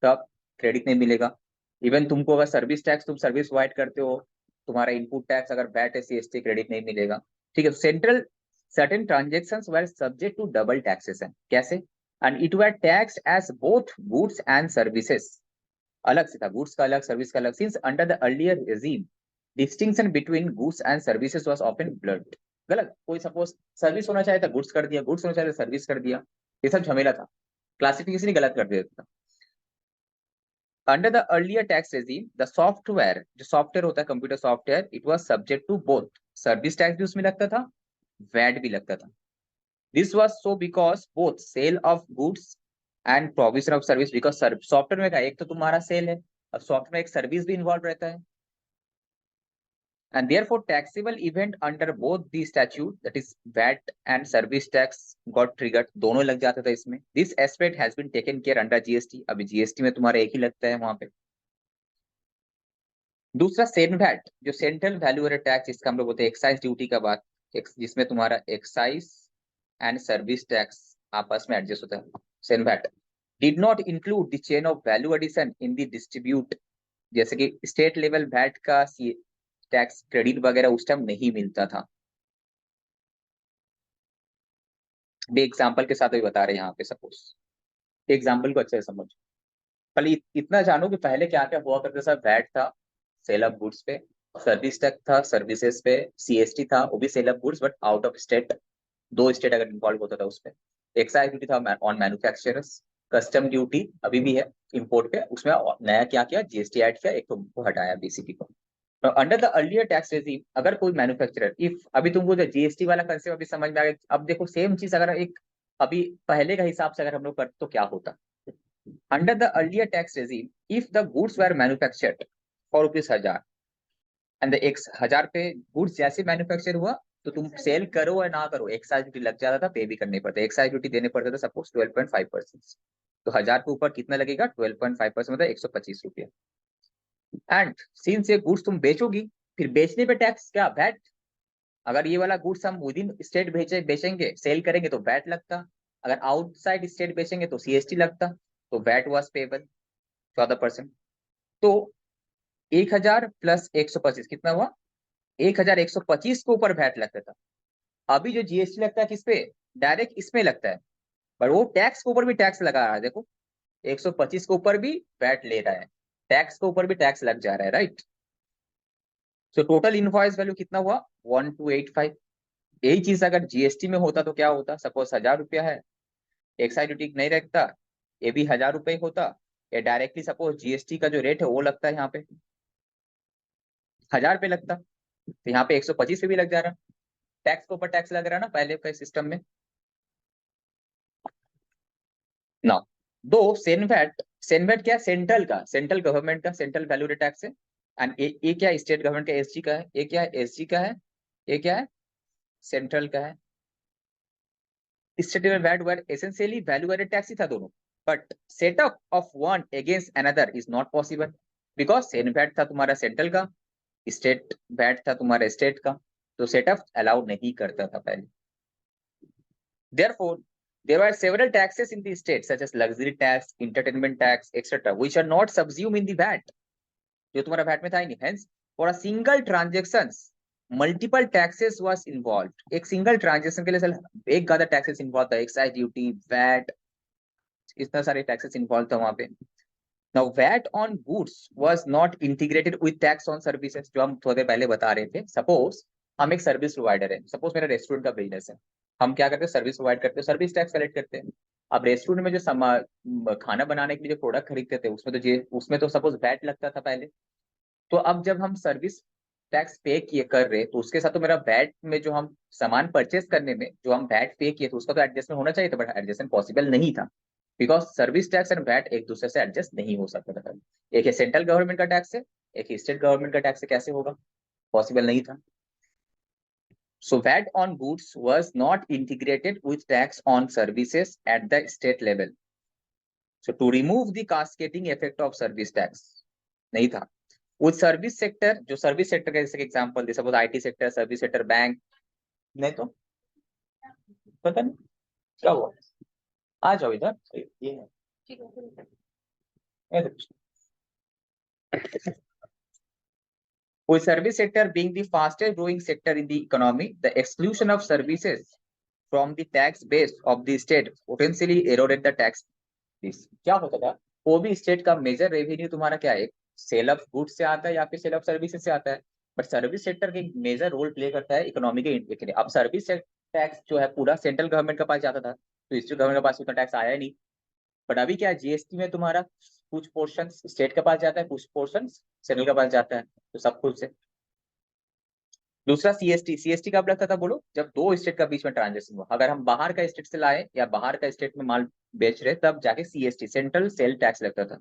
तब क्रेडिट नहीं मिलेगा। इवन तुमको अगर सर्विस टैक्स, तुम सर्विस प्रोवाइड करते हो, तुम्हारा इनपुट टैक्स अगर वैट है, CST क्रेडिट नहीं मिलेगा। ठीक है, central certain transactions were subject to double taxation. कैसे? And it were taxed as both goods and services, अलग से था, गुड्स का अलग, सर्विस का अलग। Since under the earlier regime distinction between goods and services was often blurred. गलत, कोई सपोज सर्विस होना चाहे था गुड्स कर दिया, गुड्स होना चाहे सर्विस कर दिया, ये सब झमेला था, क्लासिफिकेशन ही गलत कर देता था। Under the earlier tax regime, the software, जो सॉफ्टवेयर होता है computer software, it was subject to both service tax भी उसमें लगता था, वैट भी लगता था। This was so because both sale of goods and provision of service, because software में का एक तो तुम्हारा सेल है, अब सॉफ्टवेयर में एक सर्विस भी इन्वॉल्व रहता है, and therefore taxable event under both the statute, that is VAT and service tax got triggered, दोनों लग जाता था इसमें। This aspect has been taken care under GST, अभी GST में तुम्हारा एक ही लगता है वहां पे। दूसरा सेन वैट, जो सेंट्रल वैल्यू एडेड टैक्स, जिसका हम लोग बोलते हैं एक्साइज ड्यूटी का बात, जिसमें तुम्हारा एक्साइज एंड सर्विस टैक्स आपस में एडजस्ट होता है। CENVAT did not include the chain of value addition in the distribute, जैसे कि स्टेट लेवल वैट का टैक्स क्रेडिट वगैरह उस टाइम नहीं मिलता था। भी एग्जाम्पल के साथ भी बता रहे हैं यहाँ पे, सपोज एग्जाम्पल को अच्छे से समझो। पहले इतना जानो कि पहले क्या क्या हुआ करता था। वैट था सेल ऑफ गुड्स पे, सर्विस टैक्स था सर्विसेज पे, CST था वो भी sale of goods but out of state, दो स्टेट अगर इन्वॉल्व होता था उसपे। एक्साइज ड्यूटी था ऑन मैन्युफैक्चरर्स, कस्टम ड्यूटी अभी भी है इंपोर्ट पे, उसमें नया क्या किया, GST ऐड किया, एक तो वो हटाया BCP को। Under the earlier tax regime, अगर कोई मैन्युफैक्चरर, इफ अभी तुमको जो GST वाला कंसेप्ट अभी समझ में आ गया, अब देखो सेम चीज अगर एक अभी पहले का हिसाब से अगर हम लोग करते तो क्या होता। Under the earlier tax regime, if the goods were manufactured for ₹1000 and एक 1000 पे गुड्स जैसे मैन्युफैक्चर हुआ तो तुम सेल करो या ना करो एक्साइज ड्यूटी लग जाता था, पे भी करने पड़ता, एक्साइज ड्यूटी देने पड़ता था सपोज 12.5%। तो 1000 के ऊपर कितना लगेगा, 12.5%, मतलब 125 रुपया। एंड सिंस ये गुड्स तुम बेचोगी, फिर बेचने पे टैक्स क्या, वैट। अगर ये वाला गुड्स हम विद इन स्टेट बेचेंगे, सेल करेंगे तो वैट लगता, अगर आउटसाइड स्टेट बेचेंगे तो CST लगता, तो वैट वॉज पेबल 14%। तो 1000 प्लस 125 कितना हुआ, 1125 के ऊपर वैट लगता था। अभी जो GST लगता है किस पे, डायरेक्ट इसमें लगता है, पर वो टैक्स के ऊपर भी टैक्स लगा रहा है। देखो 125 के ऊपर भी वैट ले रहा है, टैक्स के ऊपर भी टैक्स लग जा रहा है, right. So total invoice value कितना हुआ, 1285। यही चीज अगर GST में होता तो क्या होता, सपोज 1000 रुपया है, एक्साइज ड्यूटी नहीं रखता, ये भी 1000 रुपये होता, या डायरेक्टली सपोज GST का जो रेट है वो लगता है यहाँ पे 1000 पे लगता, तो यहाँ पे 125 पे भी लग जा रहा, टैक्स के ऊपर टैक्स लग रहा है ना पहले के सिस्टम में ना। दो सेनवेट क्या, सेंट्रल का, सेंट्रल गवर्नमेंट का सेंट्रल वैल्यू टैक्स है, एंड ये क्या स्टेट गवर्नमेंट का SG का है, ये क्या है SG का है, ये क्या है सेंट्रल का है। स्टेट लेवल वैट वर एसेंशियली वैल्यू एडेड टैक्स ही था दोनों, but setup of one against another is not possible, because CENVAT था तुम्हारा सेंट्रल का, स्टेट वैट था तुम्हारा स्टेट का, तो सेटअप अलाउड नहीं करता था पहले। Therefore, there were several taxes in the state, such as luxury tax, entertainment tax, etc., which are not subsumed in the VAT. जो तुम्हारा VAT में था ही नहीं। Hence, for a single transactions, multiple taxes was involved. एक single transaction के लिए sir एक ज़्यादा taxes involved था, excise duty, VAT, इतना सारे taxes involved था वहाँ पे। Now, VAT on goods was not integrated with tax on services, जो हम थोड़े पहले बता रहे थे। Suppose हम एक सर्विस प्रोवाइडर है, सपोज मेरा रेस्टोरेंट का बिजनेस है, हम क्या करते हैं, सर्विस प्रोवाइड करते हैं, सर्विस टैक्स कलेक्ट करते हैं। अब रेस्टोरेंट में जो खाना बनाने के लिए जो प्रोडक्ट खरीदते थे उसमें तो सपोज वैट लगता था पहले। तो अब जब हम सर्विस टैक्स पे किए कर रहे, तो उसके साथ तो मेरा वैट में जो हम सामान परचेस करने में जो हम वैट पे किए, तो उसका तो एडजस्टमेंट होना चाहिए था, बट एडजस्टमेंट पॉसिबल नहीं था, because service tax and VAT एक दूसरे से एडजस्ट नहीं हो सकता था। एक है सेंट्रल गवर्नमेंट का टैक्स है, एक स्टेट गवर्नमेंट का टैक्स है, कैसे होगा, पॉसिबल नहीं था। So VAT on goods was not integrated with tax on services at the state level. So to remove the cascading effect of service tax, नहीं था। With service sector, जो service sector का जैसे example they, suppose IT sector, service sector, bank, नहीं तो पता नहीं क्या हुआ। आ जाओ इधर, ये है, ये देखो। With service sector being the fastest growing sector in the economy, the exclusion of services from the tax base of the state potentially eroded the tax base. क्या होता था, वो भी स्टेट का मेजर रेवेन्यू तुम्हारा क्या है, सेल ऑफ गुड्स से आता है या फिर सेल ऑफ सर्विसेज से आता है, बट सर्विस सेक्टर के मेजर रोल प्ले करता है इकोनॉमी के। अब सर्विस टैक्स जो है पूरा सेंट्रल गवर्नमेंट के पास जाता था, तो स्टेट गवर्नमेंट के पास उतना टैक्स आया ही नहीं। बट अभी क्या है, जीएसटी में तुम्हारा कुछ पोर्शन स्टेट के पास जाता है, कुछ पोर्शन सेंट्रल के पास जाता है, तो सब कुछ से। दूसरा सीएसटी, सीएसटी कब लगता था बोलो, जब दो स्टेट का बीच में ट्रांजेक्शन हुआ, अगर हम बाहर का स्टेट से लाए या बाहर का स्टेट में माल बेच रहे, तब जाके सीएसटी, सेंट्रल सेल टैक्स लगता था।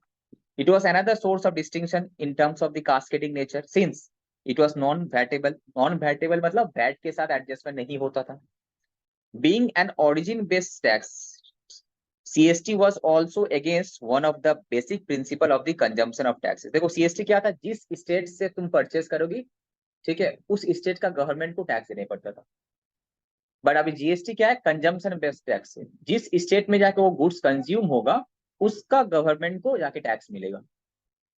It was another source of distinction in terms of the cascading nature, since it was non vatable. Non vatable मतलब वैट के साथ एडजस्टमेंट नहीं होता था। Being an origin based tax, CST was also against one of the basic principle of the consumption of taxes. देखो CST क्या था, जिस स्टेट से तुम परचेस करोगी, ठीक है, उस स्टेट का गवर्नमेंट को टैक्स देना पड़ता था। बट अभी जीएसटी क्या है, कंजम्पशन बेस्ड टैक्स है, जिस स्टेट में जाके वो गुड्स कंज्यूम होगा उसका गवर्नमेंट को जाके टैक्स मिलेगा।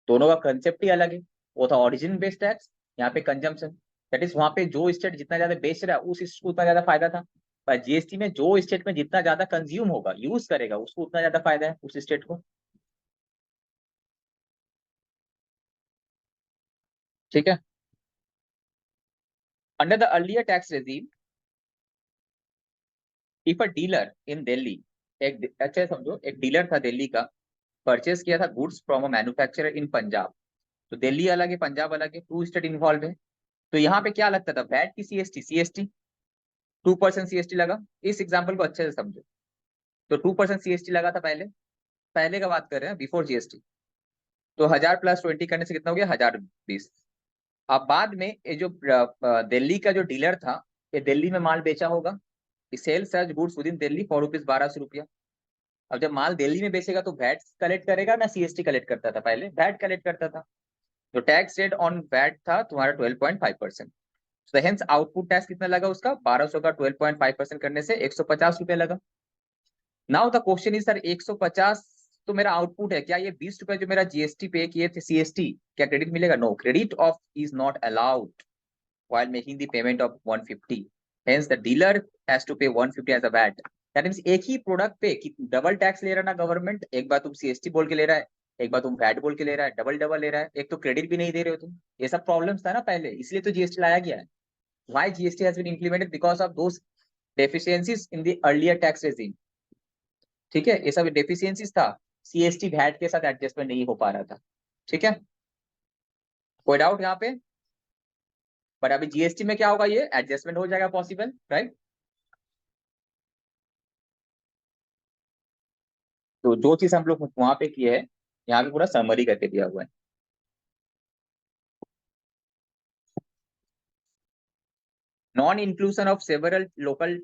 दोनों का कंसेप्ट ही अलग है, वो था ओरिजिन बेस्ड टैक्स, यहाँ पे कंजम्पशन, दैट इज वहां पे जो स्टेट जितना ज्यादा बेच रहा है उस स्टेट को उतना ज्यादा फायदा था। पर जीएसटी में जो स्टेट में जितना ज्यादा कंज्यूम होगा, यूज करेगा, उसको उतना ज्यादा फायदा है उस स्टेट को, ठीक है। Under the earlier tax regime, if a dealer इन दिल्ली, एक अच्छा समझो, एक डीलर था दिल्ली का, परचेस किया था गुड्स फ्रॉम अ मैन्युफैक्चरर इन पंजाब, तो दिल्ली अलग है पंजाब अलग है, टू स्टेट इन्वॉल्व है, तो यहाँ पे क्या लगता था, वैट की सीएसटी, सीएसटी 2% सीएसटी लगा। इस एग्जाम्पल को अच्छे से समझो, तो 2% सीएसटी लगा था पहले, पहले का बात कर रहे हैं, बिफोर जीएसटी, तो 1000 + 20 करने से कितना हो गया, 1020। अब बाद में ये जो दिल्ली का जो डीलर था, ये दिल्ली में माल बेचा होगा, sale such goods within Delhi for rupees 1200 रुपया। अब जब माल दिल्ली में बेचेगा तो वैट कलेक्ट करेगा ना, सीएसटी कलेक्ट करता था, पहले वैट कलेक्ट करता था, तो टैक्स रेट ऑन वैट था तुम्हारा 12.5%। तो हेंस आउटपुट टैक्स कितना लगा उसका, 1200 का 12.5% करने से 150 रुपया लगा। Now the question is sir 150 तो मेरा आउटपुट है, क्या ये 20 रुपए जो मेरा जीएसटी पे किए थे सीएसटी, क्या क्रेडिट मिलेगा, no, credit of is not allowed while making the payment of 150, hence the dealer has to pay 150 as a VAT। that means एक ही प्रोडक्ट पे डबल टैक्स ले रहा ना गवर्नमेंट, एक बार तुम सीएसटी बोल के ले रहा है, एक बार तुम वैट बोल के ले रहा है, डबल डबल ले रहा है, एक तो क्रेडिट भी नहीं दे रहे हो तुम, ये सब प्रॉब्लम्स था ना पहले, इसलिए तो जीएसटी लाया गया है। Why GST has been implemented, because of those deficiencies in the earlier tax regime, ठीक है, ये सब डेफिशिएंसीज था, सीएसटी वैट के साथ एडजस्टमेंट नहीं हो पा रहा था, ठीक है, कोई डाउट यहाँ पे। बट अभी जीएसटी में क्या होगा, ये एडजस्टमेंट हो जाएगा पॉसिबल, राइट। तो जो चीज हम लोग वहां पे किए है, यहाँ पे पूरा समरी करके दिया हुआ है। Non inclusion of several local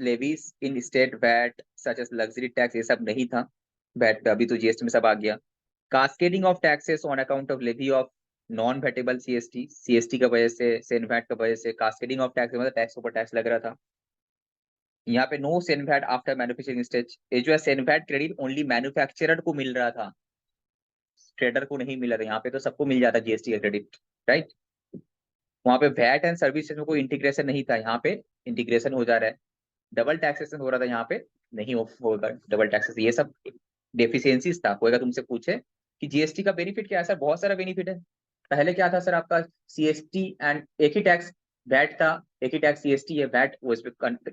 levies in state VAT such as luxury tax, ये सब नहीं था वैट पे, अभी तो जीएसटी में सब आ गया। Cascading of taxes on account of levy of non vatable CST, CST का वजह से, सेन वैट का वजह से कास्केडिंग ऑफ टैक्स, मतलब टैक्स ऊपर टैक्स लग रहा था। यहाँ पे no CENVAT after manufacturing stage, ये जो है CENVAT credit only manufacturer को मिल रहा था, ट्रेडर को नहीं मिला था, यहाँ पे तो सबको मिल जाता जीएसटी का क्रेडिट, राइट। वहां पे वैट एंड सर्विसेज में कोई इंटीग्रेशन नहीं था, यहाँ पे इंटीग्रेशन हो जा रहा है, डबल टैक्सेशन हो रहा था, यहाँ पे नहीं होगा डबल टैक्सेशन, ये सब डेफिशिएंसीज था। कोई अगर तुमसे पूछे कि जीएसटी का बेनिफिट क्या है, सर बहुत सारा बेनिफिट है। पहले क्या था सर, आपका सीएसटी एंड एक ही टैक्स वैट था, एक ही टैक्स सीएसटी है, वैट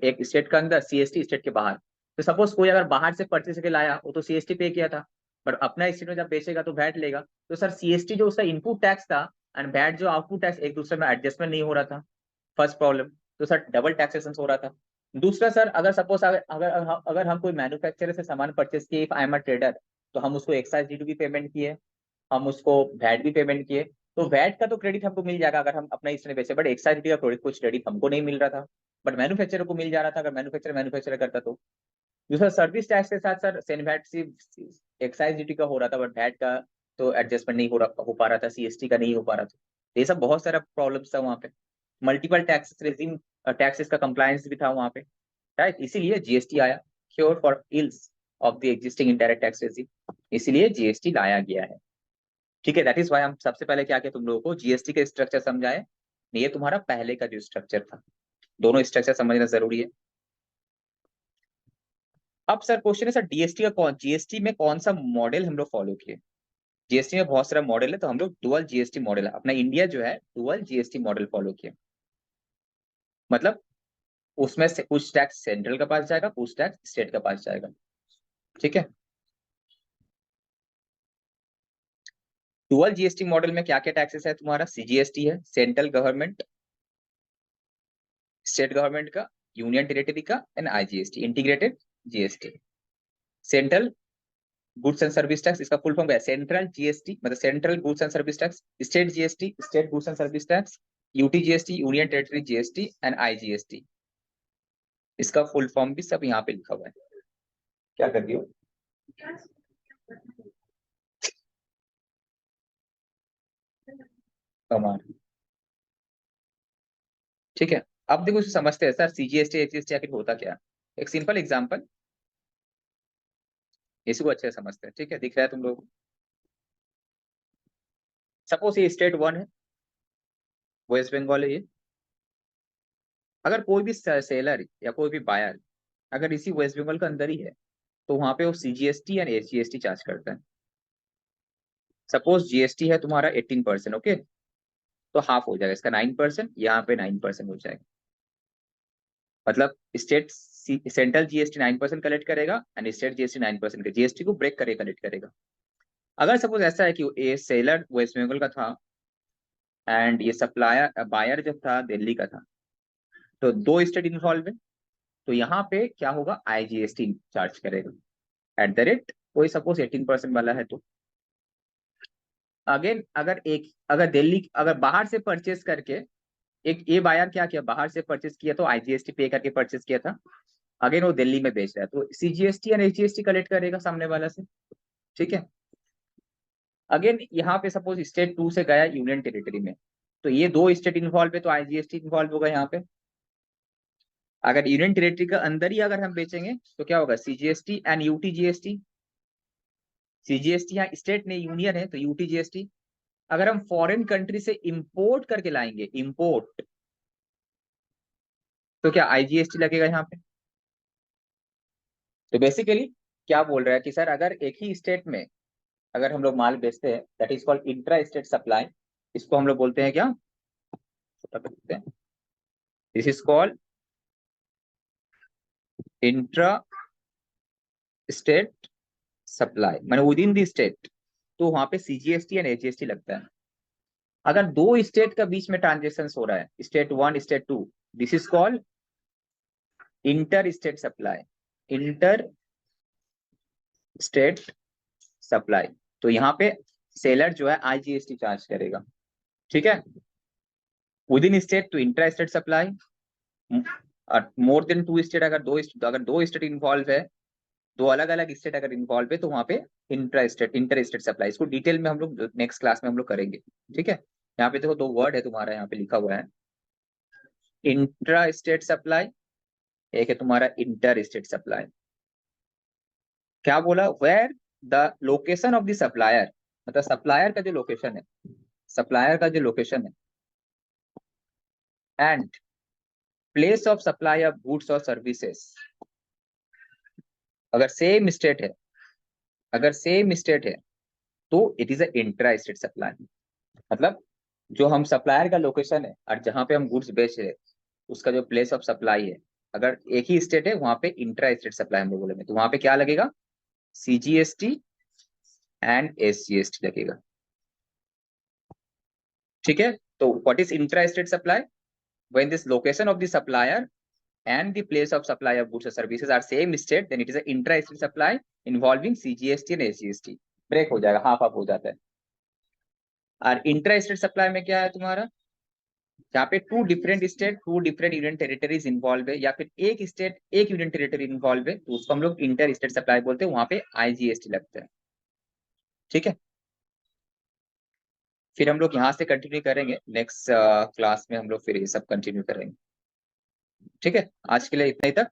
एक स्टेट के अंदर, सीएसटी स्टेट के बाहर। तो सपोज कोई अगर बाहर से परचेज करके लाया, वो तो सीएसटी पे किया था, पर अपना स्टेट में जब बेचेगा तो वैट लेगा, तो सर सीएसटी जो उसका इनपुट टैक्स था, एंड वैट जो आउटपुट टैक्स एक दूसरे में एडजस्टमेंट नहीं हो रहा था, फर्स्ट प्रॉब्लम। तो सर डबल टैक्सेशन हो रहा था। दूसरा सर, अगर सपोज अगर हम कोई मैन्युफैक्चरर से सामान परचेस किए, if I am a trader, तो हम उसको एक्साइज ड्यूटी भी पेमेंट किए, हम उसको वैट भी पेमेंट किए। तो वैट का तो क्रेडिट हमको मिल जाएगा अगर हम अपना इसमें बेचे, बट एक्साइज ड्यूटी का कुछ क्रेडिट हमको नहीं मिल रहा था, बट मैन्युफैक्चरर को मिल जा रहा था, अगर मैन्युफैक्चर करता तो। दूसरा सर्विस टैक्स के साथ सर सेन वैट सिर्फ एक्साइज ड्यूटी का हो रहा था, बट वैट का तो एडजस्टमेंट नहीं हो पा रहा था, सीएसटी का नहीं हो पा रहा था। ये सब बहुत सारा प्रॉब्लम्स था वहाँ पे। मल्टीपल टैक्सेस रेजिम, टैक्सेस का कंप्लायंस भी था वहाँ पे, राइट। इसीलिए जीएसटी आया, cure for ills of the existing indirect tax regime, इसीलिए जीएसटी लाया गया है। ठीक है, दैट इज व्हाई हम सबसे पहले क्या किया, तुम लोगों को जीएसटी के स्ट्रक्चर समझाए। ये तुम्हारा पहले का जो स्ट्रक्चर था, दोनों स्ट्रक्चर समझना जरूरी है। अब सर क्वेश्चन है सर, जीएसटी में कौन सा मॉडल हम लोग फॉलो किए। जीएसटी में बहुत सारा मॉडल है, तो हम लोग डुअल जीएसटी मॉडल है अपना, इंडिया जो है डुअल जीएसटी मॉडल फॉलो किया। मतलब उसमें से कुछ टैक्स सेंट्रल के पास जाएगा, कुछ टैक्स स्टेट के पास जाएगा। ठीक है, डुअल जीएसटी मॉडल में क्या क्या टैक्सेस है तुम्हारा, सीजीएसटी है सेंट्रल गवर्नमेंट, स्टेट गवर्नमेंट का, यूनियन टेरिटरी का, and IGST integrated GST. Central goods and service tax, इसका फुल फॉर्म है सेंट्रल जीएसटी, मतलब central goods and service tax. State GST, state goods and service tax. UT GST, union territory GST, and IGST. इसका full form भी सब यहाँ पे लिखा हुआ है। क्या कर रही हो? कमाल। ठीक है, अब देखो इसे समझते हैं सर, सीजीएसटी एचजीएसटी आखिर होता क्या है। एक सिंपल एग्जांपल, इसी को अच्छे से समझते हैं। ठीक है, दिख रहा है तुम लोग, सपोज ये स्टेट 1 है, वेस्ट बंगाल है ये। अगर कोई भी सेलर या कोई भी बायर अगर इसी वेस्ट बंगाल के अंदर ही है, तो वहां पे वो सीजीएसटी या एचजीएसटी चार्ज करता है। सपोज जीएसटी है तुम्हारा 18%, ओके, तो हाफ हो जाएगा इसका 9%, यहाँ पे 9% हो जाएगा। मतलब स्टेट सेंट्रल जीएसटी 9% कलेक्ट करेगा एंड स्टेट जीएसटी 9% का जीएसटी को ब्रेक करे कलेक्ट करेगा। अगर सपोज ऐसा है कि ये सेलर वेस्ट बंगाल का था एंड ये सप्लायर बायर जो था दिल्ली का था, तो दो स्टेट इन्वॉल्व है, तो यहाँ पे क्या होगा, आईजीएसटी चार्ज करेगा एट द रेट, कोई सपोज 18% वाला है तो। अगेन अगर दिल्ली अगर बाहर से परचेस करके, एक ये बायर क्या किया, बाहर से परचेस किया तो आईजीएसटी पे करके परचेस किया था, अगेन वो दिल्ली में बेच रहा है तो सीजीएसटी या एचजीएसटी कलेक्ट करेगा सामने वाला से। ठीक है, अगेन यहाँ पे सपोज स्टेट 2 से गया यूनियन टेरिटरी में, तो ये दो स्टेट इन्वॉल्व है तो आईजीएसटी इन्वॉल्व होगा यहाँ पे। अगर यूनियन टेरिटरी के अंदर ही अगर हम बेचेंगे तो क्या होगा, CGST and UT GST. CGST यहाँ स्टेट ने यूनियन है तो यूटी जीएसटी। अगर हम फॉरेन कंट्री से इंपोर्ट करके लाएंगे, इंपोर्ट, तो क्या आईजीएसटी लगेगा यहाँ पे। तो बेसिकली क्या बोल रहा है कि सर अगर एक ही स्टेट में अगर हम लोग माल बेचते हैं, that is called intra state supply. इसको हम लोग बोलते हैं क्या, this is called intra state supply, माने विद इन द स्टेट, तो वहां पे सीजीएसटी एंड एचजीएसटी लगता है। अगर दो स्टेट का बीच में ट्रांजेक्शन हो रहा है, state 1 state 2, this is called inter state supply, inter state supply. तो यहाँ पे सेलर जो है आईजीएसटी चार्ज करेगा। ठीक है, within state to intra state supply, more than 2 state, अगर दो स्टेट इन्वॉल्व है, दो अलग अलग स्टेट अगर इन्वॉल्व है, तो वहां पे इंटर स्टेट सप्लाई, इसको डिटेल में हम लोग नेक्स्ट क्लास में हम लोग करेंगे। ठीक है, यहाँ पे देखो दो वर्ड है तुम्हारा, यहाँ पे लिखा हुआ है इंट्रा स्टेट सप्लाई, एक है तुम्हारा इंटर स्टेट सप्लाई। क्या बोला, where the location of the supplier, मतलब सप्लायर का जो लोकेशन है, सप्लायर का जो लोकेशन है and place of supply of goods और सर्विसेज, अगर सेम स्टेट है, अगर सेम स्टेट है, तो it is a intra state supply. मतलब जो हम सप्लायर का लोकेशन है और जहां पे हम गुड्स बेच रहे हैं, उसका जो प्लेस ऑफ सप्लाई है, अगर एक ही स्टेट है, वहां पे इंट्रा स्टेट सप्लाई हम लोग बोलेंगे, तो वहां पे क्या लगेगा, सीजीएसटी एंड एसजीएसटी लगेगा। ठीक है, तो what is intra state supply? When this location of the supplier and the place of supply of goods or services are same state, then it is an intra-state supply involving CGST and SGST. Break हो जाएगा, half half हो जाता है। और intra state supply में क्या है तुम्हारा, जहाँ पे two different state two different union territories involve है, या फिर एक स्टेट एक यूनियन टेरिटरी इन्वॉल्व है, तो उसको हम लोग इंटर स्टेट सप्लाई बोलते हैं, वहां पे IGST लगता है। ठीक है, फिर हम लोग यहाँ से कंटिन्यू करेंगे, नेक्स्ट क्लास में हम लोग फिर ये सब कंटिन्यू करेंगे। ठीक है, आज के लिए इतना ही तक।